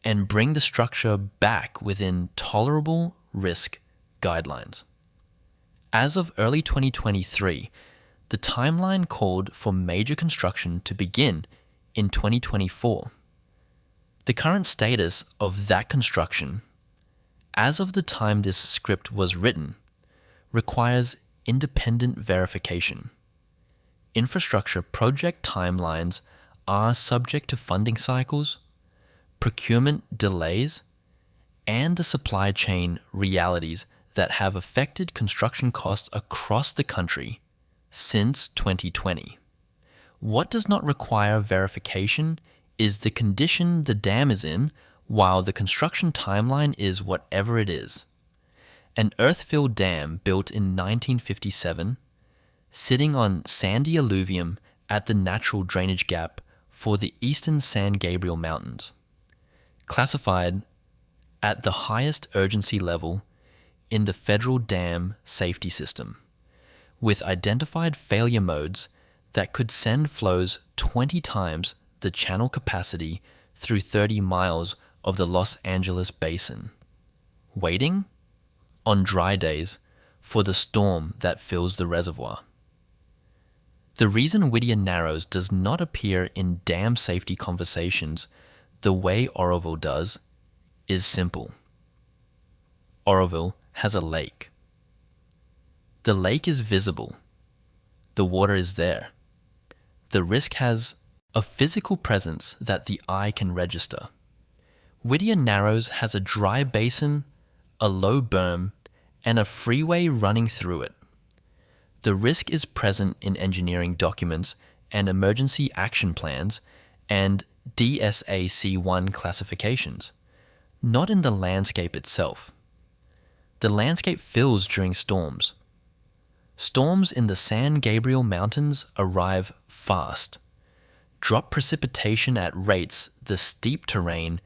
and bring the structure back within tolerable risk guidelines. As of early 2023, the timeline called for major construction to begin in 2024. The current status of that construction, as of the time this script was written, requires independent verification. Infrastructure project timelines are subject to funding cycles, procurement delays, and the supply chain realities that have affected construction costs across the country since 2020. What does not require verification is the condition the dam is in, while the construction timeline is whatever it is. An earth-filled dam built in 1957, sitting on sandy alluvium at the natural drainage gap for the eastern San Gabriel Mountains, classified at the highest urgency level in the federal dam safety system, with identified failure modes that could send flows 20 times the channel capacity through 30 miles of the Los Angeles basin, waiting, on dry days, for the storm that fills the reservoir. The reason Whittier Narrows does not appear in dam safety conversations the way Oroville does is simple. Oroville has a lake. The lake is visible. The water is there. The risk has a physical presence that the eye can register. Whittier Narrows has a dry basin, a low berm, and a freeway running through it. The risk is present in engineering documents and emergency action plans and DSAC-1 classifications, not in the landscape itself. The landscape fills during storms. Storms in the San Gabriel Mountains arrive fast, drop precipitation at rates the steep terrain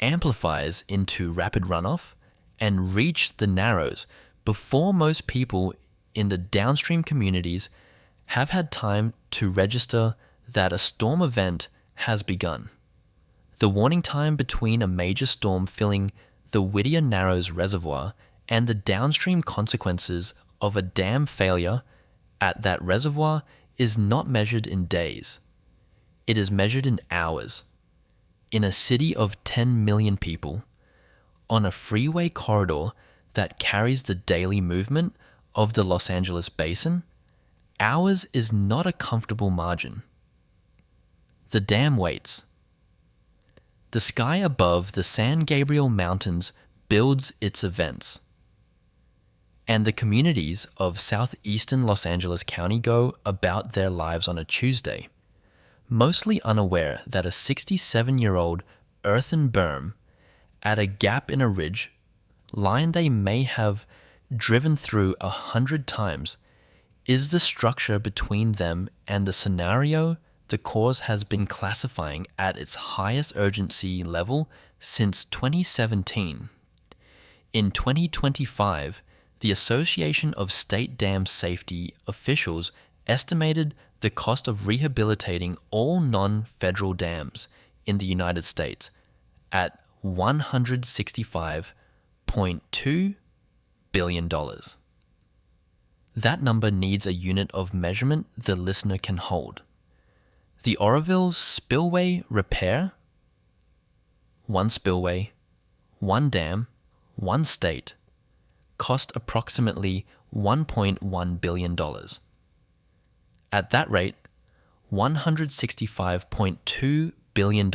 amplifies into rapid runoff, and reach the Narrows before most people in the downstream communities have had time to register that a storm event has begun. The warning time between a major storm filling the Whittier Narrows Reservoir and the downstream consequences of a dam failure at that reservoir is not measured in days. It is measured in hours. In a city of 10 million people, on a freeway corridor that carries the daily movement of the Los Angeles basin, hours is not a comfortable margin. The dam waits. The sky above the San Gabriel Mountains builds its events, and the communities of southeastern Los Angeles County go about their lives on a Tuesday, mostly unaware that a 67-year-old earthen berm at a gap in a ridge line they may have driven through 100 times is the structure between them and the scenario the Corps has been classifying at its highest urgency level since 2017. In 2025, the Association of State Dam Safety officials estimated the cost of rehabilitating all non-federal dams in the United States at $165.2 billion. That number needs a unit of measurement the listener can hold. The Oroville spillway repair? one spillway, one dam, one state, cost approximately $1.1 billion. At that rate, $165.2 billion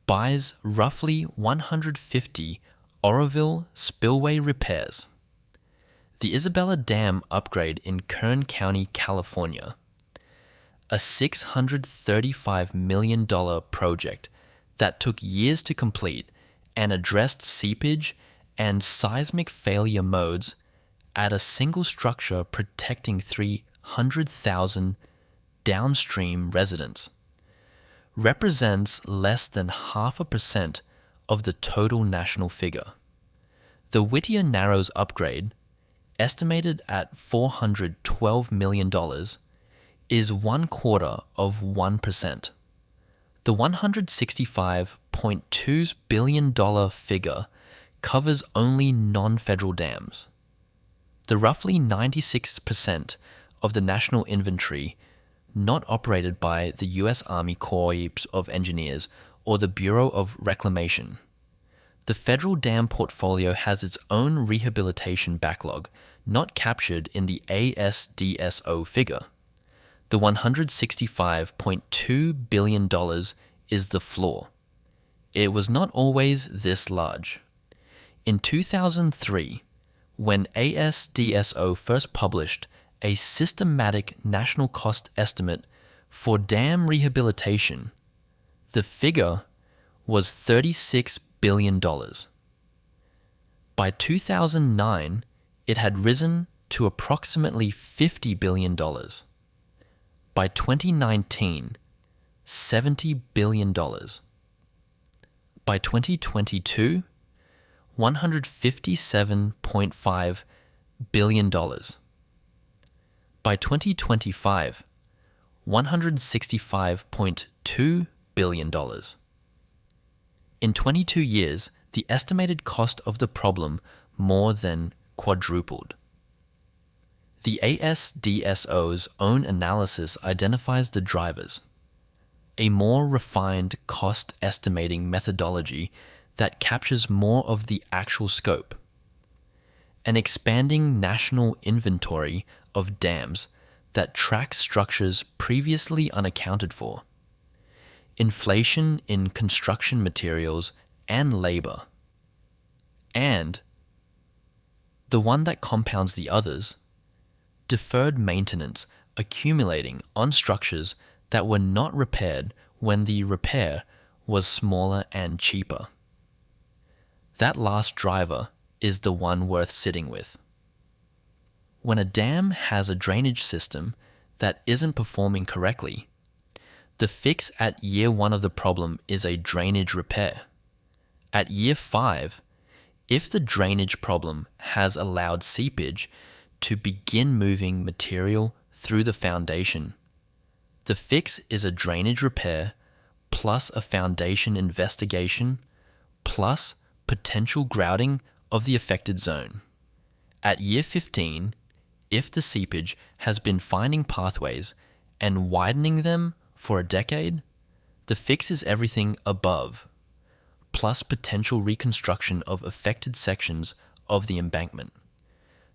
buys roughly 150 Oroville spillway repairs. The Isabella Dam upgrade in Kern County, California, a $635 million project that took years to complete and addressed seepage and seismic failure modes at a single structure protecting 300,000 downstream residents, represents less than 0.5% of the total national figure. The Whittier Narrows upgrade, estimated at $412 million, is 0.25%. The $165.2 billion figure covers only non-federal dams. The roughly 96% of the national inventory not operated by the U.S. Army Corps of Engineers or the Bureau of Reclamation. The federal dam portfolio has its own rehabilitation backlog, not captured in the ASDSO figure. The $165.2 billion is the floor. It was not always this large. In 2003, when ASDSO first published a systematic national cost estimate for dam rehabilitation, the figure was $36 billion. By 2009, it had risen to approximately $50 billion. By 2019, $70 billion. By 2022, $157.5 billion. By 2025, $165.2 billion. In 22 years, the estimated cost of the problem more than quadrupled. The ASDSO's own analysis identifies the drivers: a more refined cost estimating methodology that captures more of the actual scope, an expanding national inventory of dams that tracks structures previously unaccounted for, inflation in construction materials and labor, and, the one that compounds the others, deferred maintenance accumulating on structures that were not repaired when the repair was smaller and cheaper. That last driver is the one worth sitting with. When a dam has a drainage system that isn't performing correctly, the fix at year 1 of the problem is a drainage repair. At year 5, if the drainage problem has allowed seepage to begin moving material through the foundation, the fix is a drainage repair plus a foundation investigation plus potential grouting of the affected zone. At year 15, if the seepage has been finding pathways and widening them for a decade, the fix is everything above, plus potential reconstruction of affected sections of the embankment.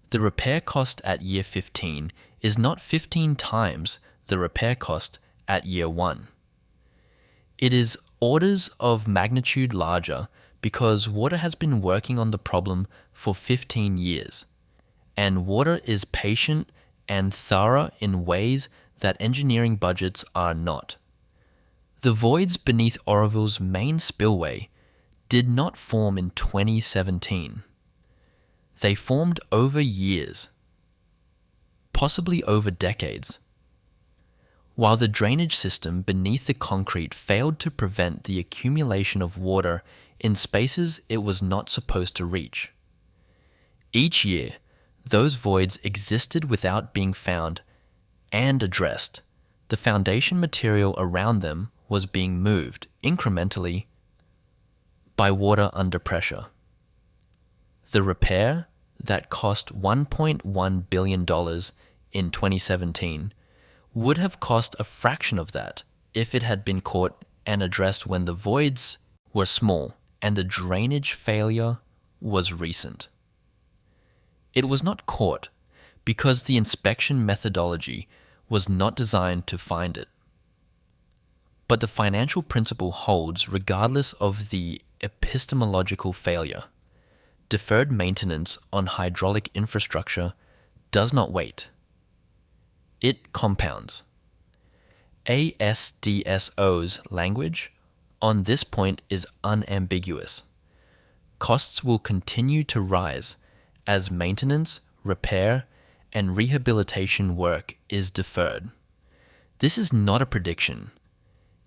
The repair cost at year 15 is not 15 times the repair cost at year 1. It is orders of magnitude larger because water has been working on the problem for 15 years, and water is patient and thorough in ways that engineering budgets are not. The voids beneath Oroville's main spillway did not form in 2017. They formed over years, possibly over decades. While the drainage system beneath the concrete failed to prevent the accumulation of water in spaces it was not supposed to reach. Each year, those voids existed without being found and addressed. The foundation material around them was being moved incrementally by water under pressure. The repair that cost $1.1 billion in 2017 would have cost a fraction of that if it had been caught and addressed when the voids were small and the drainage failure was recent. It was not caught because the inspection methodology was not designed to find it. But the financial principle holds regardless of the epistemological failure. Deferred maintenance on hydraulic infrastructure does not wait. It compounds. ASDSO's language on this point is unambiguous. Costs will continue to rise as maintenance, repair, and rehabilitation work is deferred. This is not a prediction.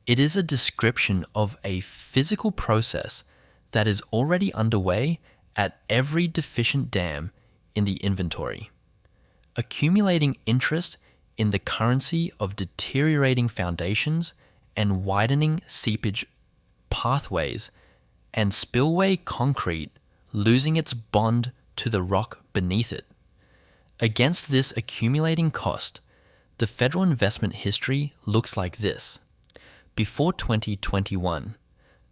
It is a description of a physical process that is already underway at every deficient dam in the inventory. Accumulating interest in the currency of deteriorating foundations and widening seepage pathways and spillway concrete losing its bond to the rock beneath it. Against this accumulating cost, the federal investment history looks like this. Before 2021,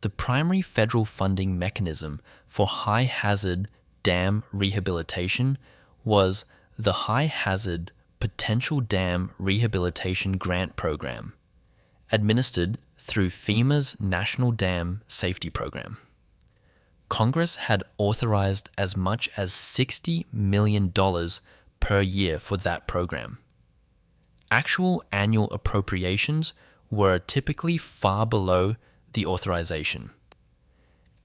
the primary federal funding mechanism for high-hazard dam rehabilitation was the High-Hazard Potential Dam Rehabilitation Grant Program, administered through FEMA's National Dam Safety Program. Congress had authorized as much as $60 million per year for that program. Actual annual appropriations were typically far below the authorization.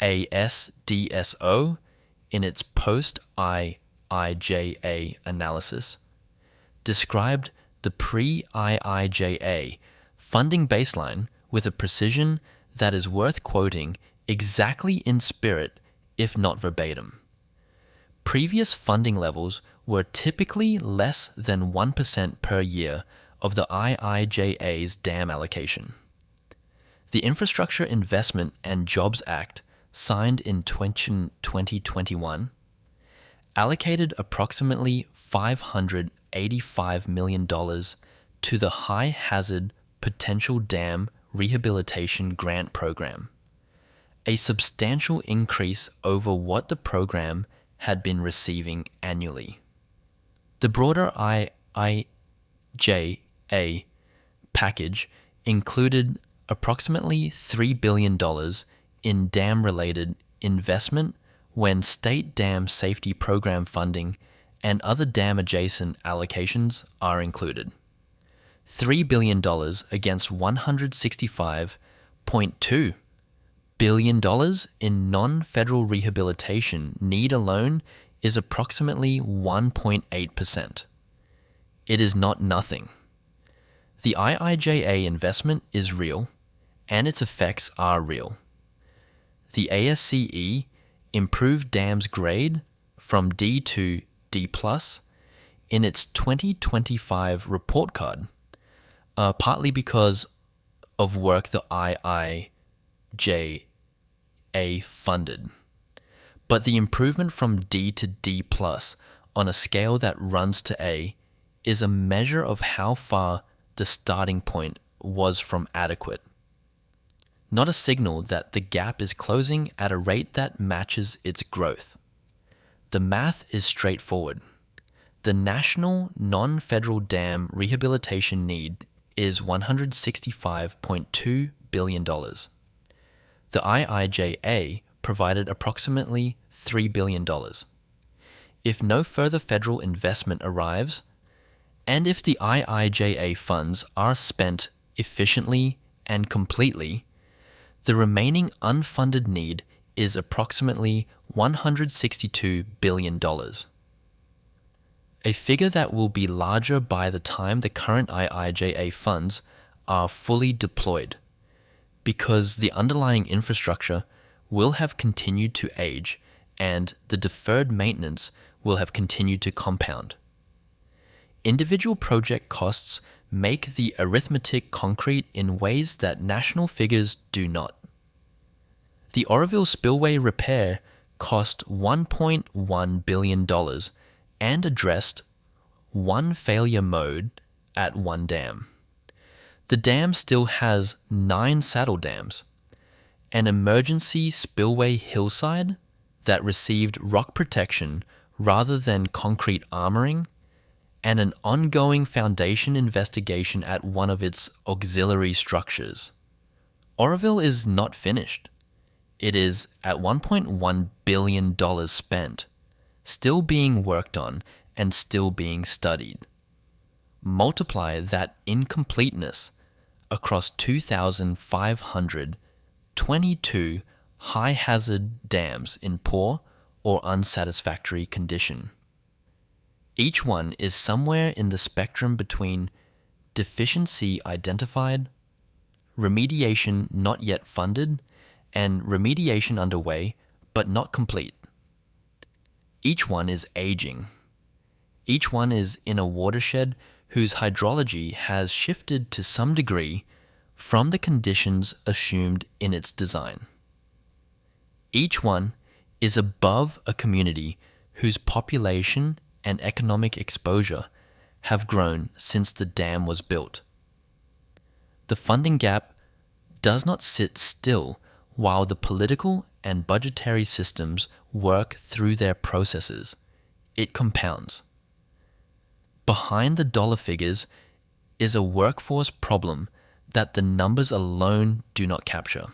ASDSO, in its post-IIJA analysis, described the pre-IIJA funding baseline with a precision that is worth quoting exactly in spirit, if not verbatim. Previous funding levels were typically less than 1% per year of the IIJA's dam allocation. The Infrastructure Investment and Jobs Act, signed in 2021, allocated approximately $585 million to the High Hazard Potential Dam Rehabilitation Grant Program, a substantial increase over what the program had been receiving annually. The broader IIJA package included approximately $3 billion in dam-related investment when state dam safety program funding and other dam-adjacent allocations are included. $3 billion against $165.2 billion in non-federal rehabilitation need alone is approximately 1.8%. It is not nothing. The IIJA investment is real, and its effects are real. The ASCE improved dams grade from D to D+ in its 2025 report card, partly because of work the IIJA funded. But the improvement from D to D+ on a scale that runs to A is a measure of how far the starting point was from adequate, not a signal that the gap is closing at a rate that matches its growth. The math is straightforward. The national non-federal dam rehabilitation need is $165.2 billion. The IIJA provided approximately $3 billion. If no further federal investment arrives, and if the IIJA funds are spent efficiently and completely, the remaining unfunded need is approximately $162 billion. A figure that will be larger by the time the current IIJA funds are fully deployed, because the underlying infrastructure will have continued to age and the deferred maintenance will have continued to compound. Individual project costs make the arithmetic concrete in ways that national figures do not. The Oroville Spillway repair cost $1.1 billion and addressed one failure mode at one dam. The dam still has 9 saddle dams. an emergency spillway hillside that received rock protection rather than concrete armoring, and an ongoing foundation investigation at one of its auxiliary structures. Oroville is not finished. It is at $1.1 billion spent, still being worked on and still being studied. Multiply that incompleteness across 2,522 high-hazard dams in poor or unsatisfactory condition. Each one is somewhere in the spectrum between deficiency identified, remediation not yet funded, and remediation underway but not complete. Each one is aging. Each one is in a watershed whose hydrology has shifted to some degree from the conditions assumed in its design. Each one is above a community whose population and economic exposure have grown since the dam was built. The funding gap does not sit still while the political and budgetary systems work through their processes. It compounds. Behind the dollar figures is a workforce problem that the numbers alone do not capture.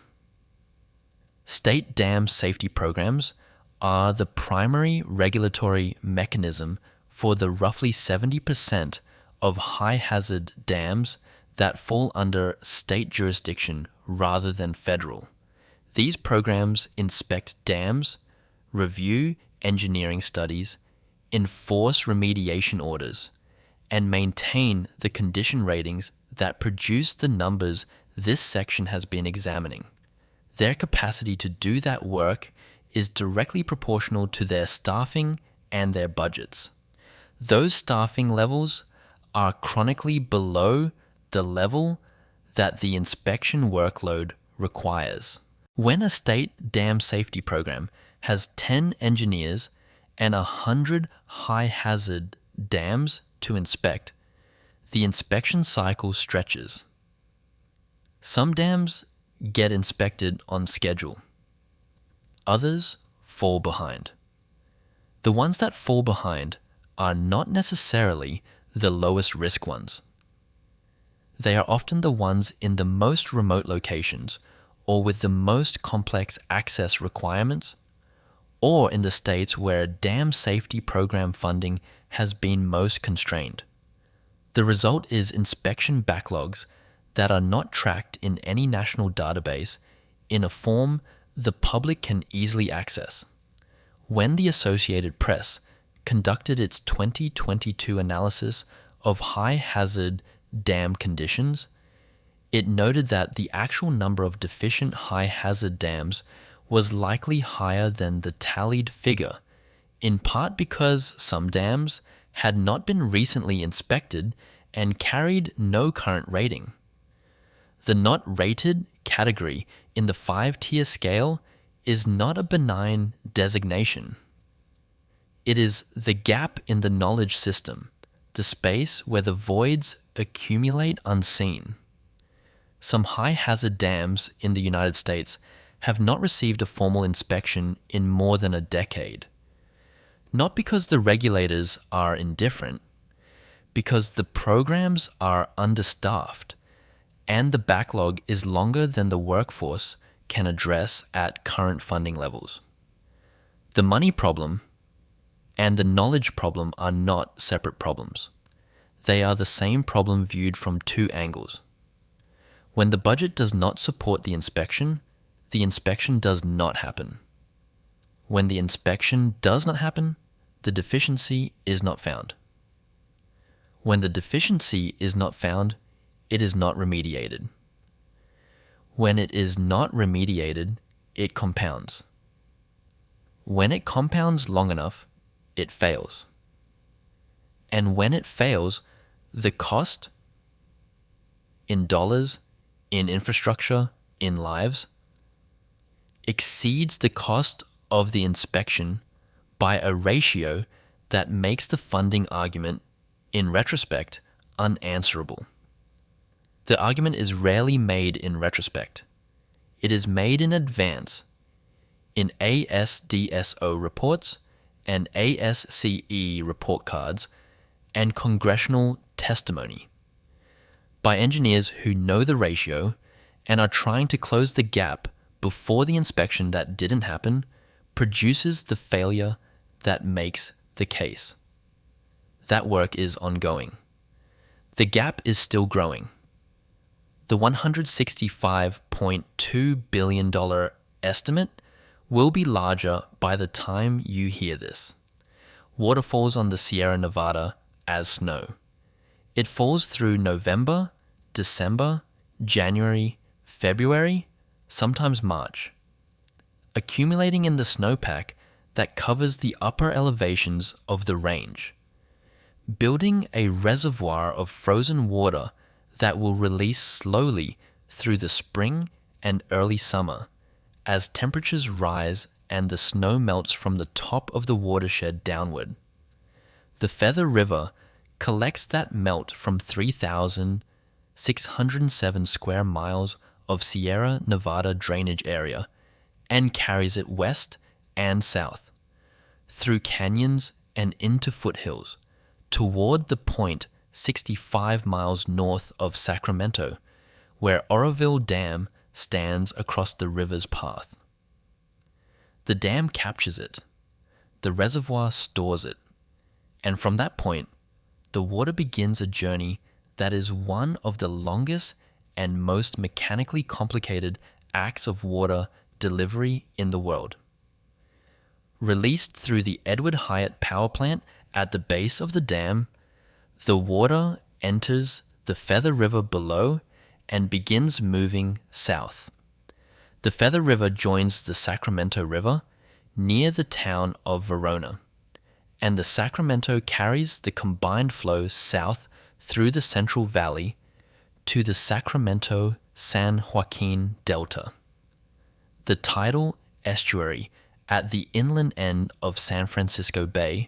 State dam safety programs are the primary regulatory mechanism for the roughly 70% of high-hazard dams that fall under state jurisdiction rather than federal. These programs inspect dams, review engineering studies, enforce remediation orders, and maintain the condition ratings that produce the numbers this section has been examining. Their capacity to do that work is directly proportional to their staffing and their budgets. Those staffing levels are chronically below the level that the inspection workload requires. When a state dam safety program has 10 engineers and 100 high-hazard dams to inspect, the inspection cycle stretches. Some dams get inspected on schedule. Others fall behind. The ones that fall behind are not necessarily the lowest risk ones. They are often the ones in the most remote locations or with the most complex access requirements, or in the states where dam safety program funding has been most constrained. The result is inspection backlogs that are not tracked in any national database in a form the public can easily access. When the Associated Press conducted its 2022 analysis of high-hazard dam conditions, it noted that the actual number of deficient high-hazard dams was likely higher than the tallied figure, in part because some dams had not been recently inspected and carried no current rating. The not rated category in the 5-tier scale is not a benign designation. It is the gap in the knowledge system, the space where the voids accumulate unseen. Some high-hazard dams in the United States have not received a formal inspection in more than a decade. Not because the regulators are indifferent, because the programs are understaffed and the backlog is longer than the workforce can address at current funding levels. The money problem and the knowledge problem are not separate problems. They are the same problem viewed from two angles. When the budget does not support the inspection does not happen. When the inspection does not happen, the deficiency is not found. When the deficiency is not found, it is not remediated. When it is not remediated, it compounds. When it compounds long enough, it fails. And when it fails, the cost in dollars, in infrastructure, in lives, exceeds the cost of the inspection by a ratio that makes the funding argument, in retrospect, unanswerable. The argument is rarely made in retrospect. It is made in advance in ASDSO reports and ASCE report cards and congressional testimony by engineers who know the ratio and are trying to close the gap before the inspection that didn't happen produces the failure that makes the case. That work is ongoing. The gap is still growing. The $165.2 billion estimate will be larger by the time you hear this. Water falls on the Sierra Nevada as snow. It falls through November, December, January, February, sometimes March, accumulating in the snowpack that covers the upper elevations of the range, building a reservoir of frozen water that will release slowly through the spring and early summer as temperatures rise and the snow melts from the top of the watershed downward. The Feather River collects that melt from 3,607 square miles of Sierra Nevada drainage area and carries it west and south, through canyons and into foothills, toward the point 65 miles north of Sacramento, where Oroville Dam stands across the river's path. The dam captures it, the reservoir stores it, and from that point, the water begins a journey that is one of the longest and most mechanically complicated acts of water delivery in the world. Released through the Edward Hyatt power plant at the base of the dam, the water enters the Feather River below and begins moving south. The Feather River joins the Sacramento River near the town of Verona, and the Sacramento carries the combined flow south through the Central Valley to the Sacramento-San Joaquin Delta, the tidal estuary at the inland end of San Francisco Bay,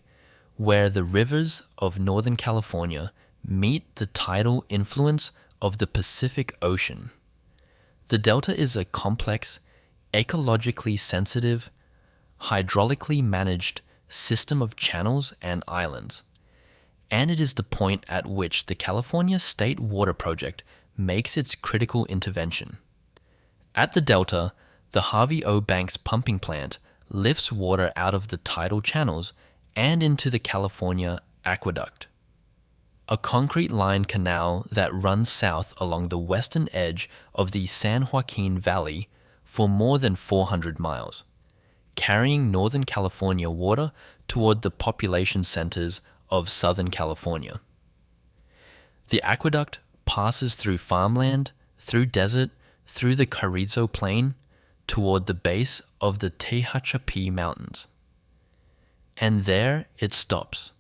where the rivers of Northern California meet the tidal influence of the Pacific Ocean. The delta is a complex, ecologically sensitive, hydraulically managed system of channels and islands, and it is the point at which the California State Water Project makes its critical intervention. At the delta, the Harvey O. Banks pumping plant lifts water out of the tidal channels and into the California Aqueduct, a concrete-lined canal that runs south along the western edge of the San Joaquin Valley for more than 400 miles, carrying Northern California water toward the population centers of Southern California. The aqueduct passes through farmland, through desert, through the Carrizo Plain, toward the base of the Tehachapi Mountains. And there it stops,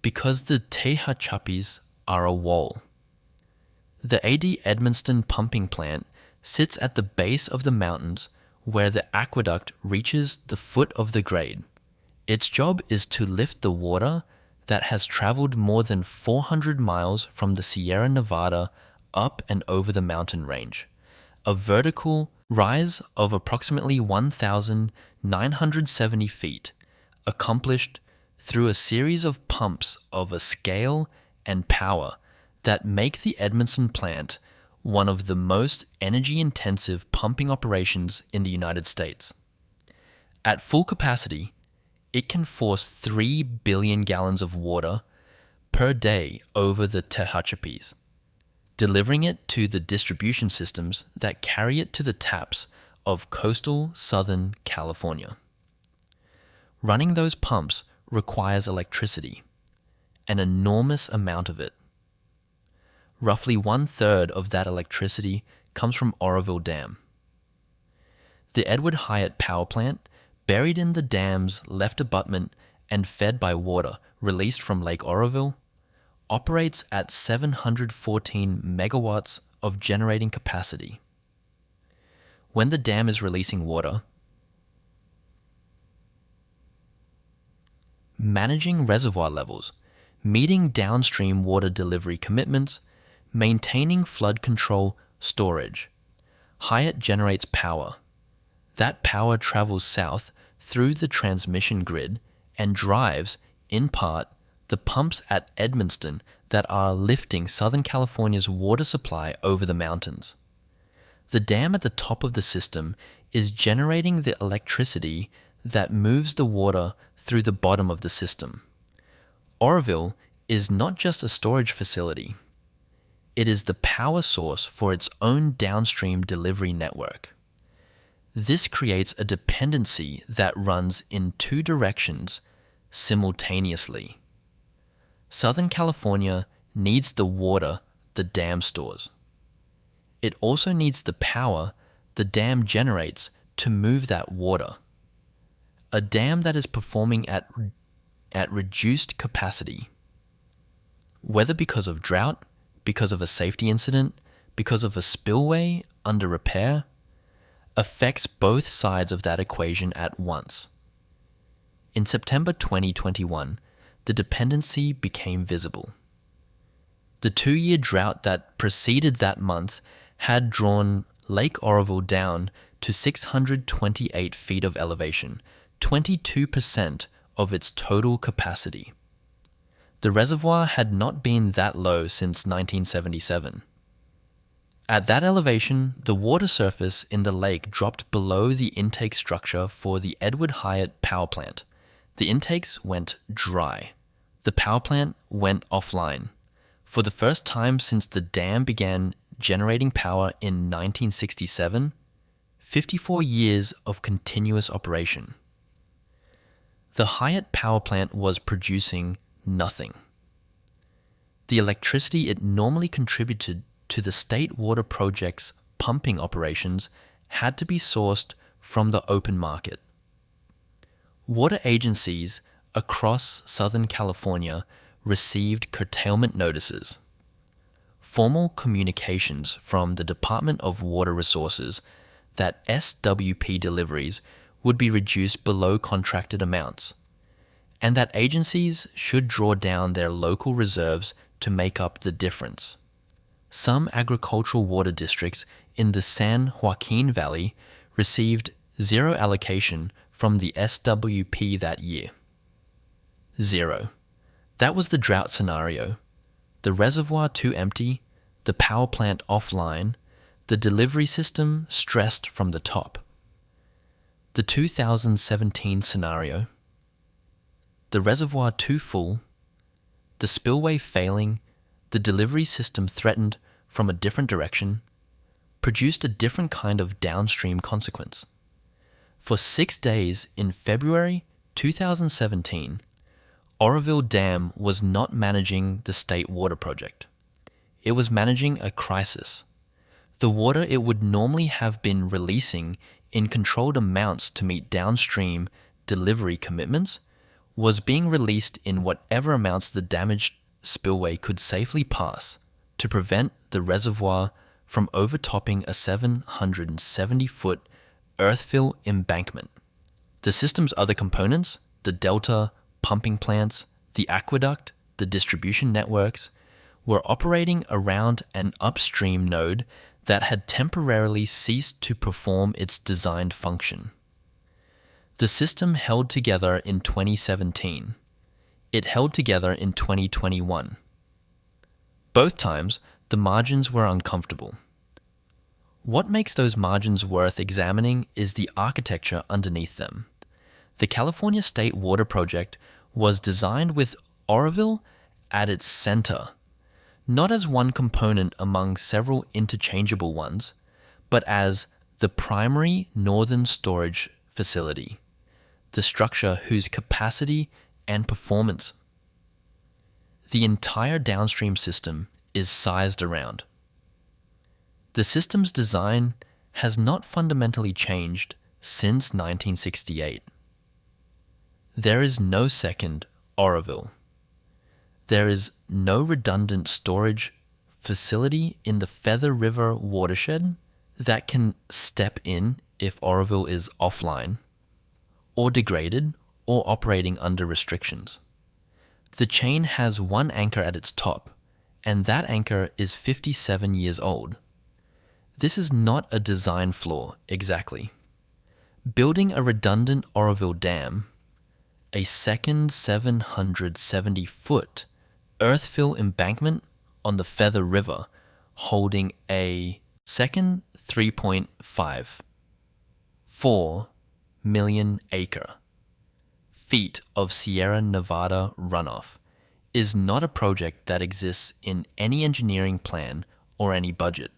because the Tehachapis are a wall. The A.D. Edmonston pumping plant sits at the base of the mountains where the aqueduct reaches the foot of the grade. Its job is to lift the water that has traveled more than 400 miles from the Sierra Nevada up and over the mountain range, a vertical rise of approximately 1,970 feet, accomplished through a series of pumps of a scale and power that make the Edmonston plant one of the most energy-intensive pumping operations in the United States. At full capacity, it can force 3 billion gallons of water per day over the Tehachapis, delivering it to the distribution systems that carry it to the taps of coastal Southern California. Running those pumps requires electricity, an enormous amount of it. Roughly 1/3 of that electricity comes from Oroville Dam. The Edward Hyatt power plant, buried in the dam's left abutment and fed by water released from Lake Oroville, operates at 714 megawatts of generating capacity. When the dam is releasing water, managing reservoir levels, meeting downstream water delivery commitments, maintaining flood control storage, Hyatt generates power. That power travels south through the transmission grid and drives, in part, the pumps at Edmonston that are lifting Southern California's water supply over the mountains. The dam at the top of the system is generating the electricity that moves the water through the bottom of the system. Oroville is not just a storage facility. It is the power source for its own downstream delivery network. This creates a dependency that runs in two directions simultaneously. Southern California needs the water the dam stores. It also needs the power the dam generates to move that water. A dam that is performing at reduced capacity, whether because of drought, because of a safety incident, because of a spillway under repair, affects both sides of that equation at once. In September 2021, the dependency became visible. The 2-year drought that preceded that month had drawn Lake Oroville down to 628 feet of elevation, 22% of its total capacity. The reservoir had not been that low since 1977. At that elevation, the water surface in the lake dropped below the intake structure for the Edward Hyatt power plant. The intakes went dry. The power plant went offline. For the first time since the dam began generating power in 1967, 54 years of continuous operation. The Hyatt power plant was producing nothing. The electricity it normally contributed to the state water project's pumping operations had to be sourced from the open market. Water agencies across Southern California received curtailment notices. Formal communications from the Department of Water Resources that SWP deliveries would be reduced below contracted amounts, and that agencies should draw down their local reserves to make up the difference. Some agricultural water districts in the San Joaquin Valley received zero allocation from the SWP that year. Zero. That was the drought scenario. The reservoir too empty, the power plant offline, the delivery system stressed from the top. The 2017 scenario. The reservoir too full, the spillway failing, the delivery system threatened from a different direction, produced a different kind of downstream consequence. For 6 days in February 2017, Oroville Dam was not managing the state water project. It was managing a crisis. The water it would normally have been releasing in controlled amounts to meet downstream delivery commitments was being released in whatever amounts the damaged spillway could safely pass to prevent the reservoir from overtopping a 770-foot earthfill embankment. The system's other components, the delta, pumping plants, the aqueduct, the distribution networks, were operating around an upstream node that had temporarily ceased to perform its designed function. The system held together in 2017. It held together in 2021. Both times, the margins were uncomfortable. What makes those margins worth examining is the architecture underneath them. The California State Water Project was designed with Oroville at its center, not as one component among several interchangeable ones, but as the primary northern storage facility, the structure whose capacity and performance the entire downstream system is sized around. The system's design has not fundamentally changed since 1968. There is no second Oroville. There is no redundant storage facility in the Feather River watershed that can step in if Oroville is offline, or degraded, or operating under restrictions. The chain has one anchor at its top, and that anchor is 57 years old. This is not a design flaw exactly. Building a redundant Oroville Dam, a second 770-foot earthfill embankment on the Feather River, holding a second 3.54 million acre feet of Sierra Nevada runoff, is not a project that exists in any engineering plan or any budget.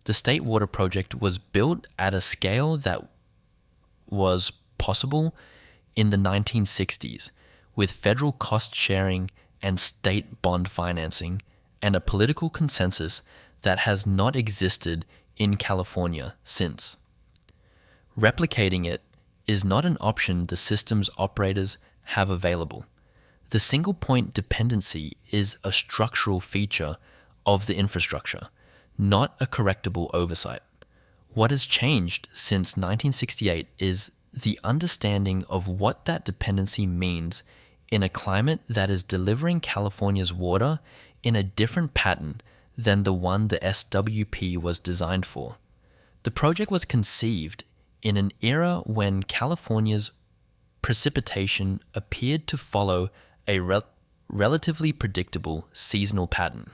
The State Water Project was built at a scale that was possible in the 1960s, with federal cost sharing and state bond financing, and a political consensus that has not existed in California since. Replicating it is not an option the system's operators have available. The single point dependency is a structural feature of the infrastructure, not a correctable oversight. What has changed since 1968 is the understanding of what that dependency means in a climate that is delivering California's water in a different pattern than the one the SWP was designed for. The project was conceived in an era when California's precipitation appeared to follow a relatively predictable seasonal pattern.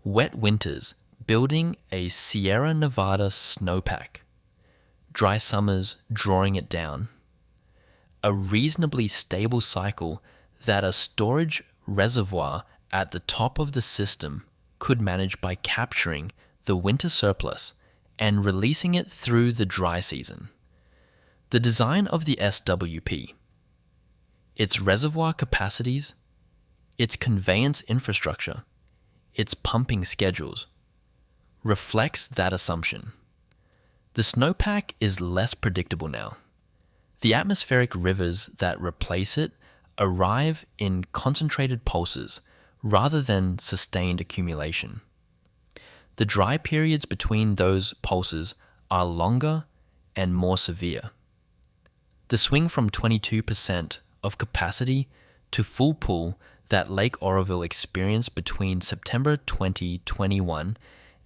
Wet winters building a Sierra Nevada snowpack, dry summers drawing it down, a reasonably stable cycle that a storage reservoir at the top of the system could manage by capturing the winter surplus and releasing it through the dry season. The design of the SWP, its reservoir capacities, its conveyance infrastructure, its pumping schedules, reflects that assumption. The snowpack is less predictable now. The atmospheric rivers that replace it arrive in concentrated pulses rather than sustained accumulation. The dry periods between those pulses are longer and more severe. The swing from 22% of capacity to full pool that Lake Oroville experienced between September 2021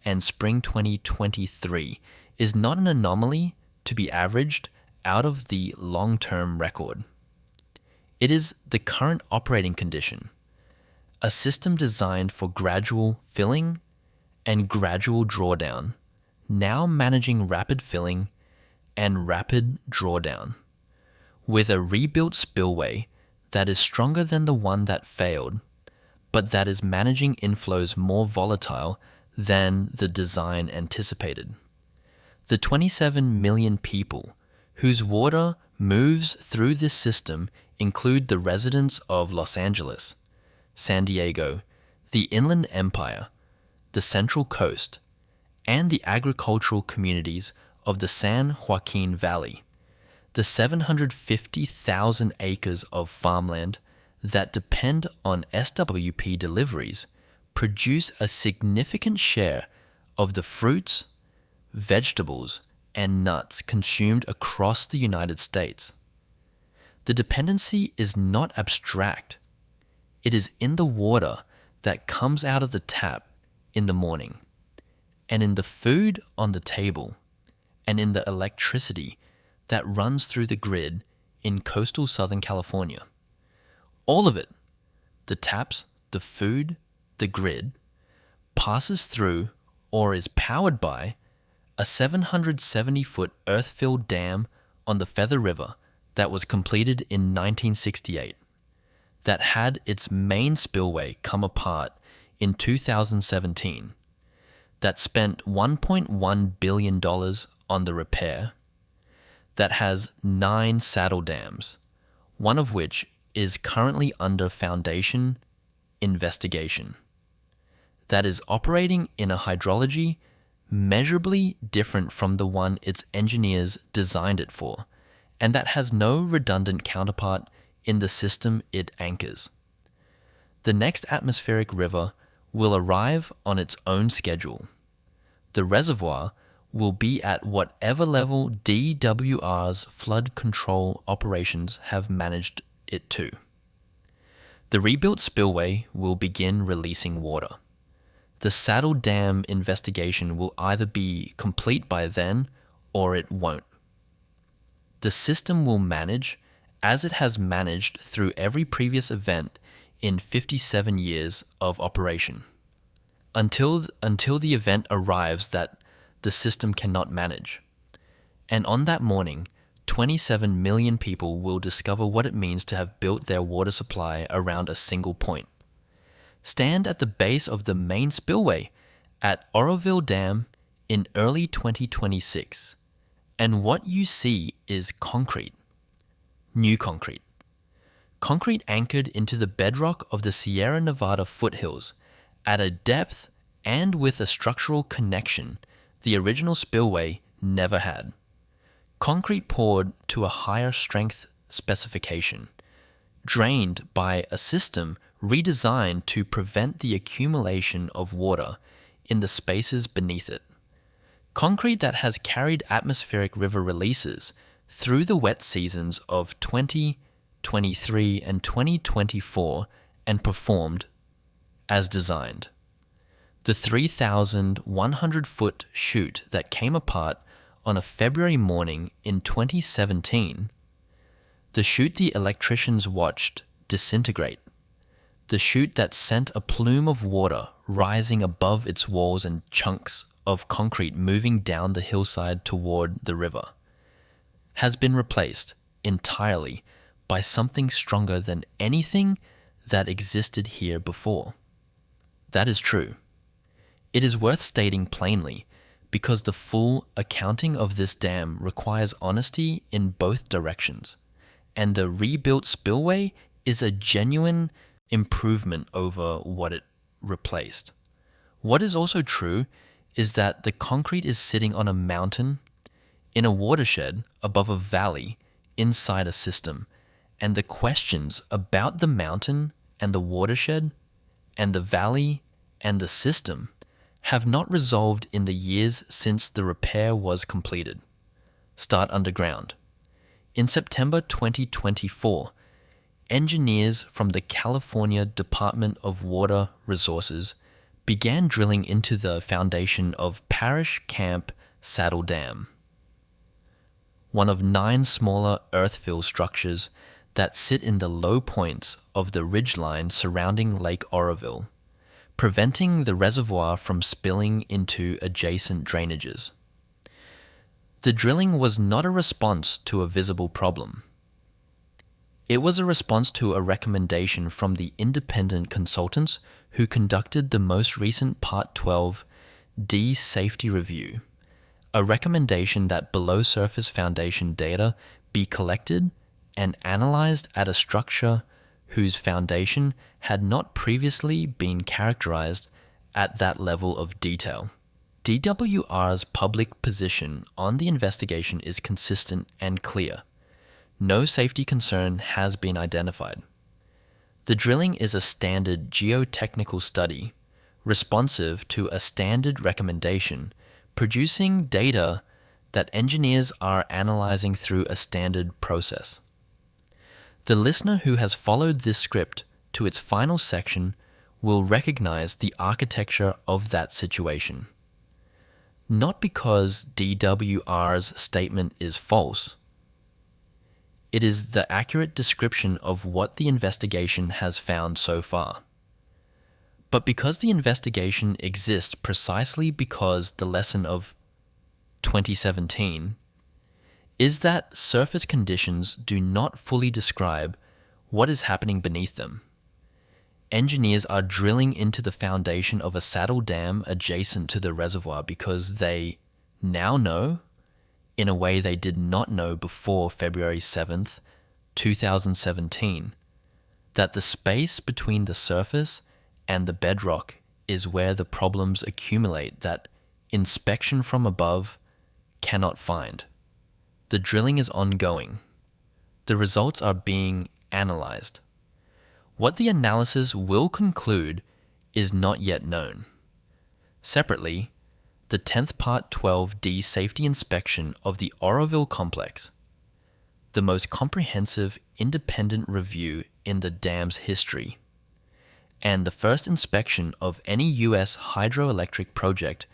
and spring 2023 is not an anomaly to be averaged out of the long-term record. It is the current operating condition, a system designed for gradual filling and gradual drawdown, now managing rapid filling and rapid drawdown, with a rebuilt spillway that is stronger than the one that failed, but that is managing inflows more volatile than the design anticipated. The 27 million people whose water moves through this system include the residents of Los Angeles, San Diego, the Inland Empire, the Central Coast, and the agricultural communities of the San Joaquin Valley, the 750,000 acres of farmland that depend on SWP deliveries produce a significant share of the fruits, vegetables, and nuts consumed across the United States. The dependency is not abstract. It is in the water that comes out of the tap in the morning, and in the food on the table, and in the electricity that runs through the grid in coastal Southern California. All of it, the taps, the food, the grid, passes through or is powered by a 770-foot earth-filled dam on the Feather River that was completed in 1968, that had its main spillway come apart in 2017, that spent $1.1 billion on the repair, that has 9 saddle dams, one of which is currently under foundation investigation, that is operating in a hydrology measurably different from the one its engineers designed it for, and that has no redundant counterpart in the system it anchors. The next atmospheric river will arrive on its own schedule. The reservoir will be at whatever level DWR's flood control operations have managed it to. The rebuilt spillway will begin releasing water. The Saddle Dam investigation will either be complete by then or it won't. The system will manage as it has managed through every previous event in 57 years of operation, until the event arrives that the system cannot manage. And on that morning, 27 million people will discover what it means to have built their water supply around a single point. Stand at the base of the main spillway at Oroville Dam in early 2026, and what you see is concrete. New concrete. Concrete anchored into the bedrock of the Sierra Nevada foothills at a depth and with a structural connection the original spillway never had. Concrete poured to a higher strength specification, drained by a system redesigned to prevent the accumulation of water in the spaces beneath it. Concrete that has carried atmospheric river releases through the wet seasons of 2023 and 2024 and performed as designed. The 3,100-foot chute that came apart on a February morning in 2017, the chute the electricians watched disintegrate, the chute that sent a plume of water rising above its walls and chunks of concrete moving down the hillside toward the river, has been replaced entirely by something stronger than anything that existed here before. That is true. It is worth stating plainly because the full accounting of this dam requires honesty in both directions, and the rebuilt spillway is a genuine improvement over what it replaced. What is also true is that the concrete is sitting on a mountain in a watershed above a valley inside a system, and the questions about the mountain and the watershed and the valley and the system have not resolved in the years since the repair was completed. Start underground. In September 2024, engineers from the California Department of Water Resources began drilling into the foundation of Parish Camp Saddle Dam, one of 9 smaller earthfill structures that sit in the low points of the ridgeline surrounding Lake Oroville, preventing the reservoir from spilling into adjacent drainages. The drilling was not a response to a visible problem. It was a response to a recommendation from the independent consultants who conducted the most recent Part 12 D safety review, a recommendation that below-surface foundation data be collected and analyzed at a structure whose foundation had not previously been characterized at that level of detail. DWR's public position on the investigation is consistent and clear. No safety concern has been identified. The drilling is a standard geotechnical study, responsive to a standard recommendation, producing data that engineers are analyzing through a standard process. The listener who has followed this script to its final section will recognize the architecture of that situation. Not because DWR's statement is false. It is the accurate description of what the investigation has found so far. But because the investigation exists precisely because the lesson of 2017 is that surface conditions do not fully describe what is happening beneath them. Engineers are drilling into the foundation of a saddle dam adjacent to the reservoir because they now know, in a way they did not know before February 7th, 2017, that the space between the surface and the bedrock is where the problems accumulate that inspection from above cannot find. The drilling is ongoing. The results are being analyzed. What the analysis will conclude is not yet known. Separately, the 10th Part 12D safety inspection of the Oroville complex, the most comprehensive independent review in the dam's history, and the first inspection of any U.S. hydroelectric project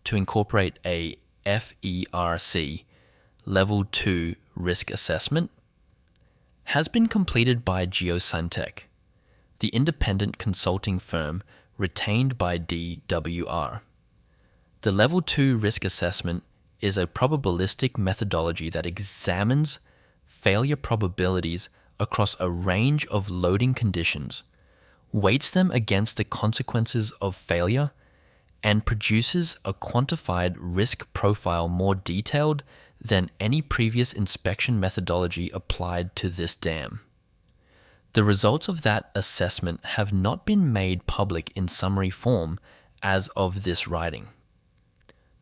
to incorporate a FERC Level 2 risk assessment has been completed by Geosyntec, the independent consulting firm retained by DWR. The Level 2 risk assessment is a probabilistic methodology that examines failure probabilities across a range of loading conditions, weights them against the consequences of failure, and produces a quantified risk profile more detailed than any previous inspection methodology applied to this dam. The results of that assessment have not been made public in summary form as of this writing.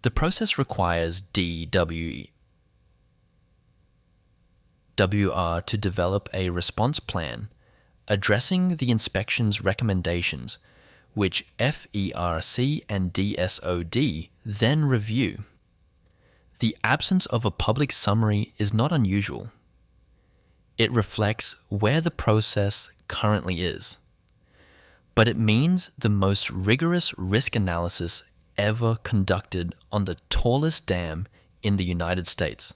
The process requires DWR to develop a response plan addressing the inspection's recommendations, which FERC and DSOD then review. The absence of a public summary is not unusual. It reflects where the process currently is, but it means the most rigorous risk analysis ever conducted on the tallest dam in the United States,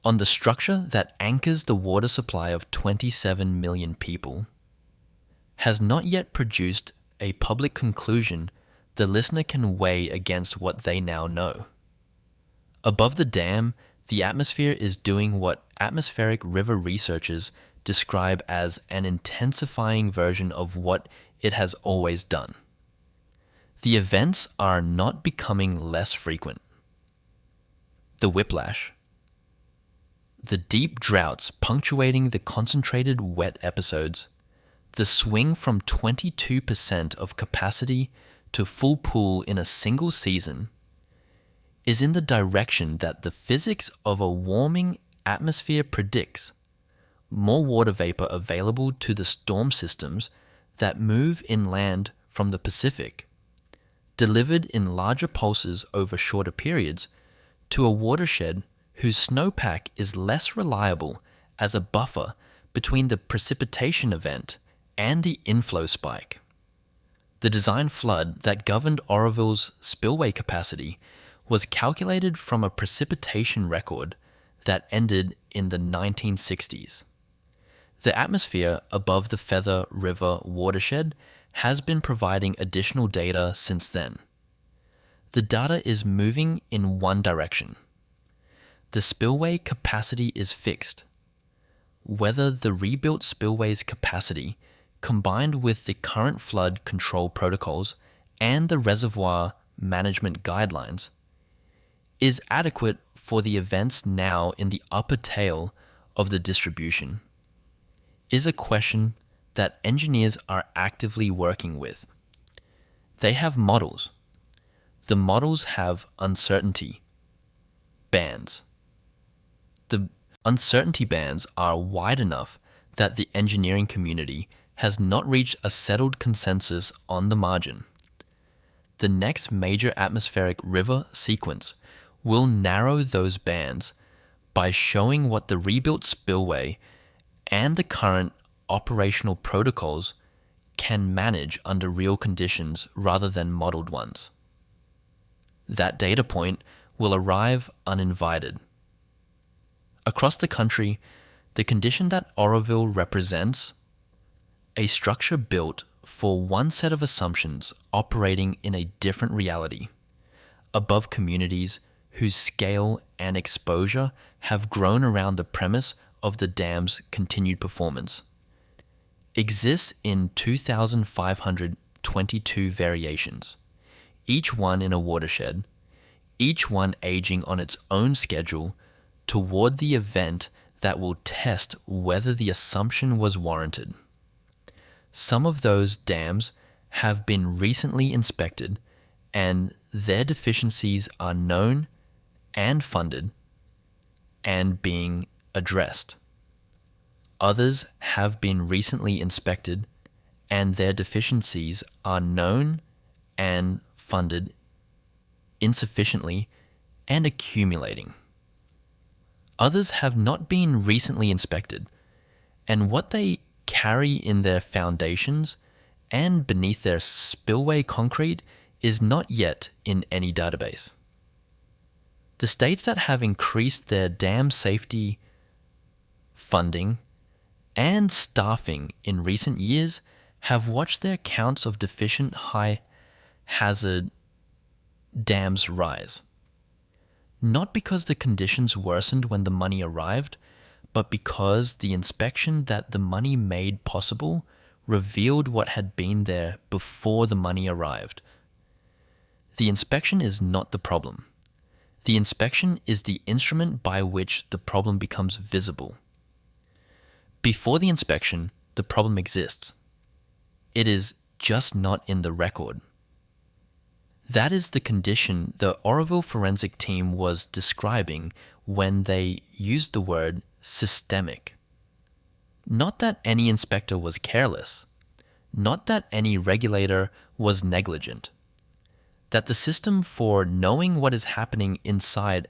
on the structure that anchors the water supply of 27 million people, has not yet produced a public conclusion the listener can weigh against what they now know. Above the dam, the atmosphere is doing what atmospheric river researchers describe as an intensifying version of what it has always done. The events are not becoming less frequent. The whiplash. The deep droughts punctuating the concentrated wet episodes, the swing from 22% of capacity to full pool in a single season, is in the direction that the physics of a warming atmosphere predicts: more water vapor available to the storm systems that move inland from the Pacific, delivered in larger pulses over shorter periods to a watershed whose snowpack is less reliable as a buffer between the precipitation event and the inflow spike. The design flood that governed Oroville's spillway capacity was calculated from a precipitation record that ended in the 1960s. The atmosphere above the Feather River watershed has been providing additional data since then. The data is moving in one direction. The spillway capacity is fixed. Whether the rebuilt spillway's capacity, combined with the current flood control protocols and the reservoir management guidelines, is adequate for the events now in the upper tail of the distribution, is a question that engineers are actively working with. They have models. The models have uncertainty bands. The uncertainty bands are wide enough that the engineering community has not reached a settled consensus on the margin. The next major atmospheric river sequence will narrow those bands by showing what the rebuilt spillway and the current operational protocols can manage under real conditions rather than modeled ones. That data point will arrive uninvited. Across the country, the condition that Oroville represents, a structure built for one set of assumptions operating in a different reality, above communities whose scale and exposure have grown around the premise of the dam's continued performance, exists in 2,522 variations, each one in a watershed, each one aging on its own schedule toward the event that will test whether the assumption was warranted. Some of those dams have been recently inspected, and their deficiencies are known and funded and being addressed. Others have been recently inspected, and their deficiencies are known and funded insufficiently and accumulating. Others have not been recently inspected, and what they carry in their foundations and beneath their spillway concrete is not yet in any database. The states that have increased their dam safety funding and staffing in recent years have watched their counts of deficient high hazard dams rise. Not because the conditions worsened when the money arrived, but because the inspection that the money made possible revealed what had been there before the money arrived. The inspection is not the problem. The inspection is the instrument by which the problem becomes visible. Before the inspection, the problem exists. It is just not in the record. That is the condition the Oroville forensic team was describing when they used the word systemic. Not that any inspector was careless, not that any regulator was negligent, that the system for knowing what is happening inside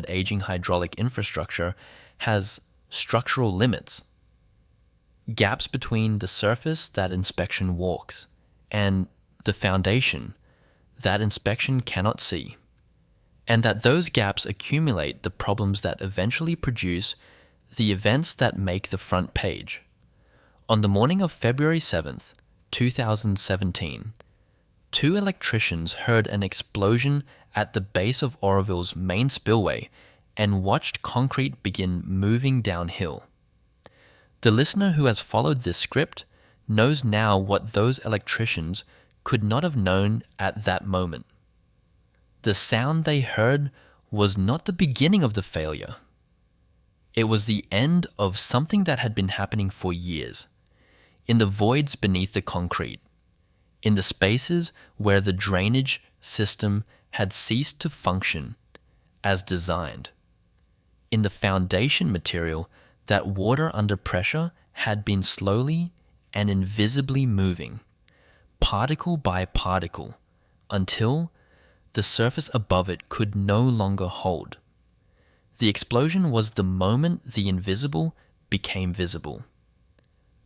aging hydraulic infrastructure has structural limits, gaps between the surface that inspection walks and the foundation that inspection cannot see, and that those gaps accumulate the problems that eventually produce the events that make the front page. On the morning of February 7th, 2017, 2 electricians heard an explosion at the base of Oroville's main spillway and watched concrete begin moving downhill. The listener who has followed this script knows now what those electricians could not have known at that moment. The sound they heard was not the beginning of the failure. It was the end of something that had been happening for years, in the voids beneath the concrete, in the spaces where the drainage system had ceased to function as designed, in the foundation material that water under pressure had been slowly and invisibly moving, particle by particle, until the surface above it could no longer hold. The explosion was the moment the invisible became visible.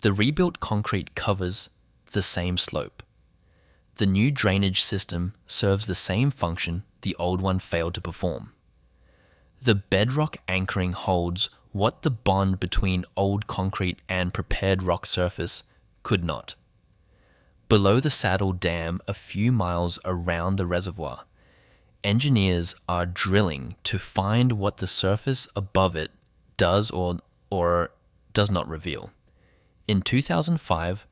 The rebuilt concrete covers the same slope. The new drainage system serves the same function the old one failed to perform. The bedrock anchoring holds what the bond between old concrete and prepared rock surface could not. Below the Saddle Dam, a few miles around the reservoir, engineers are drilling to find what the surface above it does or does not reveal. In 2005,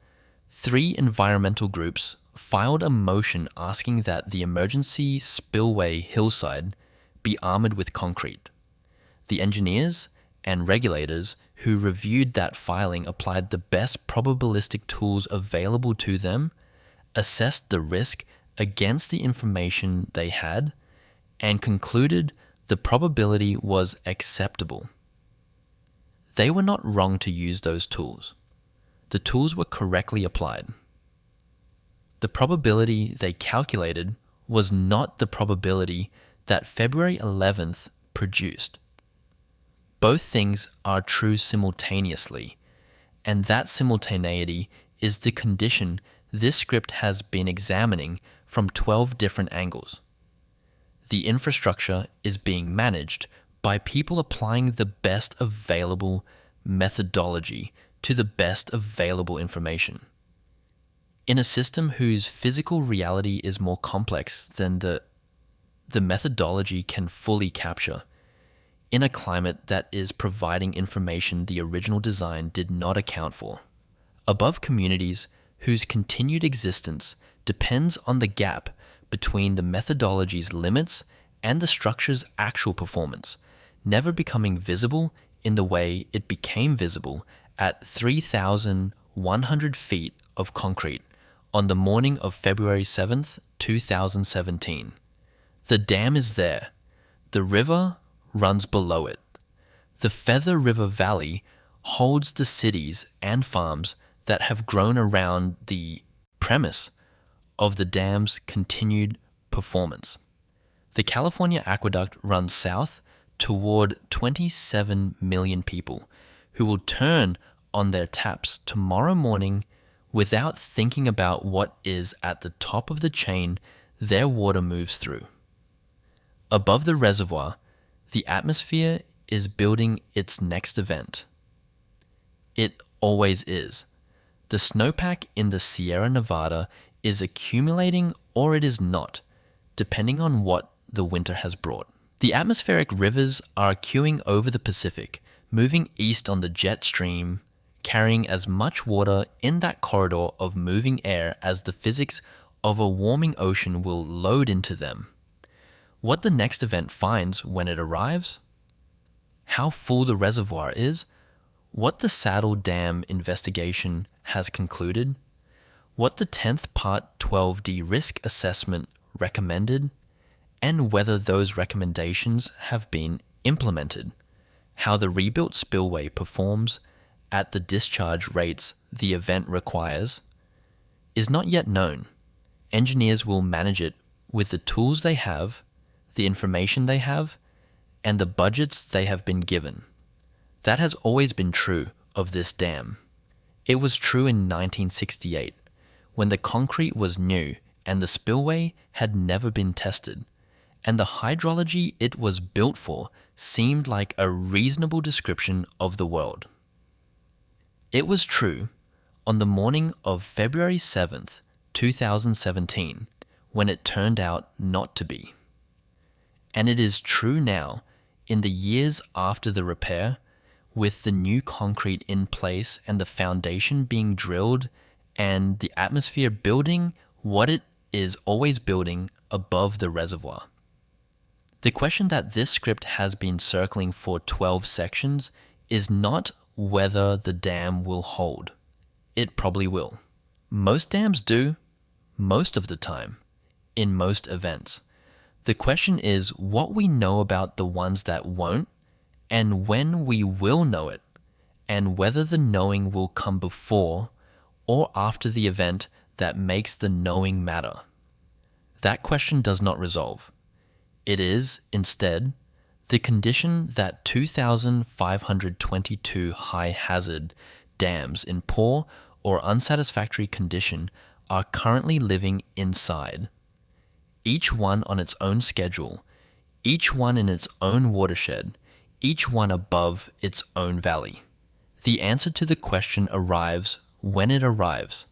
3 environmental groups filed a motion asking that the emergency spillway hillside be armored with concrete. The engineers and regulators who reviewed that filing applied the best probabilistic tools available to them, assessed the risk against the information they had, and concluded the probability was acceptable. They were not wrong to use those tools. The tools were correctly applied. The probability they calculated was not the probability that February 11th produced. Both things are true simultaneously, and that simultaneity is the condition this script has been examining from 12 different angles. The infrastructure is being managed by people applying the best available methodology to the best available information. In a system whose physical reality is more complex than the methodology can fully capture, in a climate that is providing information the original design did not account for, above communities whose continued existence depends on the gap between the methodology's limits and the structure's actual performance, never becoming visible in the way it became visible at 3,100 feet of concrete on the morning of February 7th, 2017. The dam is there. The river runs below it. The Feather River Valley holds the cities and farms that have grown around the premise of the dam's continued performance. The California Aqueduct runs south toward 27 million people who will turn on their taps tomorrow morning Without thinking about what is at the top of the chain their water moves through. Above the reservoir, the atmosphere is building its next event. It always is. The snowpack in the Sierra Nevada is accumulating or it is not, depending on what the winter has brought. The atmospheric rivers are queuing over the Pacific, moving east on the jet stream, carrying as much water in that corridor of moving air as the physics of a warming ocean will load into them. What the next event finds when it arrives? How full the reservoir is? What the Saddle Dam investigation has concluded? What the 10th Part 12D risk assessment recommended? And whether those recommendations have been implemented? How the rebuilt spillway performs at the discharge rates the event requires is not yet known. Engineers will manage it with the tools they have, the information they have, and the budgets they have been given. That has always been true of this dam. It was true in 1968, when the concrete was new and the spillway had never been tested, and the hydrology it was built for seemed like a reasonable description of the world. It was true on the morning of February 7th, 2017, when it turned out not to be. And it is true now, in the years after the repair, with the new concrete in place and the foundation being drilled and the atmosphere building what it is always building above the reservoir. The question that this script has been circling for 12 sections is not whether the dam will hold. It probably will. Most dams do, most of the time, in most events. The question is what we know about the ones that won't, and when we will know it, and whether the knowing will come before or after the event that makes the knowing matter. That question does not resolve. It is, instead, the condition that 2,522 high-hazard dams in poor or unsatisfactory condition are currently living inside. Each one on its own schedule, each one in its own watershed, each one above its own valley. The answer to the question arrives when it arrives.